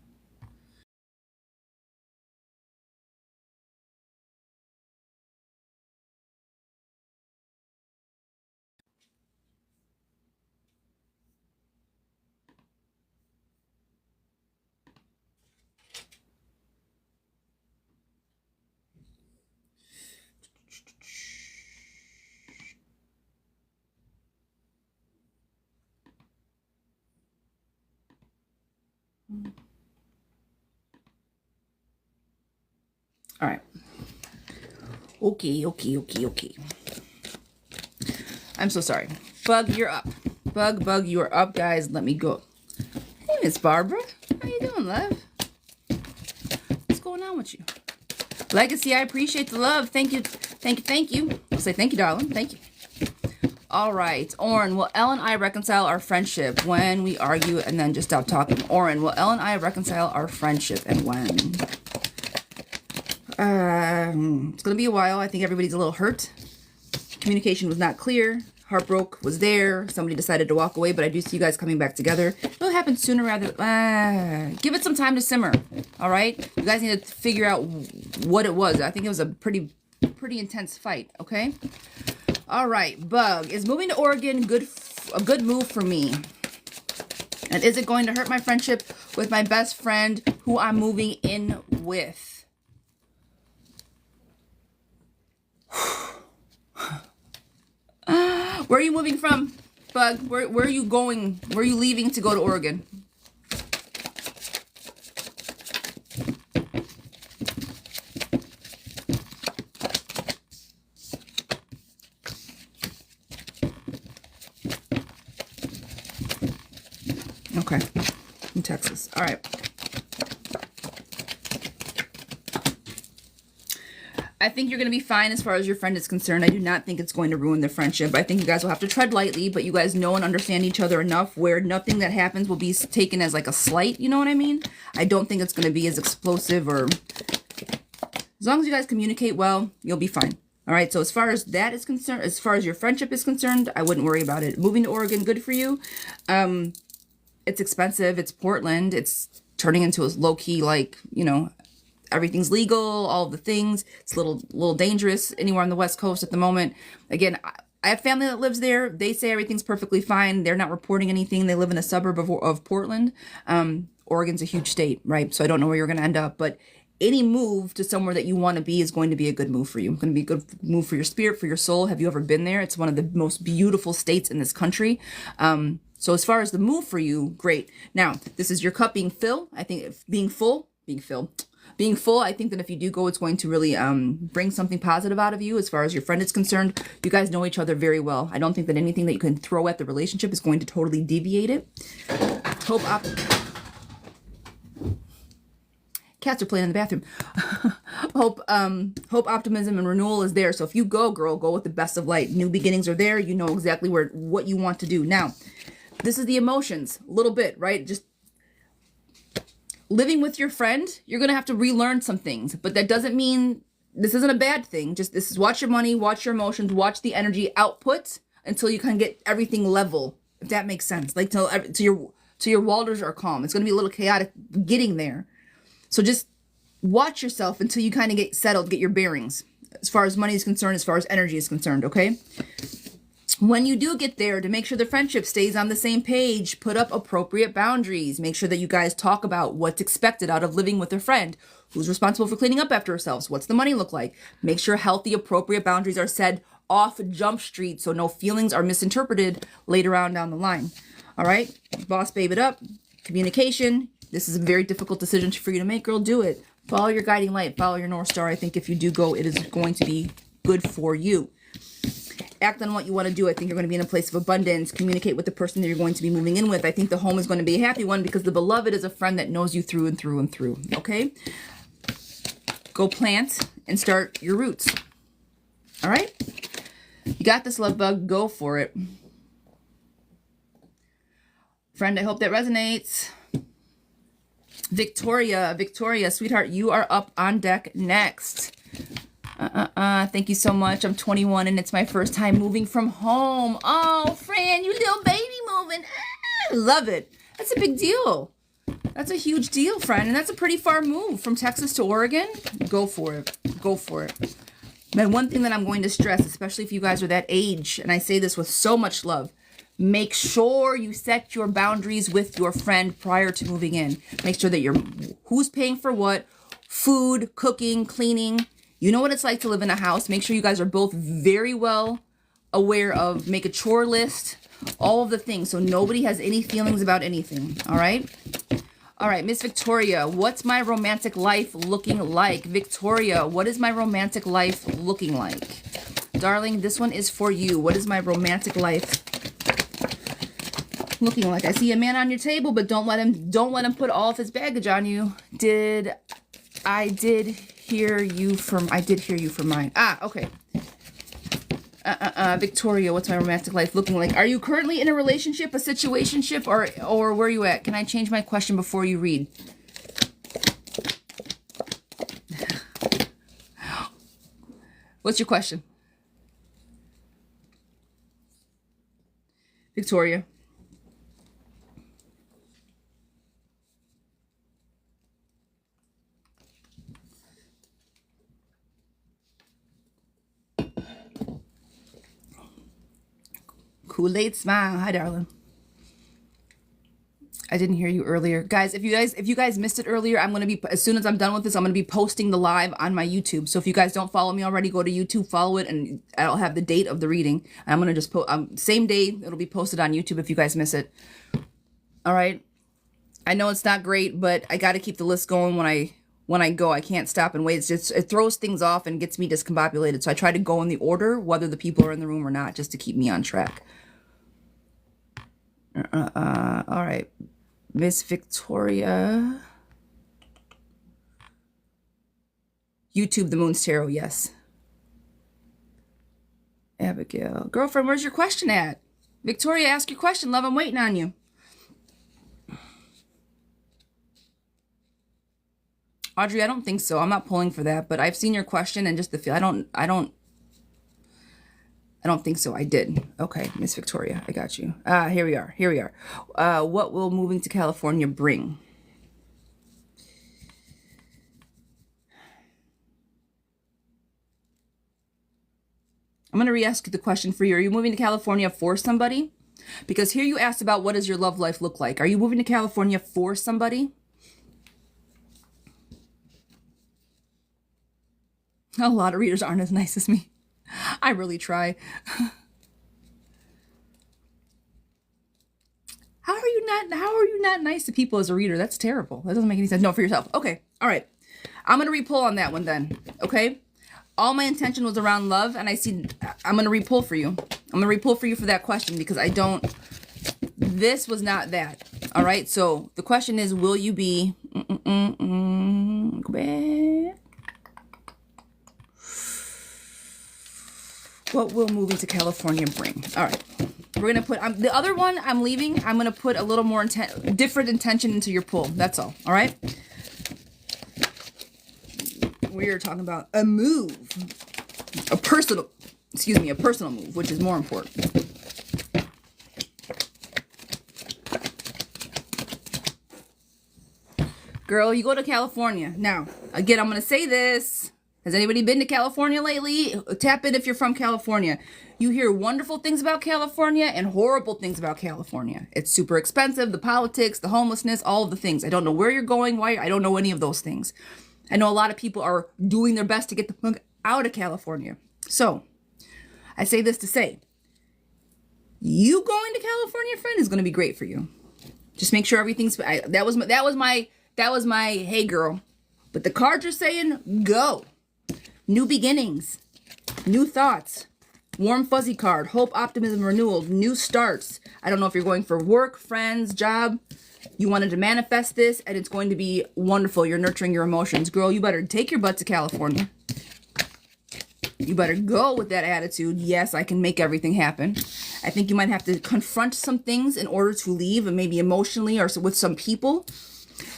All right. Okay. I'm so sorry. Bug, you're up. Bug, you are up, guys. Let me go. Hey, Miss Barbara. How you doing, love? What's going on with you? Legacy, I appreciate the love. Thank you. I'll say thank you, darling. Thank you. All right. Oren, will Elle and I reconcile our friendship when we argue and then just stop talking? Oren, will Elle and I reconcile our friendship and when? It's going to be a while. I think everybody's a little hurt. Communication was not clear. Heartbreak was there. Somebody decided to walk away, but I do see you guys coming back together. It'll happen sooner rather... give it some time to simmer, all right? You guys need to figure out what it was. I think it was a pretty intense fight, okay? All right, Bug. Is moving to Oregon a good move for me? And is it going to hurt my friendship with my best friend who I'm moving in with? Where are you moving from, Bug? Where are you going? Where are you leaving to go to Oregon? Okay. In Texas. All right. I think you're going to be fine as far as your friend is concerned. I do not think it's going to ruin the friendship. I think you guys will have to tread lightly, but you guys know and understand each other enough where nothing that happens will be taken as like a slight, you know what I mean? I don't think it's going to be as explosive, or as long as you guys communicate well, you'll be fine. All right, so as far as that is concerned, as far as your friendship is concerned, I wouldn't worry about it. Moving to Oregon, good for you. It's expensive. It's Portland. It's turning into a low-key, like, you know, everything's legal, all the things. It's a little dangerous anywhere on the West Coast at the moment. Again, I have family that lives there. They say everything's perfectly fine. They're not reporting anything. They live in a suburb of Portland. Oregon's a huge state, right? So I don't know where you're going to end up, but any move to somewhere that you want to be is going to be a good move for you. It's going to be a good move for your spirit, for your soul. Have you ever been there? It's one of the most beautiful states in this country. So as far as the move for you, great. Now, this is your cup being full. I think being full, I think that if you do go, it's going to really bring something positive out of you as far as your friend is concerned. You guys know each other very well. I don't think that anything that you can throw at the relationship is going to totally deviate it. Cats are playing in the bathroom. Hope, optimism, and renewal is there. So if you go, girl, go with the best of light. New beginnings are there. You know exactly what you want to do. Now, this is the emotions. A little bit, right? Just living with your friend, you're going to have to relearn some things. But that doesn't mean this isn't a bad thing. Just this is watch your money, watch your emotions, watch the energy output until you can get everything level. If that makes sense. Like till your waters are calm. It's going to be a little chaotic getting there. So just watch yourself until you kind of get settled, get your bearings as far as money is concerned, as far as energy is concerned, okay? When you do get there, to make sure the friendship stays on the same page, put up appropriate boundaries. Make sure that you guys talk about what's expected out of living with a friend. Who's responsible for cleaning up after ourselves? What's the money look like? Make sure healthy, appropriate boundaries are set off Jump Street so no feelings are misinterpreted later on down the line. All right? Boss babe it up. Communication. This is a very difficult decision for you to make, girl. Do it. Follow your guiding light. Follow your North Star. I think if you do go, it is going to be good for you. Act on what you want to do. I think you're going to be in a place of abundance. Communicate with the person that you're going to be moving in with. I think the home is going to be a happy one because the beloved is a friend that knows you through and through and through. Okay? Go plant and start your roots. All right? You got this, love bug. Go for it. Friend, I hope that resonates. Victoria, sweetheart, you are up on deck next. Thank you so much. I'm 21 and it's my first time moving from home. Oh, Fran, you little baby moving. I love it. That's a big deal. That's a huge deal, friend. And that's a pretty far move from Texas to Oregon. Go for it. Go for it. But one thing that I'm going to stress, especially if you guys are that age, and I say this with so much love, make sure you set your boundaries with your friend prior to moving in. Make sure that who's paying for what, food, cooking, cleaning. You know what it's like to live in a house. Make sure you guys are both very well aware of, make a chore list, all of the things, so nobody has any feelings about anything, all right? All right, Miss Victoria, what's my romantic life looking like? Victoria, what is my romantic life looking like? Darling, this one is for you. What is my romantic life looking like? I see a man on your table, but don't let him put all of his baggage on you. I did hear you from mine. Okay. Victoria, what's my romantic life looking like? Are you currently in a relationship, a situationship, or where are you at? Can I change my question before you read? What's your question? Victoria. Kool-Aid smile. Hi, darling. I didn't hear you earlier. Guys, if you guys missed it earlier, I'm going to be, as soon as I'm done with this, I'm going to be posting the live on my YouTube. So if you guys don't follow me already, go to YouTube, follow it, and I'll have the date of the reading. I'm going to just post, same day, it'll be posted on YouTube if you guys miss it. All right. I know it's not great, but I got to keep the list going when I go. I can't stop and wait. It throws things off and gets me discombobulated. So I try to go in the order, whether the people are in the room or not, just to keep me on track. All right. Miss Victoria. YouTube, the Moon's Tarot, yes. Abigail. Girlfriend, where's your question at? Victoria, ask your question. Love, I'm waiting on you. Audrey, I don't think so. I'm not pulling for that, but I've seen your question and just the feel. I don't think so. I did. Okay, Miss Victoria, I got you. Here we are. Here we are. What will moving to California bring? I'm going to re-ask the question for you. Are you moving to California for somebody? Because here you asked about what does your love life look like. Are you moving to California for somebody? A lot of readers aren't as nice as me. I really try. How are you not nice to people as a reader? That's terrible. That doesn't make any sense. No, for yourself. Okay. All right. I'm going to re-pull on that one then. Okay. All my intention was around love, and I'm going to re-pull for you. I'm going to re-pull for you for that question because this was not that. All right. So the question is, will you be, go back. What will moving to California bring? All right. We're going to put, the other one I'm leaving, I'm going to put a little more different intention into your pull. That's all. All right. We are talking about a move, a personal move, which is more important. Girl, you go to California. Now, again, I'm going to say this. Has anybody been to California lately? Tap in if you're from California. You hear wonderful things about California and horrible things about California. It's super expensive, the politics, the homelessness, all of the things. I don't know where you're going, why. I don't know any of those things. I know a lot of people are doing their best to get the fuck out of California. So, I say this to say, you going to California, friend, is going to be great for you. Just make sure everything's, that was my, hey girl. But the cards are saying, go. New beginnings, new thoughts, warm fuzzy card, hope, optimism, renewal, new starts. I don't know if you're going for work, friends, job. You wanted to manifest this and it's going to be wonderful. You're nurturing your emotions. Girl, you better take your butt to California. You better go with that attitude. Yes, I can make everything happen. I think you might have to confront some things in order to leave, and maybe emotionally or with some people.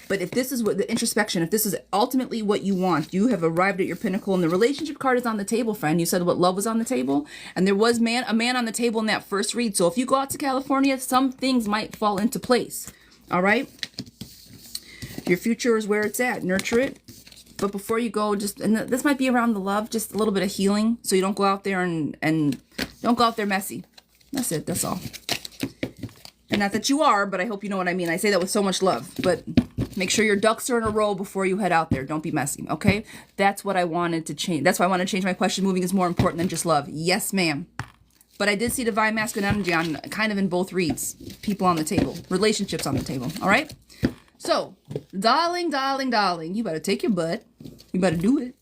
But if this is what the introspection, if this is ultimately what you want, you have arrived at your pinnacle, and the relationship card is on the table, friend. You said what love was on the table, and there was a man on the table in that first read. So if you go out to California, some things might fall into place. All right. Your future is where it's at. Nurture it. But before you go, and this might be around the love, just a little bit of healing. So you don't go out there and don't go out there messy. That's it. That's all. And not that you are, but I hope you know what I mean. I say that with so much love, but make sure your ducks are in a row before you head out there. Don't be messy, okay? That's what I wanted to change. That's why I want to change my question. Moving is more important than just love. Yes, ma'am. But I did see divine masculine energy on kind of in both reads. People on the table. Relationships on the table, all right? So, darling, darling, darling, you better take your butt. You better do it.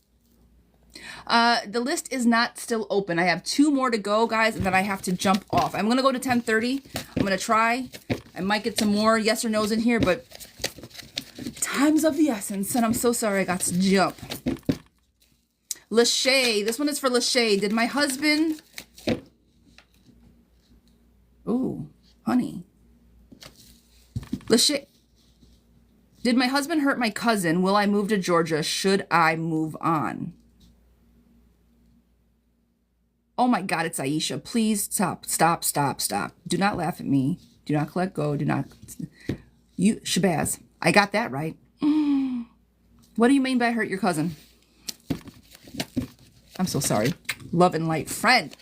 The list is not still open. I have 2 more to go, guys, and then I have to jump off. I'm going to go to 10:30. I'm going to try. I might get some more yes or no's in here, but time's of the essence, and I'm so sorry I got to jump. Lachey. This one is for Lachey. Did my husband... Ooh, honey. Lachey. Did my husband hurt my cousin? Will I move to Georgia? Should I move on? Oh my God, it's Aisha. Please stop, stop, stop, stop. Do not laugh at me. Do not let go. Do not. You, Shabazz, I got that right. What do you mean by hurt your cousin? I'm so sorry. Love and light. Friend.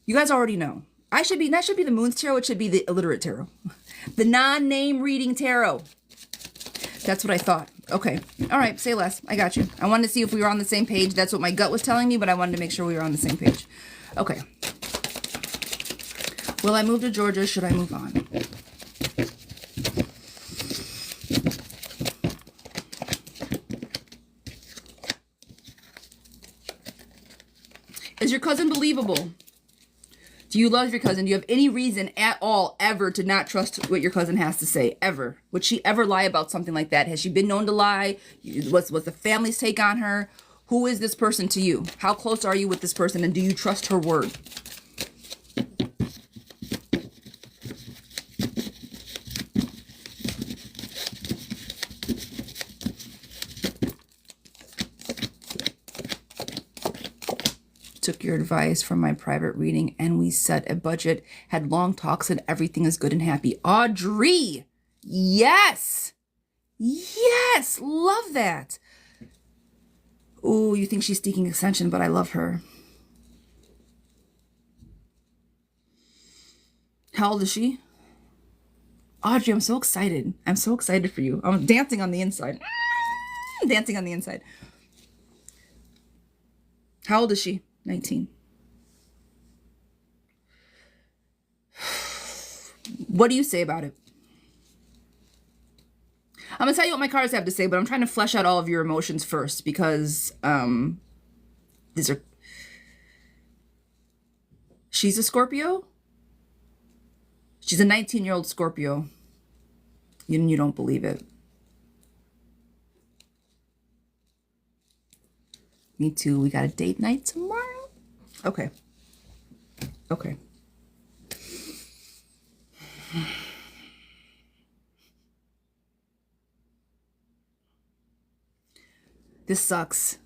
You guys already know. That should be the Moon's Tarot. It should be the illiterate tarot. The non-name reading tarot. That's what I thought. Okay. All right. Say less. I got you. I wanted to see if we were on the same page. That's what my gut was telling me, but I wanted to make sure we were on the same page. Okay. Will I move to Georgia? Should I move on? Is your cousin believable? Do you love your cousin? Do you have any reason at all ever to not trust what your cousin has to say? Ever? Would she ever lie about something like that? Has she been known to lie? What's the family's take on her? Who is this person to you? How close are you with this person, and do you trust her word? Took your advice from my private reading and we set a budget, had long talks, and everything is good and happy. Audrey! Yes! Yes! Love that. Oh, you think she's seeking extension, but I love her. How old is she? Audrey, I'm so excited. I'm so excited for you. I'm dancing on the inside. Dancing on the inside. How old is she? 19. What do you say about it? I'm gonna tell you what my cards have to say, but I'm trying to flesh out all of your emotions first because these are. She's a Scorpio. She's a 19-year-old Scorpio. You don't believe it. Me too. We got a date night tomorrow. Okay. Okay. This sucks.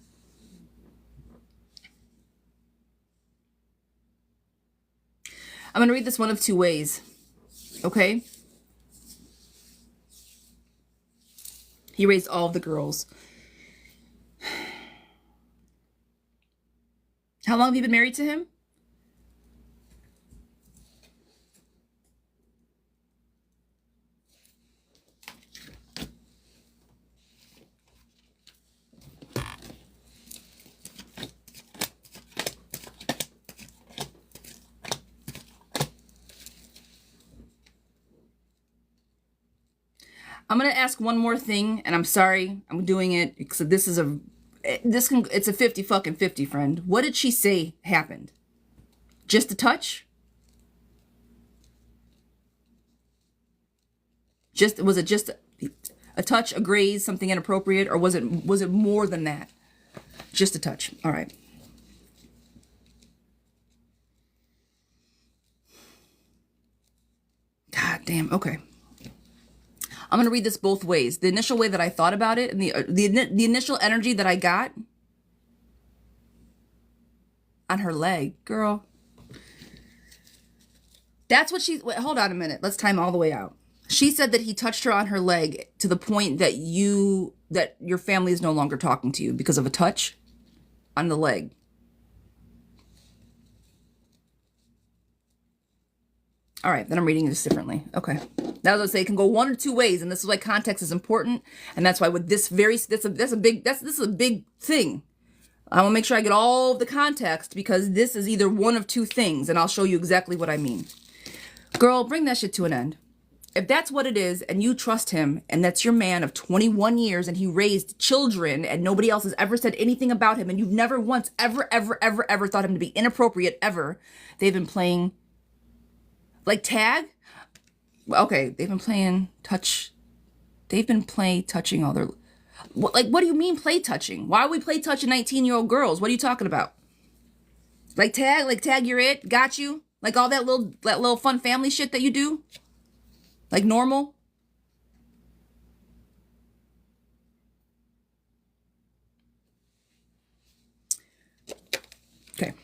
I'm going to read this one of two ways. Okay? He raised all of the girls. How long have you been married to him? I'm going to ask one more thing, and I'm sorry I'm doing it because it's a 50 fucking 50, friend. What did she say happened? Just a touch? Was it just a touch, a graze, something inappropriate, or was it more than that? Just a touch. All right. God damn. Okay. I'm going to read this both ways. The initial way that I thought about it and the initial energy that I got on her leg, girl. That's what wait, hold on a minute. Let's time all the way out. She said that he touched her on her leg to the point that your family is no longer talking to you because of a touch on the leg. All right, then I'm reading this differently. Okay. Now, as I say, it can go one or two ways, and this is why context is important, and that's why with this this is a big thing. I want to make sure I get all of the context because this is either one of two things, and I'll show you exactly what I mean. Girl, bring that shit to an end. If that's what it is, and you trust him, and that's your man of 21 years, and he raised children, and nobody else has ever said anything about him, and you've never once ever thought him to be inappropriate ever, they've been playing like tag. Okay, they've been playing touch. They've been touching all their. What do you mean play touching? Why would we play touching 19-year-old girls? What are you talking about? Like tag, you're it. Got you. Like all that little fun family shit that you do. Like normal. Okay.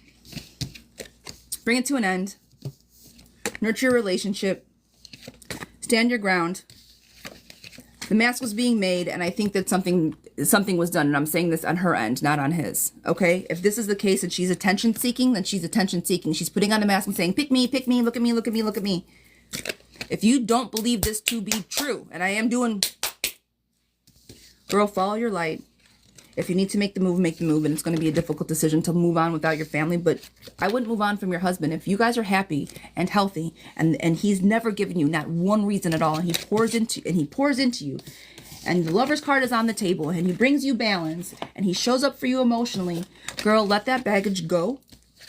Bring it to an end. Nurture your relationship. Stand your ground. The mask was being made, and I think that something was done, and I'm saying this on her end, not on his. Okay? If this is the case and she's attention seeking, then she's attention seeking. She's putting on a mask and saying, pick me, look at me, look at me, look at me. If you don't believe this to be true, and I am doing, girl, follow your light. If you need to make the move, and it's going to be a difficult decision to move on without your family, but I wouldn't move on from your husband. If you guys are happy and healthy, and he's never given you not one reason at all, and he pours into you, and the Lover's card is on the table, and he brings you balance, and he shows up for you emotionally, girl, let that baggage go.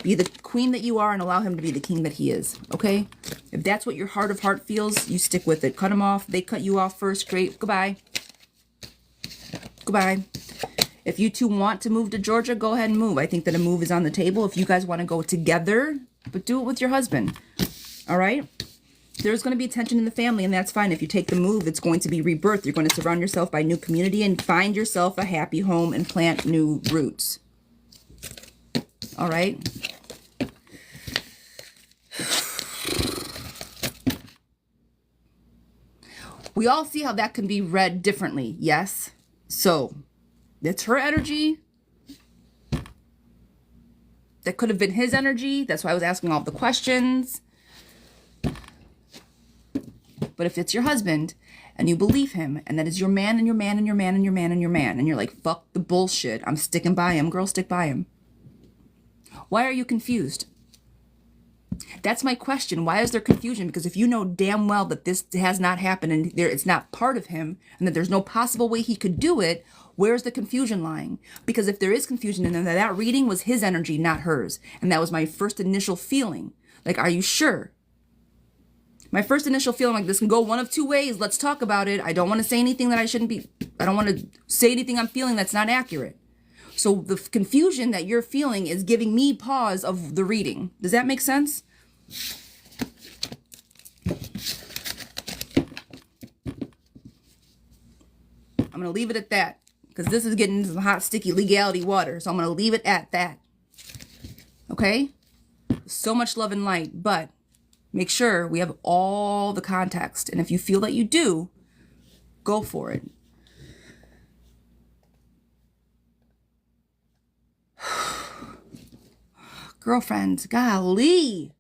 Be the queen that you are and allow him to be the king that he is, okay? If that's what your heart of heart feels, you stick with it. Cut them off. They cut you off first. Great. Goodbye. Goodbye. If you two want to move to Georgia, go ahead and move. I think that a move is on the table. If you guys want to go together, but do it with your husband, all right? There's going to be tension in the family, and that's fine. If you take the move, it's going to be rebirth. You're going to surround yourself by new community and find yourself a happy home and plant new roots. All right? We all see how that can be read differently, yes? So, it's her energy. That could have been his energy. That's why I was asking all the questions. But if it's your husband, and you believe him, and that is your man, and your man, and your man, and your man, and your man, and you're like, fuck the bullshit, I'm sticking by him. Girl, stick by him. Why are you confused? That's my question. Why is there confusion? Because if you know damn well that this has not happened and it's not part of him and that there's no possible way he could do it, where's the confusion lying? Because if there is confusion and then that reading was his energy, not hers. And that was my first initial feeling. Like, are you sure? My first initial feeling, like, this can go one of two ways. Let's talk about it. I don't want to say anything that I shouldn't be. I don't want to say anything I'm feeling that's not accurate. So the confusion that you're feeling is giving me pause of the reading. Does that make sense? I'm going to leave it at that because this is getting into some hot, sticky legality water. So I'm going to leave it at that. Okay? So much love and light, but make sure we have all the context. And if you feel that you do, go for it. Girlfriend, golly.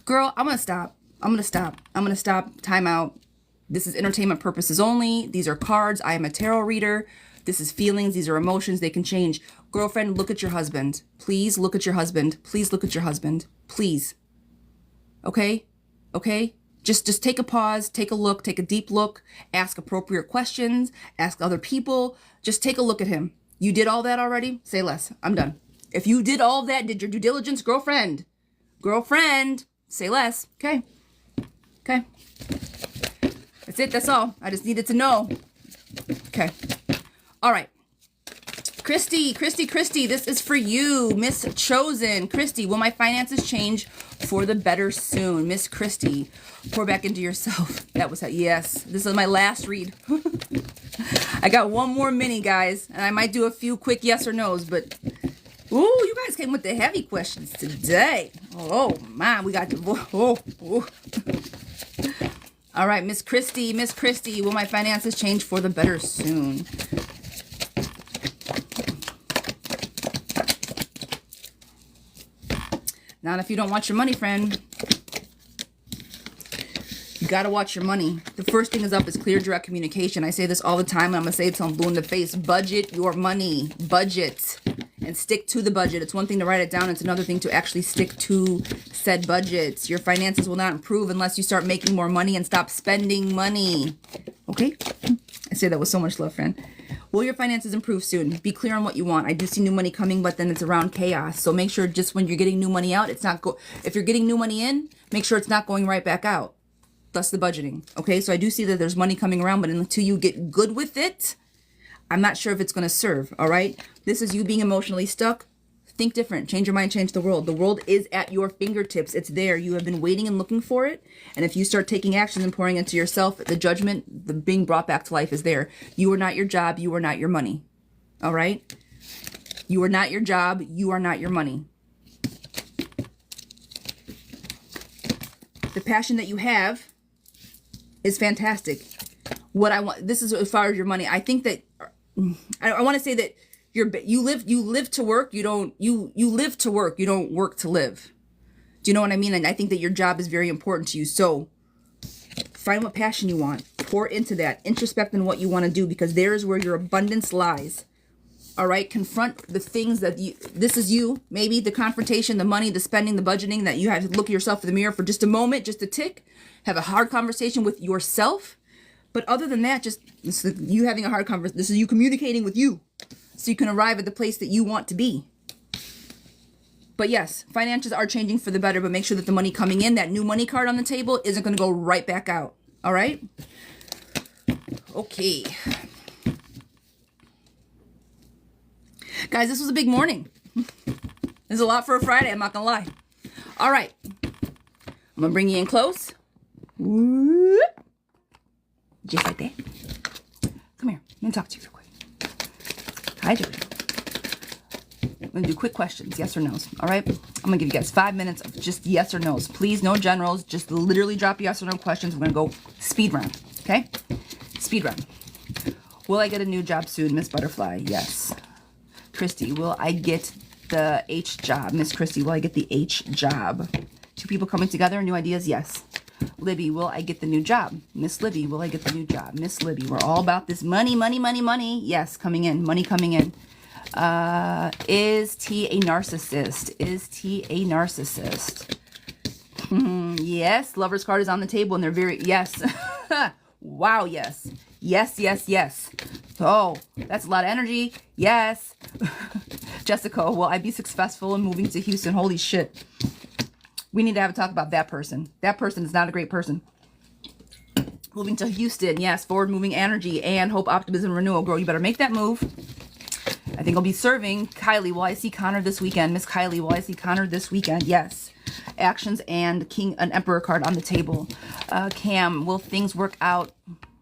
Girl, I'm going to stop. I'm going to stop. I'm going to stop. Time out. This is entertainment purposes only. These are cards. I am a tarot reader. This is feelings. These are emotions. They can change. Girlfriend, look at your husband. Please look at your husband. Please look at your husband. Please. Okay? Okay? Just take a pause. Take a look. Take a deep look. Ask appropriate questions. Ask other people. Just take a look at him. You did all that already? Say less. I'm done. If you did all that, did your due diligence, girlfriend. Girlfriend. Say less. Okay. Okay. That's it. That's all. I just needed to know. Okay. All right. Christy, this is for you. Miss Chosen. Christy, will my finances change for the better soon? Miss Christy, pour back into yourself. That was, yes. This is my last read. I got one more mini, guys. And I might do a few quick yes or no's, but... Ooh, you guys came with the heavy questions today. Oh, man, we got to... Oh. All right, Miss Christy, will my finances change for the better soon? Not if you don't watch your money, friend. You got to watch your money. The first thing is up is clear, direct communication. I say this all the time, and I'm going to say it till I'm blue in the face. Budget your money. Budget. And stick to the budget. It's one thing to write it down. It's another thing to actually stick to said budgets. Your finances will not improve unless you start making more money and stop spending money. Okay? I say that with so much love, friend. Will your finances improve soon? Be clear on what you want. I do see new money coming, but then it's around chaos. So make sure just when you're getting new money out, it's not if you're getting new money in, make sure it's not going right back out. Thus the budgeting. Okay? So I do see that there's money coming around, but until you get good with it, I'm not sure if it's going to serve, all right? This is you being emotionally stuck. Think different. Change your mind, change the world. The world is at your fingertips. It's there. You have been waiting and looking for it. And if you start taking action and pouring into yourself, the judgment, the being brought back to life is there. You are not your job. You are not your money, all right? You are not your job. You are not your money. The passion that you have is fantastic. What I want, this is as far as your money. I think that I want to say that you live to work. You live to work. You don't work to live. Do you know what I mean? And I think that your job is very important to you. So find what passion you want. Pour into that. Introspect in what you want to do, because there is where your abundance lies. All right. Confront the things that this is you. Maybe the confrontation, the money, the spending, the budgeting, that you have to look at yourself in the mirror for just a moment, just a tick, have a hard conversation with yourself. But other than that, just this is you having a hard conversation. This is you communicating with you, so you can arrive at the place that you want to be. But yes, finances are changing for the better, but make sure that the money coming in, that new money card on the table, isn't going to go right back out. All right? Okay. Guys, this was a big morning. There's a lot for a Friday, I'm not going to lie. All right. I'm going to bring you in close. Whoop. Just like that. Come here. Let me talk to you real quick. Hi, Jojo. I'm going to do quick questions, yes or no's. All right? I'm going to give you guys 5 minutes of just yes or no's. Please, no generals. Just literally drop yes or no questions. We're going to go speed round. Okay? Speed round. Will I get a new job soon, Miss Butterfly? Yes. Christy, will I get the H job? Miss Christy, will I get the H job? 2 people coming together, new ideas? Yes. Libby, will I get the new job? Miss Libby, will I get the new job? Miss Libby, we're all about this money, money, money, money. Yes, coming in, money coming in. Is T a narcissist? Is T a narcissist? Yes, lover's card is on the table and they're very, yes. Wow, yes. Yes, yes, yes. Oh, that's a lot of energy. Yes. Jessica, will I be successful in moving to Houston? Holy shit. We need to have a talk about that person. That person is not a great person. Moving to Houston. Yes, forward moving energy and hope, optimism, renewal. Girl, you better make that move. I think I'll be serving. Kylie, will I see Connor this weekend? Miss Kylie, will I see Connor this weekend? Yes. Actions and an emperor card on the table. Cam, will things work out?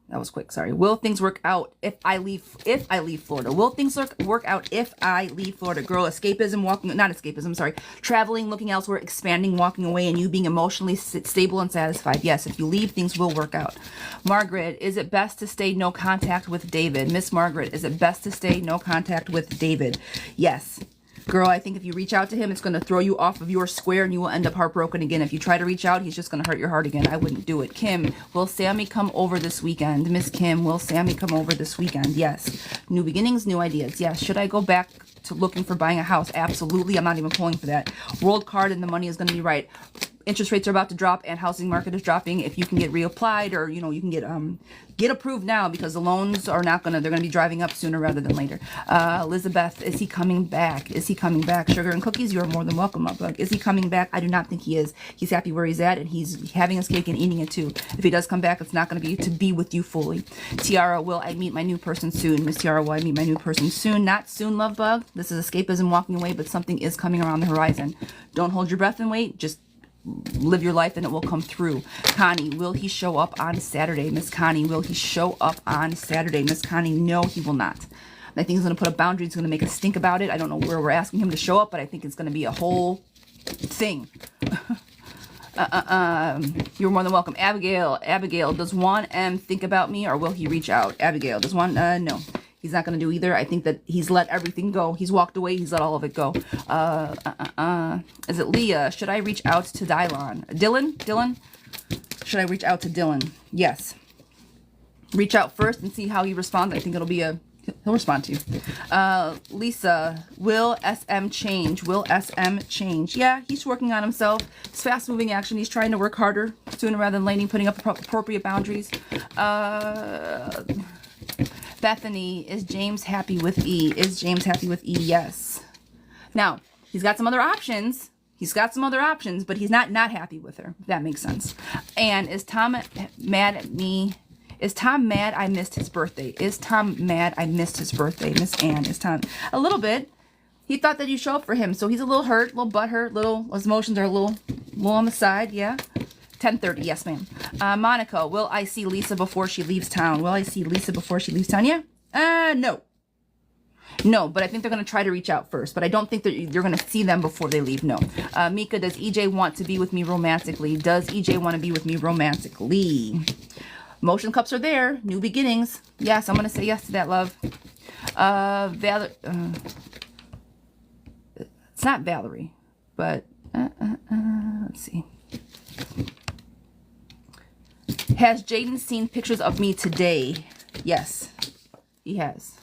That was quick, sorry. Will things work out if I leave Florida? Will things work out if I leave Florida? Girl, escapism, not escapism, sorry. Traveling, looking elsewhere, expanding, walking away, and you being emotionally stable and satisfied. Yes, if you leave, things will work out. Margaret, is it best to stay no contact with David? Miss Margaret, is it best to stay no contact with David? Yes. Girl, I think if you reach out to him, it's going to throw you off of your square and you will end up heartbroken again. If you try to reach out, he's just going to hurt your heart again. I wouldn't do it. Kim, will Sammy come over this weekend? Miss Kim, will Sammy come over this weekend? Yes. New beginnings, new ideas. Yes. Should I go back to looking for buying a house? Absolutely. I'm not even pulling for that. World card and the money is going to be right. Interest rates are about to drop and housing market is dropping. If you can get reapplied or, you know, you can get approved now because the loans are not they're going to be driving up sooner rather than later. Elizabeth, is he coming back? Is he coming back? Sugar and cookies, you are more than welcome, Mudbug. Is he coming back? I do not think he is. He's happy where he's at and he's having his cake and eating it too. If he does come back, it's not going to be with you fully. Tiara, will I meet my new person soon? Miss Tiara, will I meet my new person soon? Not soon, Lovebug. This is escapism walking away, but something is coming around the horizon. Don't hold your breath and wait. Just live your life and it will come through. Connie, will he show up on Saturday? Miss Connie, will he show up on Saturday? Miss Connie, no, he will not. I think he's going to put a boundary. He's going to make a stink about it. I don't know where we're asking him to show up, but I think it's going to be a whole thing. You're more than welcome. Abigail, does Juan M think about me or will he reach out? Abigail, does Juan, no. He's not going to do either. I think that he's let everything go. He's walked away. He's let all of it go. Is it Leah? Should I reach out to Dylan? Should I reach out to Dylan? Yes. Reach out first and see how he responds. I think he'll respond to you. Lisa, will SM change? Will SM change? Yeah, he's working on himself. It's fast moving action. He's trying to work harder sooner rather than later, putting up appropriate boundaries. Bethany, is James happy with E? Is James happy with E? Yes. Now, he's got some other options. But he's not happy with her. If that makes sense. And is Tom mad at me? Is Tom mad I missed his birthday? Is Tom mad I missed his birthday? Miss Ann, is Tom? A little bit. He thought that you show up for him, so he's a little hurt, a little butthurt, his emotions are a little on the side, yeah. 10:30, yes, ma'am. Monica, will I see Lisa before she leaves town? Will I see Lisa before she leaves town? Yeah? No. No, but I think they're going to try to reach out first. But I don't think that you're going to see them before they leave. No. Mika, does EJ want to be with me romantically? Does EJ want to be with me romantically? Motion cups are there. New beginnings. Yes, I'm going to say yes to that, love. It's not Valerie, but let's see. Has Jaden seen pictures of me today? Yes, he has.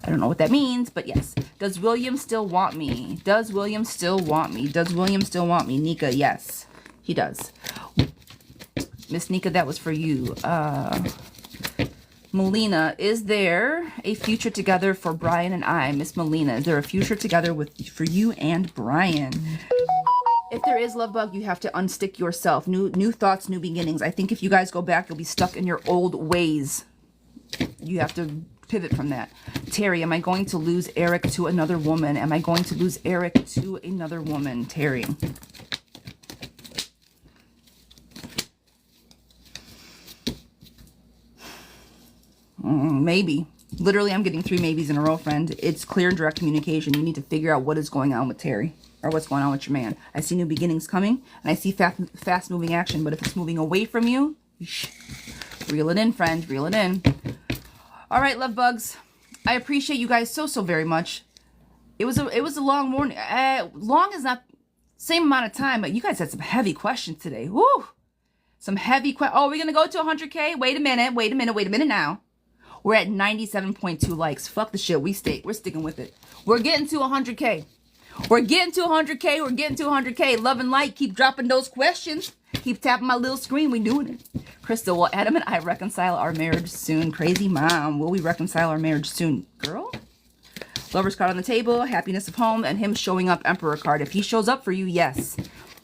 I don't know what that means, but yes. Does William still want me? Does William still want me? Does William still want me? Nika, yes, he does. Miss Nika, that was for you. Melina, is there a future together for Brian and I? Miss Melina, is there a future together for you and Brian? If there is, love bug, you have to unstick yourself. New thoughts, new beginnings. I think if you guys go back, you'll be stuck in your old ways. You have to pivot from that. Terry, am I going to lose Eric to another woman? Am I going to lose Eric to another woman? Terry. Maybe. Literally, I'm getting 3 maybes in a row, friend. It's clear and direct communication. You need to figure out what is going on with Terry, or what's going on with your man. I see new beginnings coming, and I see fast moving action, but if it's moving away from you, reel it in, friend. Reel it in. All right, love bugs. I appreciate you guys so very much. It was a long morning. Long is not same amount of time, but you guys had some heavy questions today. Woo! Some heavy questions. Oh, we're gonna go to 100K. Wait a minute now. We're at 97.2 likes. Fuck the shit. We're sticking with it. We're getting to 100K. We're getting to 100K. We're getting to 100K. Love and light. Keep dropping those questions. Keep tapping my little screen. We doing it. Crystal, will Adam and I reconcile our marriage soon? Crazy mom. Will we reconcile our marriage soon? Girl? Lover's card on the table. Happiness of home. And him showing up. Emperor card. If he shows up for you, yes.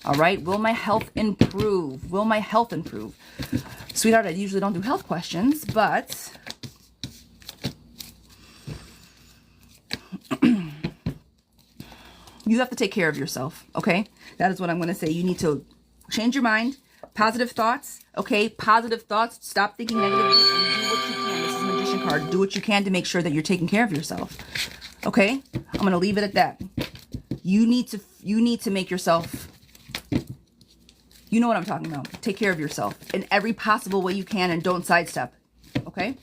All right. Will my health improve? Will my health improve? Sweetheart, I usually don't do health questions, but... you have to take care of yourself, okay? That is what I'm going to say. You need to change your mind. Positive thoughts, okay? Positive thoughts. Stop thinking negatively and do what you can. This is a magician card. Do what you can to make sure that you're taking care of yourself, okay? I'm going to leave it at that. You need to make yourself, you know what I'm talking about. Take care of yourself in every possible way you can and don't sidestep, okay?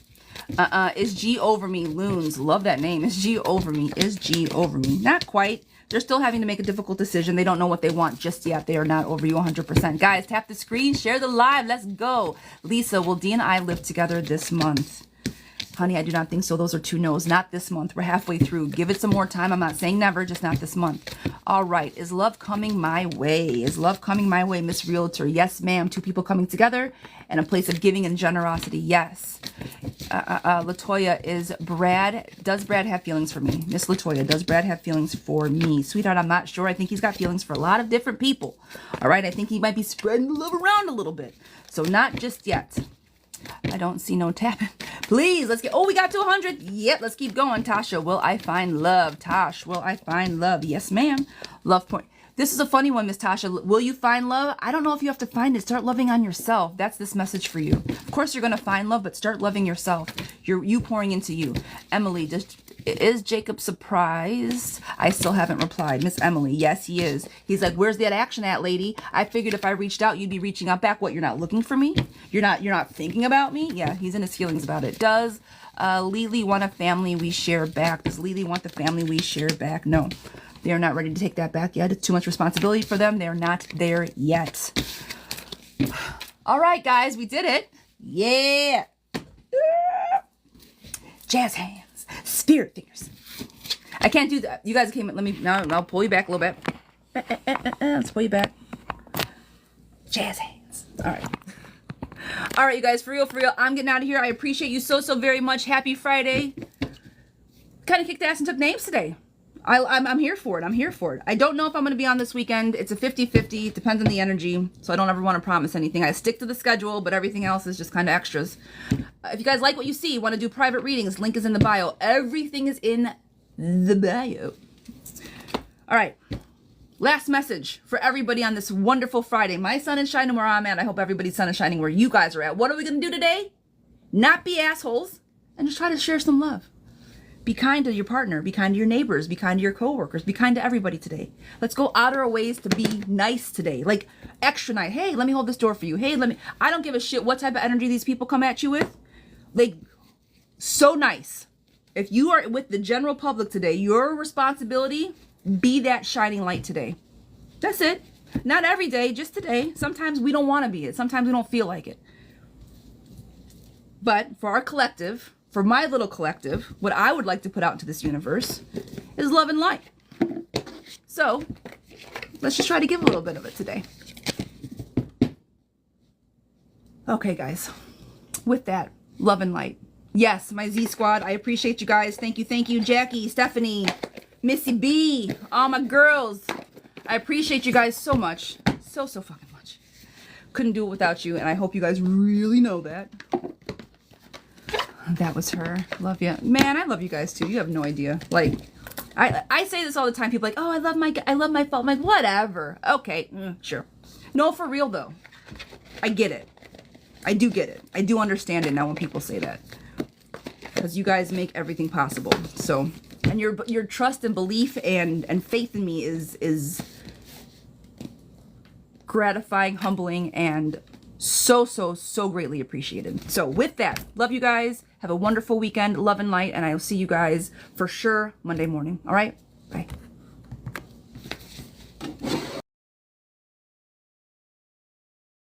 Is G over me? Loons. Love that name. Is G over me? Is G over me? Not quite. They're still having to make a difficult decision. They don't know what they want just yet. They are not over you 100%. Guys, tap the screen. Share the live. Let's go. Lisa, will D and I live together this month? Honey, I do not think so. Those are 2 no's. Not this month. We're halfway through. Give it some more time. I'm not saying never, just not this month. All right. Is love coming my way? Is love coming my way, Miss Realtor? Yes, ma'am. 2 people coming together in a place of giving and generosity. Yes. Latoya, does Brad have feelings for me? Miss Latoya, does Brad have feelings for me? Sweetheart, I'm not sure. I think he's got feelings for a lot of different people. All right. I think he might be spreading the love around a little bit. So not just yet. I don't see no tapping. Please, let's get... oh, we got to 100. Yep, let's keep going. Tasha, will I find love? Tosh, will I find love? Yes, ma'am. Love point. This is a funny one, Miss Tasha. Will you find love? I don't know if you have to find it. Start loving on yourself. That's this message for you. Of course, you're going to find love, but start loving yourself. You pouring into you. Emily, is Jacob surprised? I still haven't replied. Miss Emily, yes, he is. He's like, where's that action at, lady? I figured if I reached out, you'd be reaching out back. What, you're not looking for me? You're not thinking about me? Yeah, he's in his feelings about it. Does Lily want a family we share back? Does Lily want the family we share back? No. They are not ready to take that back yet. It's too much responsibility for them. They're not there yet. All right, guys, we did it. Yeah. Jazz hands. Spirit fingers. I can't do that. You guys came. Now I'll pull you back a little bit. Let's pull you back. Jazz hands. All right. All right, you guys, for real, I'm getting out of here. I appreciate you so very much. Happy Friday. Kind of kicked ass and took names today. I'm here for it. I'm here for it. I don't know if I'm going to be on this weekend. It's a 50-50. It depends on the energy. So I don't ever want to promise anything. I stick to the schedule, but everything else is just kind of extras. If you guys like what you see, want to do private readings, link is in the bio. Everything is in the bio. All right. Last message for everybody on this wonderful Friday. My sun is shining where I'm at. I hope everybody's sun is shining where you guys are at. What are we going to do today? Not be assholes and just try to share some love. Be kind to your partner. Be kind to your neighbors. Be kind to your coworkers. Be kind to everybody today. Let's go out of our ways to be nice today. Like extra nice. Hey, let me hold this door for you. Hey, I don't give a shit what type of energy these people come at you with. Like, so nice. If you are with the general public today, your responsibility, be that shining light today. That's it. Not every day, just today. Sometimes we don't want to be it. Sometimes we don't feel like it. But for our collective, for my little collective, what I would like to put out into this universe is love and light. So let's just try to give a little bit of it today. Okay, guys. With that, love and light. Yes, my Z Squad. I appreciate you guys. Thank you, Jackie, Stephanie, Missy B, all my girls. I appreciate you guys so much. So fucking much. Couldn't do it without you, and I hope you guys really know that. That was her. Love you. Man, I love you guys too. You have no idea. Like, I say this all the time. People are like, oh, I love my fault. I'm like, whatever. Okay, sure. No, for real though. I get it. I do get it. I do understand it now when people say that. Because you guys make everything possible. So, and your trust and belief and faith in me is gratifying, humbling, and so greatly appreciated. So with that, love you guys. Have a wonderful weekend. Love and light. And I will see you guys for sure Monday morning. All right? Bye.